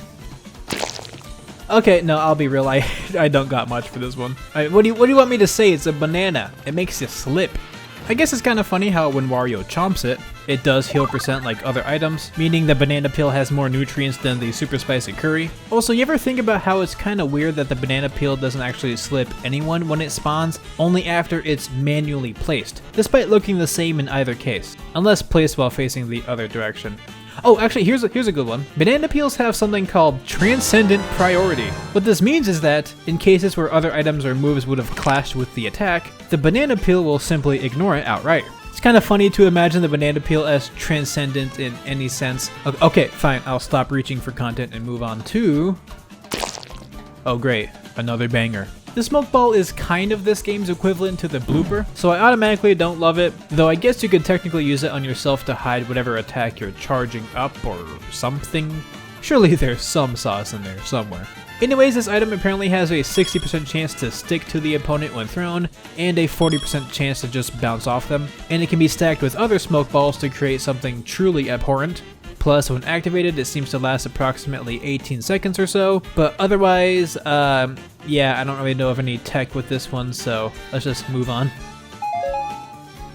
Okay, no, I'll be real, I don't got much for this one. What do you want me to say? It's a banana. It makes you slip. I guess it's kind of funny how when Wario chomps it, it does heal percent like other items, meaning the banana peel has more nutrients than the Superspicy Curry. Also, you ever think about how it's kind of weird that the banana peel doesn't actually slip anyone when it spawns, only after it's manually placed, despite looking the same in either case, unless placed while facing the other direction. Oh, actually, here's a good one. Banana peels have something called transcendent priority. What this means is that, in cases where other items or moves would have clashed with the attack, the banana peel will simply ignore it outright. It's kind of funny to imagine the banana peel as transcendent in any sense. Okay, fine, I'll stop reaching for content and move on to... Oh great, another banger. The smoke ball is kind of this game's equivalent to the blooper, so I automatically don't love it, though I guess you could technically use it on yourself to hide whatever attack you're charging up or something. Surely there's some sauce in there somewhere. Anyways, this item apparently has a 60% chance to stick to the opponent when thrown, and a 40% chance to just bounce off them, and it can be stacked with other smoke balls to create something truly abhorrent. Plus, when activated, it seems to last approximately 18 seconds or so, but otherwise, yeah, I don't really know of any tech with this one, so let's just move on.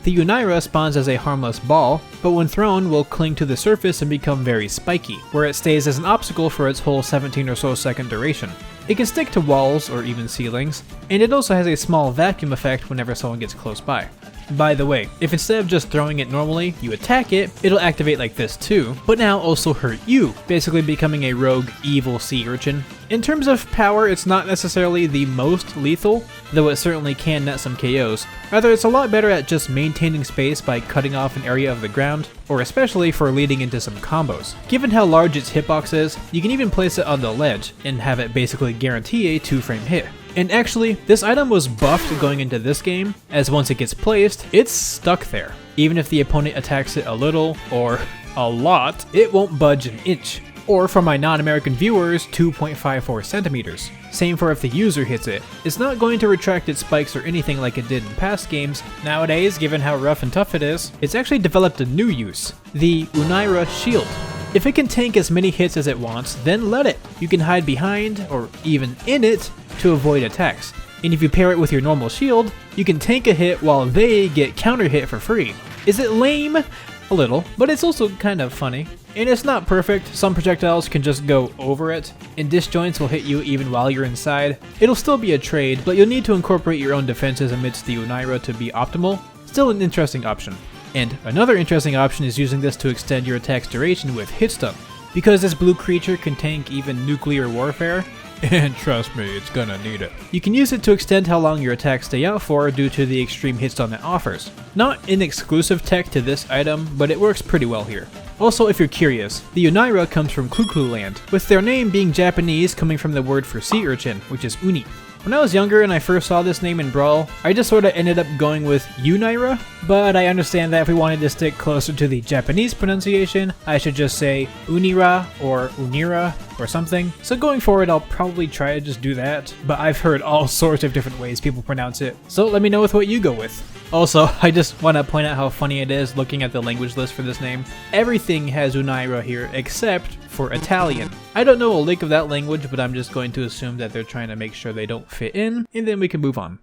The Unira spawns as a harmless ball, but when thrown will cling to the surface and become very spiky, where it stays as an obstacle for its whole 17 or so second duration. It can stick to walls or even ceilings, and it also has a small vacuum effect whenever someone gets close by. By the way, if instead of just throwing it normally, you attack it, it'll activate like this too, but now also hurt you, basically becoming a rogue evil sea urchin. In terms of power, it's not necessarily the most lethal, though it certainly can net some KOs. Rather, it's a lot better at just maintaining space by cutting off an area of the ground, or especially for leading into some combos. Given how large its hitbox is, you can even place it on the ledge, and have it basically guarantee a 2-frame hit. And actually, this item was buffed going into this game, as once it gets placed, it's stuck there. Even if the opponent attacks it a little, or a lot, it won't budge an inch. Or for my non-American viewers, 2.54 centimeters. Same for if the user hits it. It's not going to retract its spikes or anything like it did in past games. Nowadays, given how rough and tough it is, it's actually developed a new use, the Unira Shield. If it can tank as many hits as it wants, then let it. You can hide behind, or even in it, to avoid attacks. And if you pair it with your normal shield, you can tank a hit while they get counter hit for free. Is it lame? A little, but it's also kind of funny. And it's not perfect, some projectiles can just go over it, and disjoints will hit you even while you're inside. It'll still be a trade, but you'll need to incorporate your own defenses amidst the Unira to be optimal. Still an interesting option. And another interesting option is using this to extend your attack's duration with hit stun. Because this blue creature can tank even nuclear warfare, and trust me, it's gonna need it. You can use it to extend how long your attacks stay out for due to the extreme hit stun it offers. Not an exclusive tech to this item, but it works pretty well here. Also, if you're curious, the Unira comes from Cucco land, with their name being Japanese coming from the word for sea urchin, which is uni. When I was younger and I first saw this name in Brawl, I just sorta ended up going with Unira, but I understand that if we wanted to stick closer to the Japanese pronunciation, I should just say Unira or Unira or something. So going forward, I'll probably try to just do that, but I've heard all sorts of different ways people pronounce it, so let me know with what you go with. Also, I just want to point out how funny it is looking at the language list for this name. Everything has Unira here except for Italian. I don't know a lick of that language, but I'm just going to assume that they're trying to make sure they don't fit in, and then we can move on.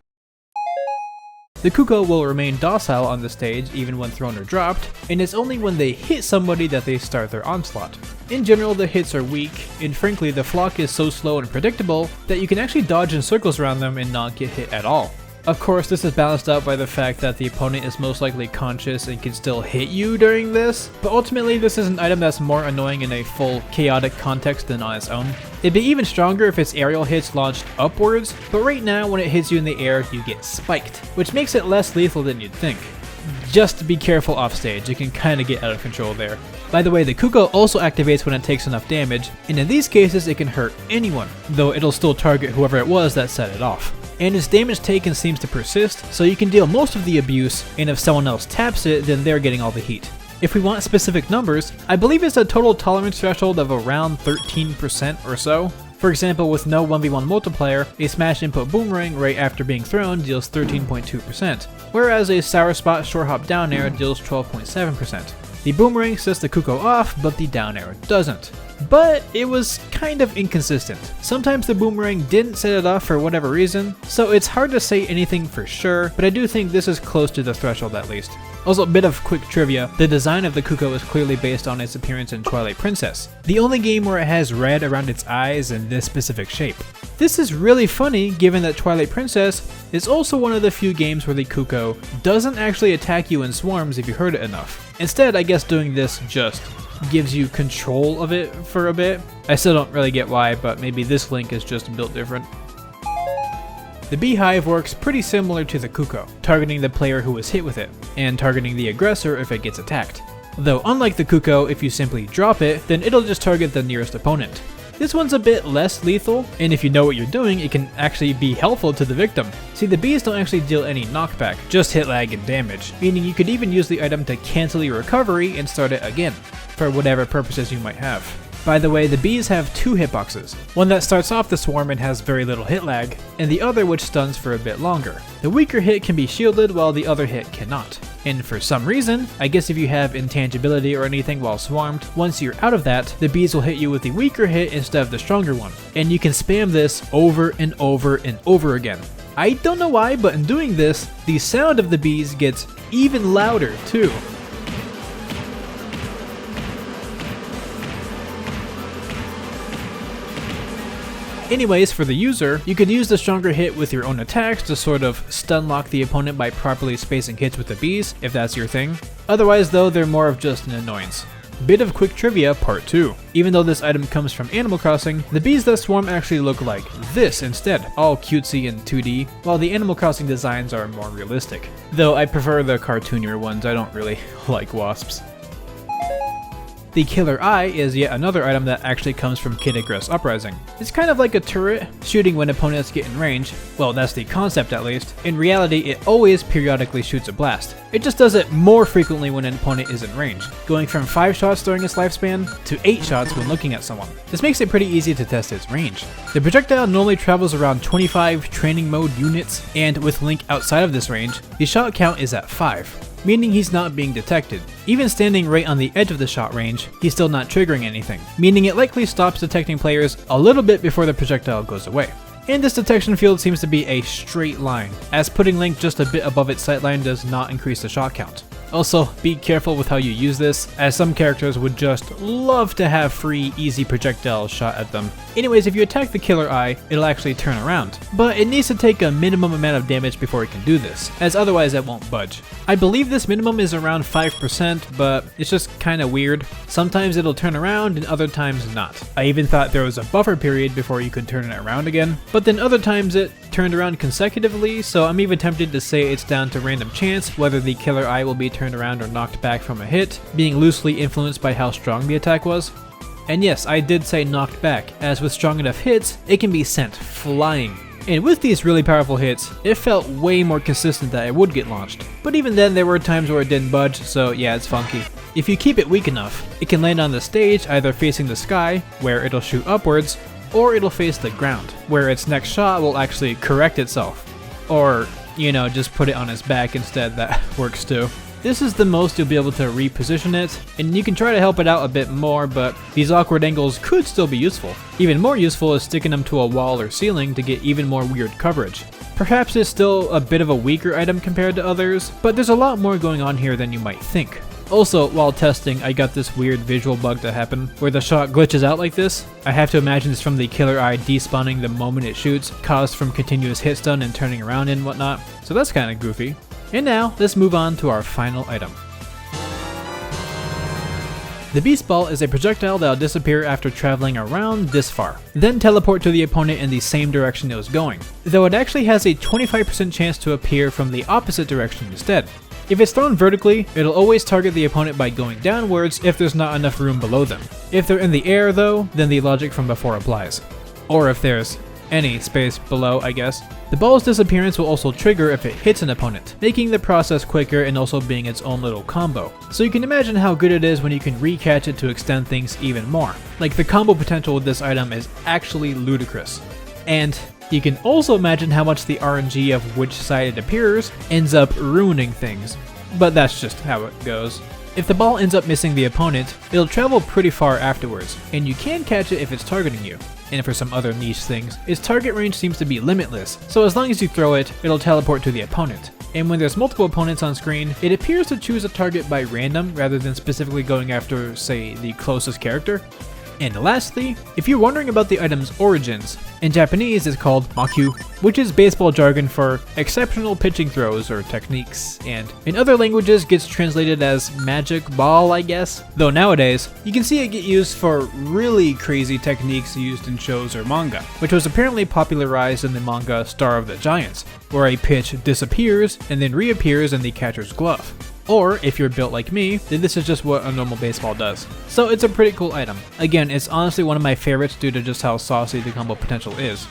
The Cucco will remain docile on the stage even when thrown or dropped, and it's only when they hit somebody that they start their onslaught. In general, the hits are weak, and frankly the flock is so slow and predictable that you can actually dodge in circles around them and not get hit at all. Of course, this is balanced out by the fact that the opponent is most likely conscious and can still hit you during this, but ultimately this is an item that's more annoying in a full chaotic context than on its own. It'd be even stronger if its aerial hits launched upwards, but right now when it hits you in the air you get spiked, which makes it less lethal than you'd think. Just be careful offstage, it can kinda get out of control there. By the way, the Cucco also activates when it takes enough damage, and in these cases it can hurt anyone, though it'll still target whoever it was that set it off. And its damage taken seems to persist, so you can deal most of the abuse, and if someone else taps it, then they're getting all the heat. If we want specific numbers, I believe it's a total tolerance threshold of around 13% or so. For example, with no 1v1 multiplayer, a smash input boomerang right after being thrown deals 13.2%, whereas a sour spot short hop down air deals 12.7%. The boomerang sets the Cucco off, but the down air doesn't. But it was kind of inconsistent. Sometimes the boomerang didn't set it off for whatever reason, so it's hard to say anything for sure, but I do think this is close to the threshold at least. Also, a bit of quick trivia, the design of the Cucco is clearly based on its appearance in Twilight Princess, the only game where it has red around its eyes in this specific shape. This is really funny given that Twilight Princess is also one of the few games where the Cucco doesn't actually attack you in swarms if you hurt it enough. Instead, I guess doing this just gives you control of it for a bit. I still don't really get why, but maybe this link is just built different. The Beehive works pretty similar to the Cucco, targeting the player who was hit with it, and targeting the aggressor if it gets attacked. Though unlike the Cucco, if you simply drop it, then it'll just target the nearest opponent. This one's a bit less lethal, and if you know what you're doing, it can actually be helpful to the victim. See, the bees don't actually deal any knockback, just hit lag and damage, meaning you could even use the item to cancel your recovery and start it again, for whatever purposes you might have. By the way, the bees have two hitboxes, one that starts off the swarm and has very little hit lag, and the other which stuns for a bit longer. The weaker hit can be shielded while the other hit cannot. And for some reason, I guess if you have intangibility or anything while swarmed, once you're out of that, the bees will hit you with the weaker hit instead of the stronger one. And you can spam this over and over and over again. I don't know why, but in doing this, the sound of the bees gets even louder too. Anyways, for the user, you could use the stronger hit with your own attacks to sort of stun lock the opponent by properly spacing hits with the bees, if that's your thing. Otherwise though, they're more of just an annoyance. Bit of quick trivia part 2. Even though this item comes from Animal Crossing, the bees that swarm actually look like this instead, all cutesy and 2D, while the Animal Crossing designs are more realistic. Though I prefer the cartoonier ones, I don't really like wasps. The Killer Eye is yet another item that actually comes from Kid Icarus Uprising. It's kind of like a turret, shooting when opponents get in range. Well, that's the concept at least. In reality, it always periodically shoots a blast. It just does it more frequently when an opponent is in range, going from 5 shots during its lifespan to 8 shots when looking at someone. This makes it pretty easy to test its range. The projectile normally travels around 25 training mode units, and with Link outside of this range, the shot count is at 5. Meaning he's not being detected. Even standing right on the edge of the shot range, he's still not triggering anything, meaning it likely stops detecting players a little bit before the projectile goes away. And this detection field seems to be a straight line, as putting Link just a bit above its sightline does not increase the shot count. Also, be careful with how you use this, as some characters would just love to have free, easy projectiles shot at them. Anyways, if you attack the Killer Eye, it'll actually turn around, but it needs to take a minimum amount of damage before it can do this, as otherwise it won't budge. I believe this minimum is around 5%, but it's just kinda weird. Sometimes it'll turn around and other times not. I even thought there was a buffer period before you could turn it around again, but then other times it turned around consecutively, so I'm even tempted to say it's down to random chance whether the Killer Eye will be turned around or knocked back from a hit, being loosely influenced by how strong the attack was. And yes, I did say knocked back, as with strong enough hits, it can be sent flying. And with these really powerful hits, it felt way more consistent that it would get launched. But even then, there were times where it didn't budge, so yeah, it's funky. If you keep it weak enough, it can land on the stage either facing the sky, where it'll shoot upwards, or it'll face the ground, where its next shot will actually correct itself. Or you know, just put it on his back instead, that works too. This is the most you'll be able to reposition it, and you can try to help it out a bit more, but these awkward angles could still be useful. Even more useful is sticking them to a wall or ceiling to get even more weird coverage. Perhaps it's still a bit of a weaker item compared to others, but there's a lot more going on here than you might think. Also, while testing, I got this weird visual bug to happen, where the shot glitches out like this. I have to imagine it's from the killer eye despawning the moment it shoots, caused from continuous hit stun and turning around and whatnot, so that's kinda goofy. And now, let's move on to our final item. The Beastball is a projectile that will disappear after traveling around this far, then teleport to the opponent in the same direction it was going, though it actually has a 25% chance to appear from the opposite direction instead. If it's thrown vertically, it'll always target the opponent by going downwards if there's not enough room below them. If they're in the air though, then the logic from before applies. Or if there's any space below, I guess. The ball's disappearance will also trigger if it hits an opponent, making the process quicker and also being its own little combo. So you can imagine how good it is when you can recatch it to extend things even more. Like, the combo potential with this item is actually ludicrous. And you can also imagine how much the RNG of which side it appears ends up ruining things. But that's just how it goes. If the ball ends up missing the opponent, it'll travel pretty far afterwards, and you can catch it if it's targeting you. And for some other niche things, its target range seems to be limitless, so as long as you throw it, it'll teleport to the opponent. And when there's multiple opponents on screen, it appears to choose a target by random rather than specifically going after, say, the closest character. And lastly, if you're wondering about the item's origins, in Japanese it's called Maku, which is baseball jargon for exceptional pitching throws or techniques, and in other languages gets translated as magic ball, I guess. Though nowadays, you can see it get used for really crazy techniques used in shows or manga, which was apparently popularized in the manga Star of the Giants, where a pitch disappears and then reappears in the catcher's glove. Or, if you're built like me, then this is just what a normal baseball does. So it's a pretty cool item. Again, it's honestly one of my favorites due to just how saucy the combo potential is.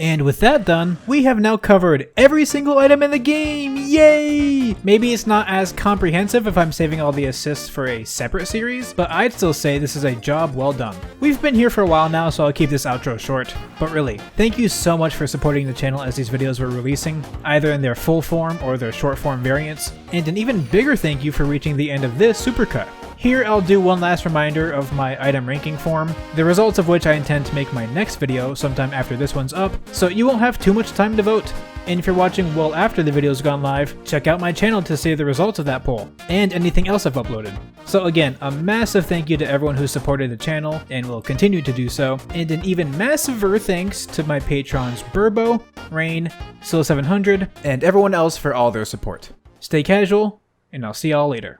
And with that done, we have now covered every single item in the game! Yay! Maybe it's not as comprehensive if I'm saving all the assists for a separate series, but I'd still say this is a job well done. We've been here for a while now, so I'll keep this outro short. But really, thank you so much for supporting the channel as these videos were releasing, either in their full form or their short form variants, and an even bigger thank you for reaching the end of this supercut. Here I'll do one last reminder of my item ranking form, the results of which I intend to make my next video sometime after this one's up, so you won't have too much time to vote. And if you're watching well after the video's gone live, check out my channel to see the results of that poll, and anything else I've uploaded. So again, a massive thank you to everyone who supported the channel, and will continue to do so, and an even massiver thanks to my patrons Burbo, Rain, Sil700, and everyone else for all their support. Stay casual, and I'll see y'all later.